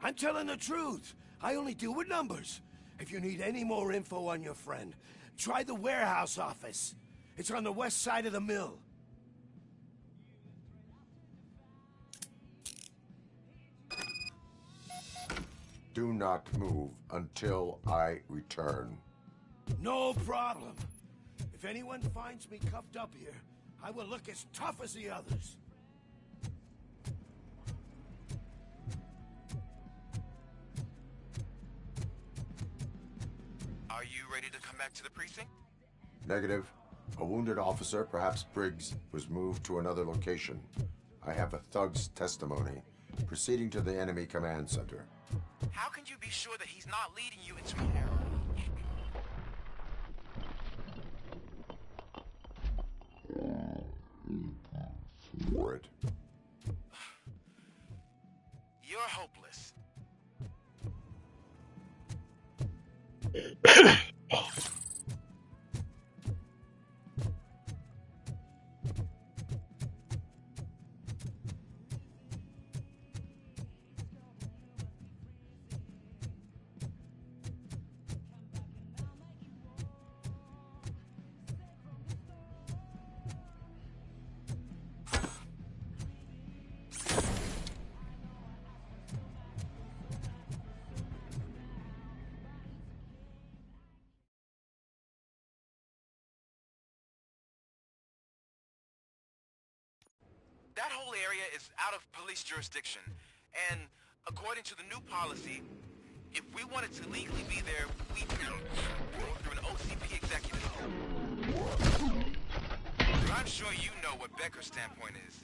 I'm telling the truth. I only deal with numbers. If you need any more info on your friend, try the warehouse office. It's on the west side of the mill. Do not move until I return. No problem. If anyone finds me cuffed up here, I will look as tough as the others. Are you ready to come back to the precinct? Negative. A wounded officer, perhaps Briggs, was moved to another location. I have a thug's testimony. Proceeding to the enemy command center. How can you be sure that he's not leading you into an error? For it. You're hopeless. that whole area is out of police jurisdiction. And according to the new policy, if we wanted to legally be there, we through an OCP executive. I'm sure you know what Becker's standpoint is.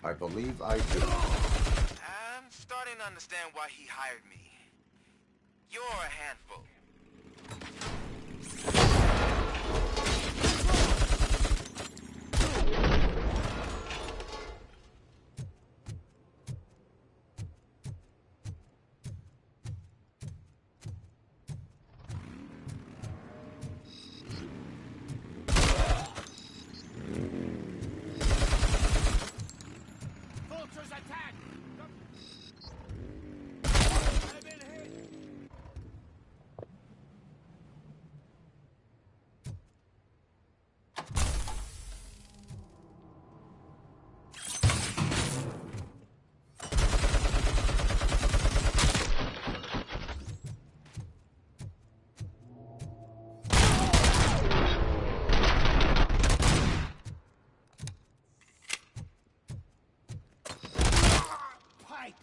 I believe I do. I'm starting to understand why he hired me. You're a handful.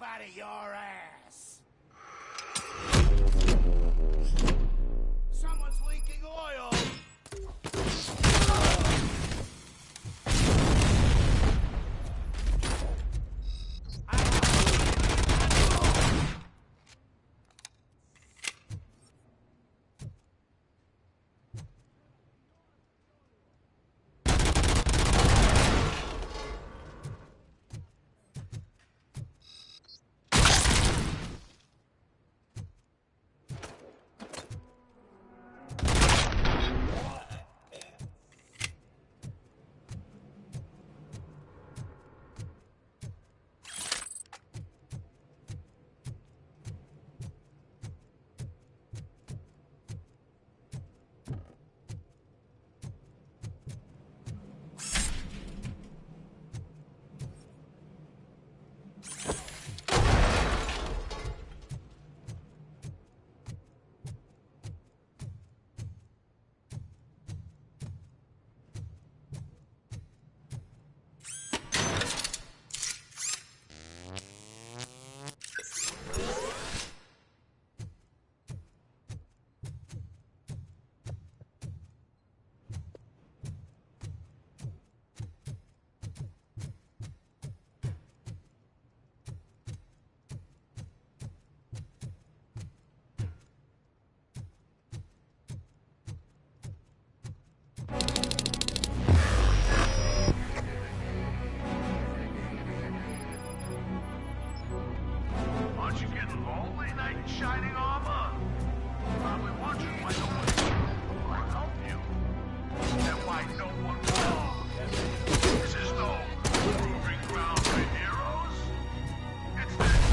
Out of your ass! Someone's leaking oil! Aren't you getting lonely, knight in shining armor? Probably wondering why no one will help you. And why no one will. This is no proving ground for heroes. It's that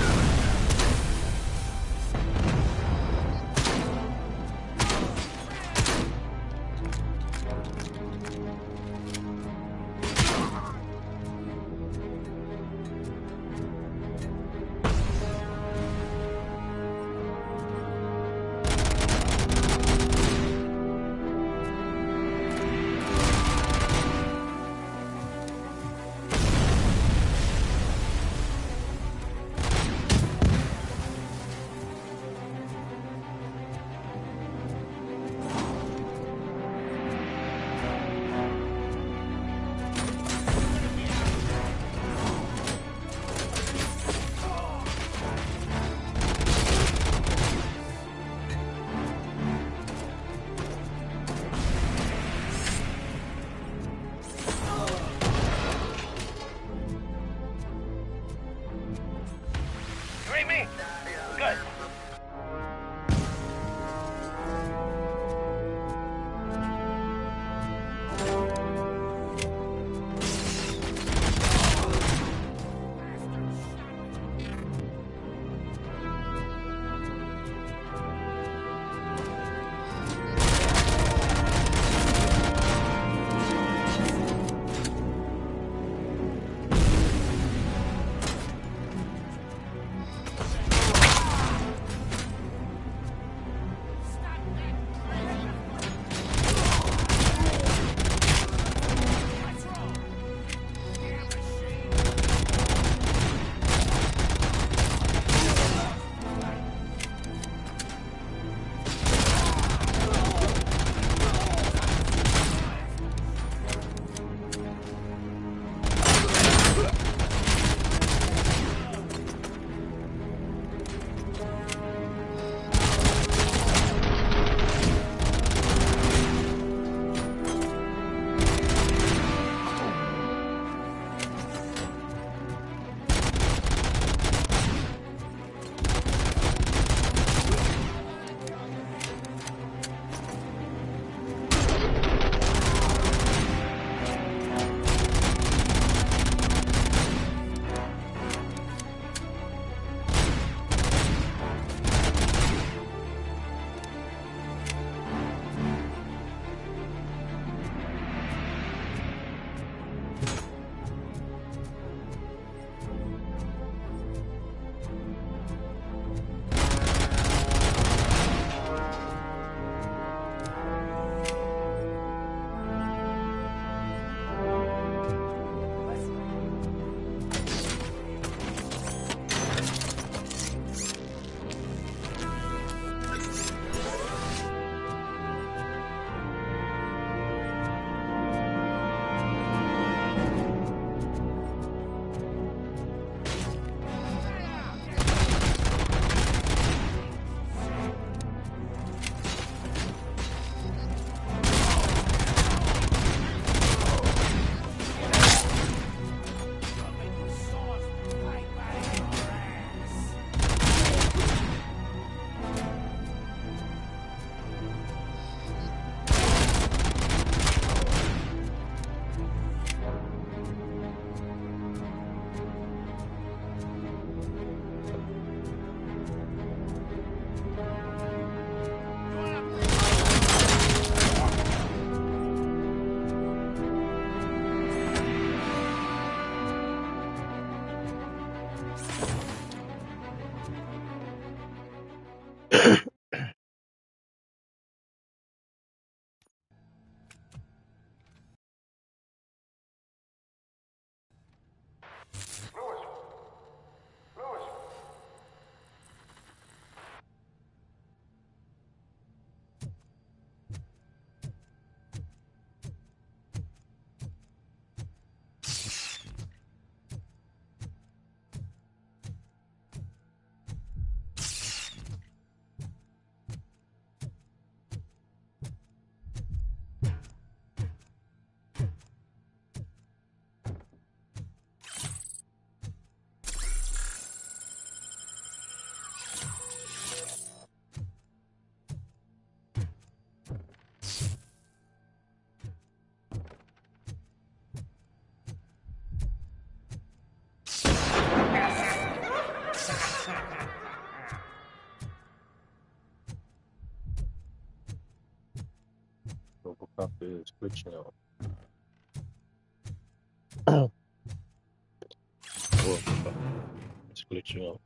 Robocop is glitching out. Robocop is glitching out.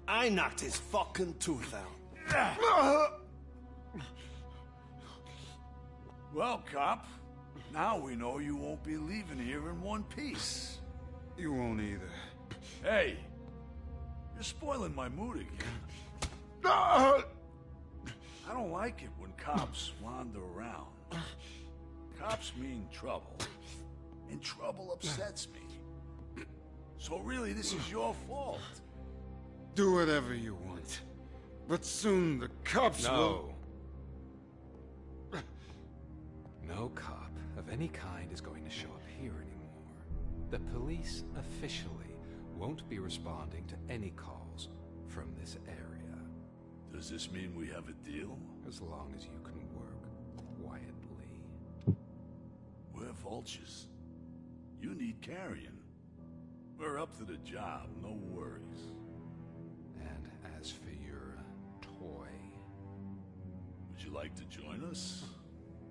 I knocked his fucking tooth out. Well, cop, now we know you won't be leaving here in one piece. You won't either. Hey, you're spoiling my mood again. I don't like it when cops wander around. Cops mean trouble, and trouble upsets me. So really, this is your fault. Do whatever you want. But soon the cops will... No cop of any kind is going to show up here anymore. The police officially won't be responding to any calls from this area. Does this mean we have a deal? As long as you can work quietly. We're vultures. You need carrion. We're up to the job, no worries. And as for your toy... Would you like to join us?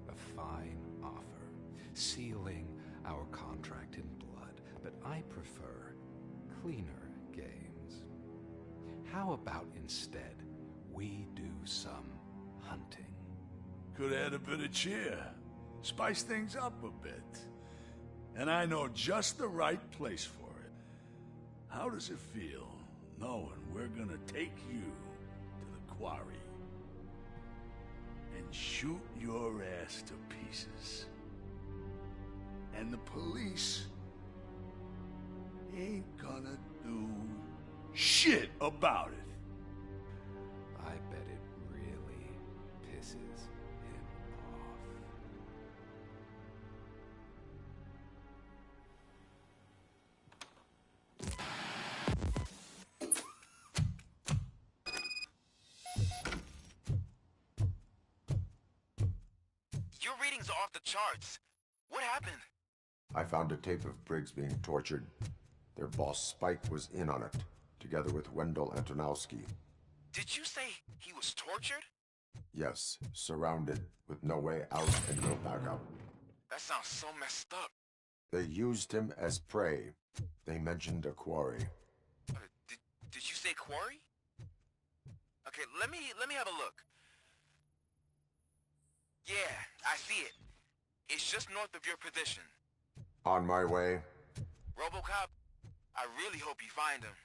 A fine offer, sealing our contract in blood, but I prefer cleaner games. How about instead we do some hunting? Could add a bit of cheer, spice things up a bit. And I know just the right place for it. How does it feel knowing we're gonna take you to the quarry and shoot your ass to pieces? And the police ain't gonna do shit about it. I bet it really pisses him off. Your readings are off the charts. What happened? I found a tape of Briggs being tortured. Their boss Spike was in on it, together with Wendell Antonowski. Did you say he was tortured? Yes, surrounded, with no way out and no backup. That sounds so messed up. They used him as prey. They mentioned a quarry. Did you say quarry? Okay, let me have a look. Yeah, I see it. It's just north of your position. On my way. Robocop, I really hope you find him.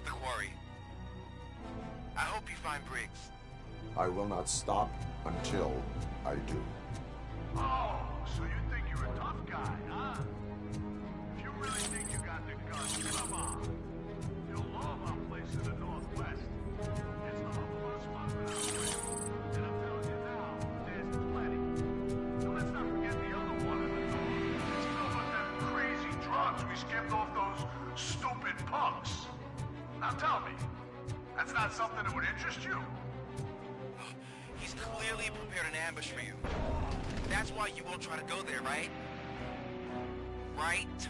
the quarry. I hope you find Briggs. I will not stop until I do. Oh, so you think you're a tough guy, huh? If you really think you got the guts, come on. You'll love our place in the Northwest. It's the hub of our smuggling operation. And I'm telling you now, there's plenty. And let's not forget the other one in the north. It's filled with them crazy drugs we skipped off those stupid punks. Now tell me, that's not something that would interest you? He's clearly prepared an ambush for you. That's why you won't try to go there, right? Right?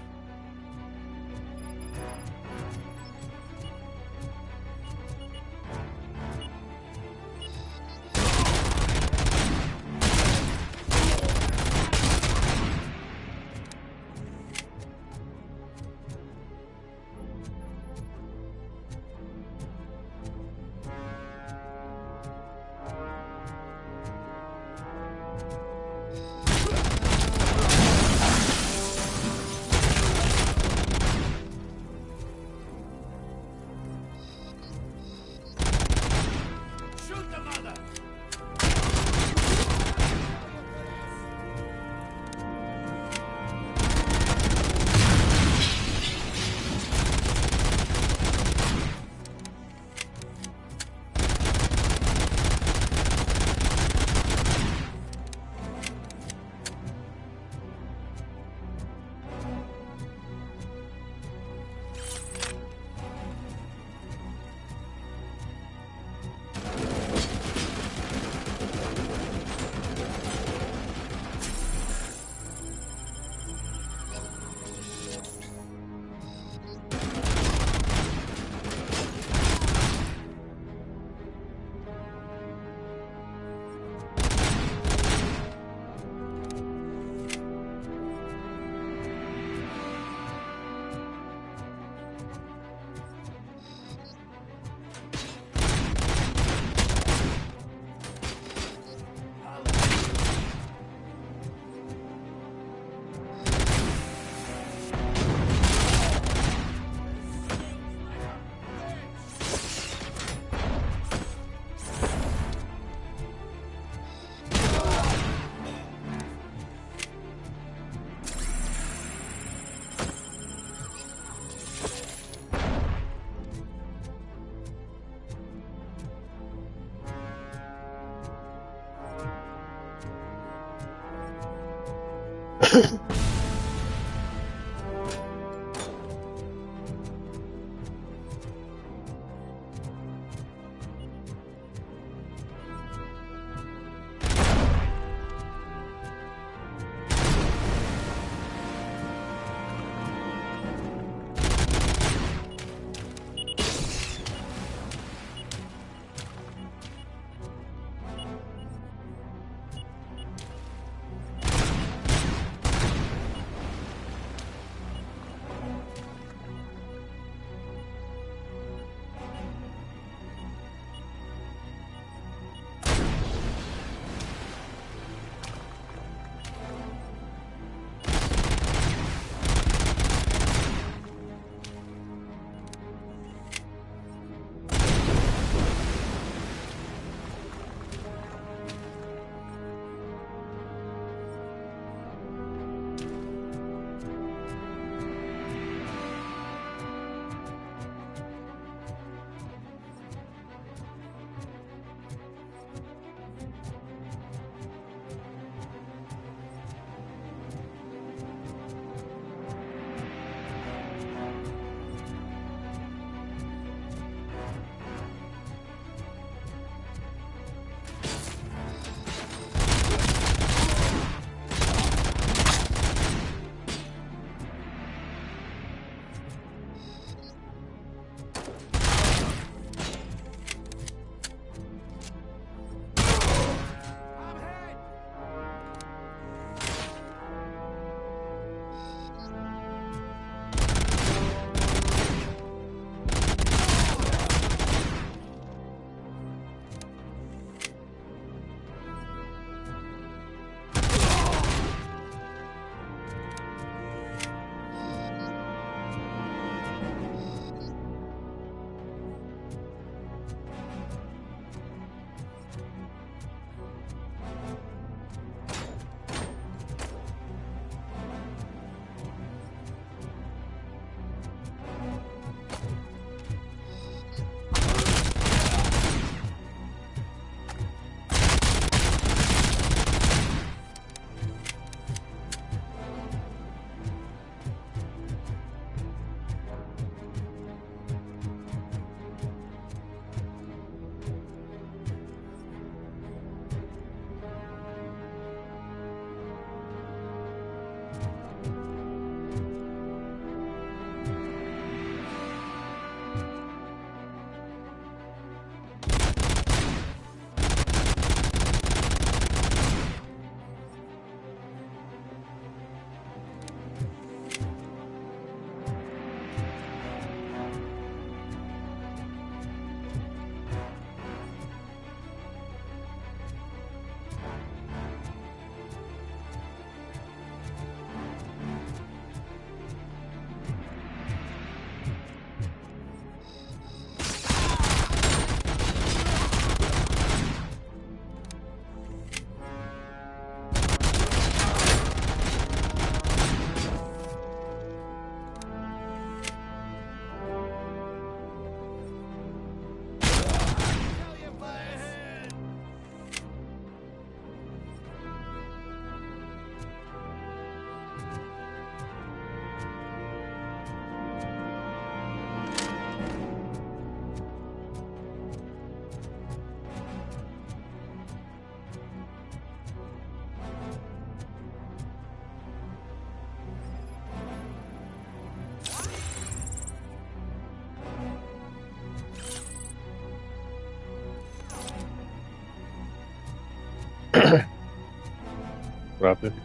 What happened?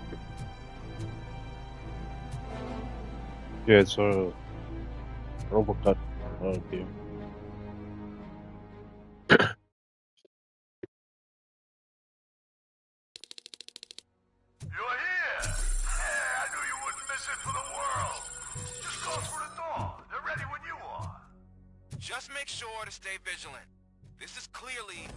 Yeah, it's a Robocop game. You're here! Hey, I knew you wouldn't miss it for the world! Just call through the door. They're ready when you are. Just make sure to stay vigilant. This is clearly...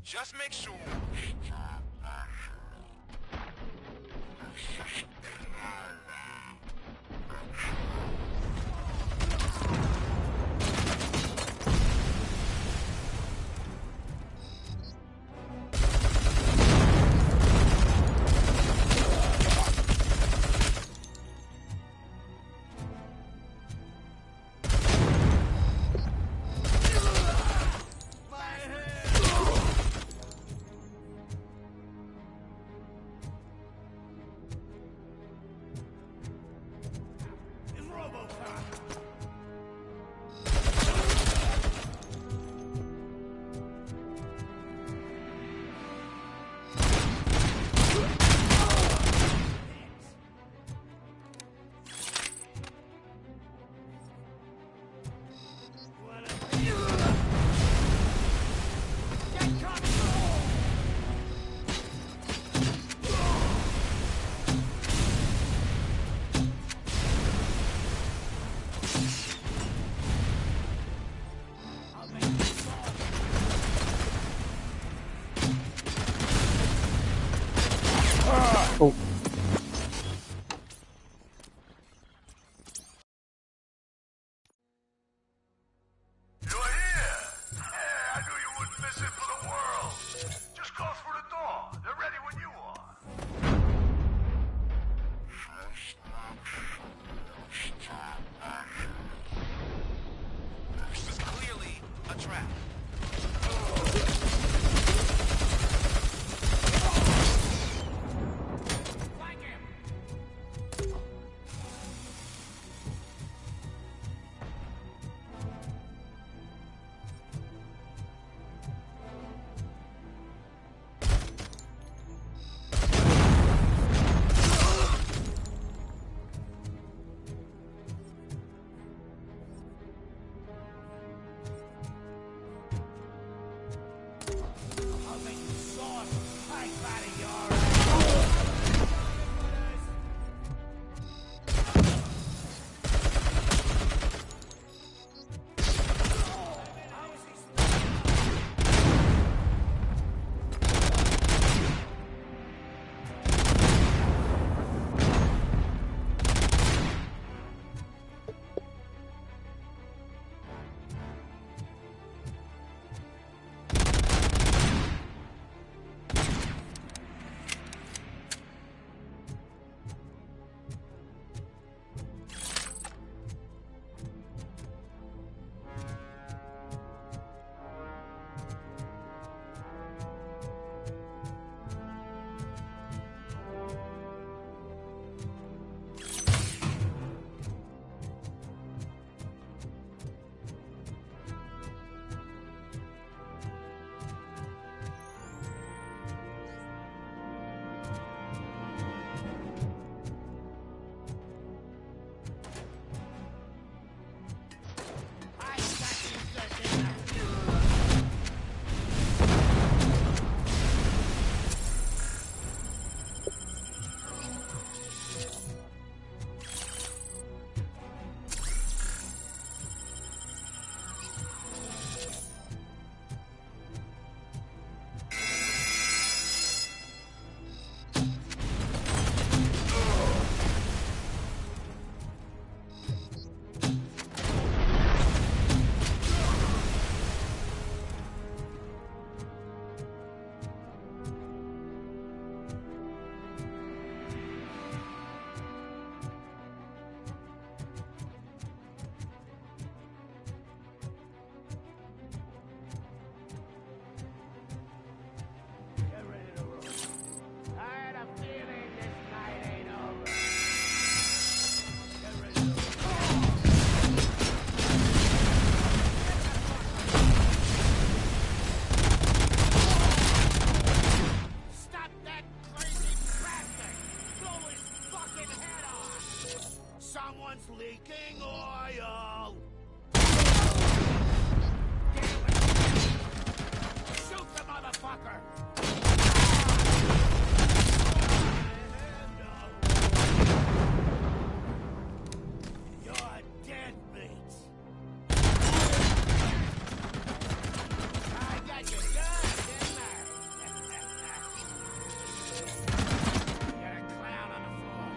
Just make sure. Oh. You're here! Yeah, I knew you wouldn't miss it for the world. Just go through the door. They're ready when you are. This is clearly a trap. Someone's leaking oil! Shoot the motherfucker! You're dead, mate. I got you good, didn't I? You're a clown on the floor.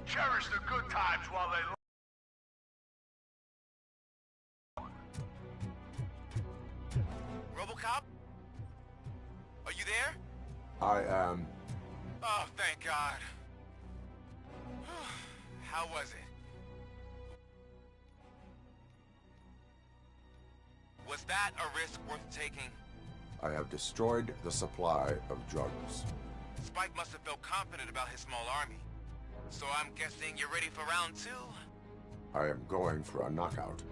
Cherish the good times while they last. Robocop? Are you there? I am. Oh, thank God. How was it? Was that a risk worth taking? I have destroyed the supply of drugs. Spike must have felt confident about his small army. So I'm guessing you're ready for round 2? I am going for a knockout.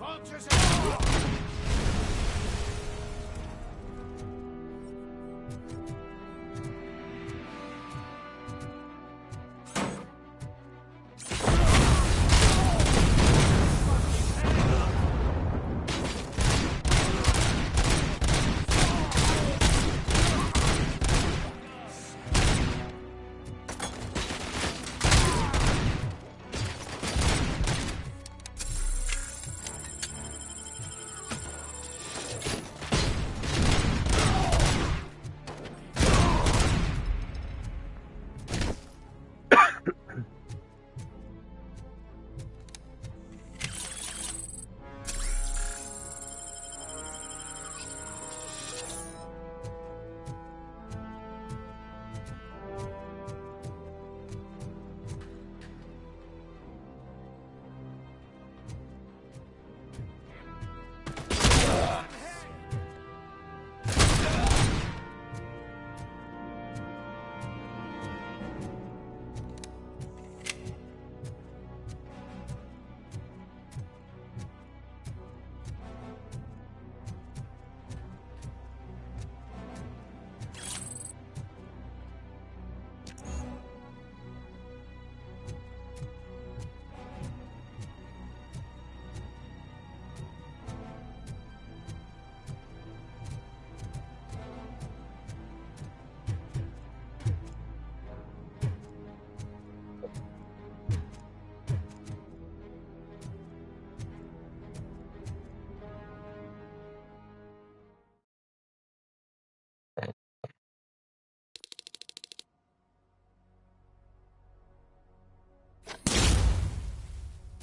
Vultures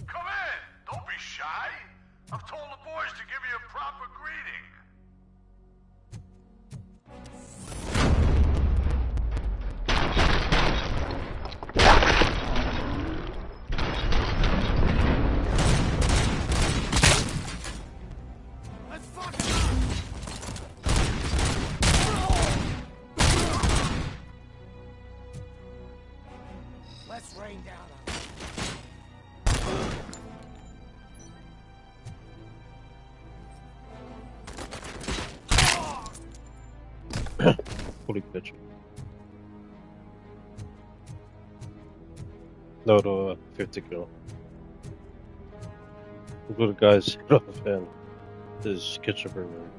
Come in! Don't be shy! I've told the boys to give you a proper greeting. almost rained down on Holy bitch. No, 50 kill. Look at the guy's hit off and his kitchen burner.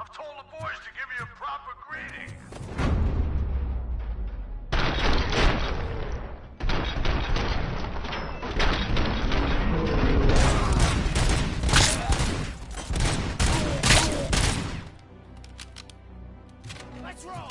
I've told the boys to give you a proper greeting. Let's roll!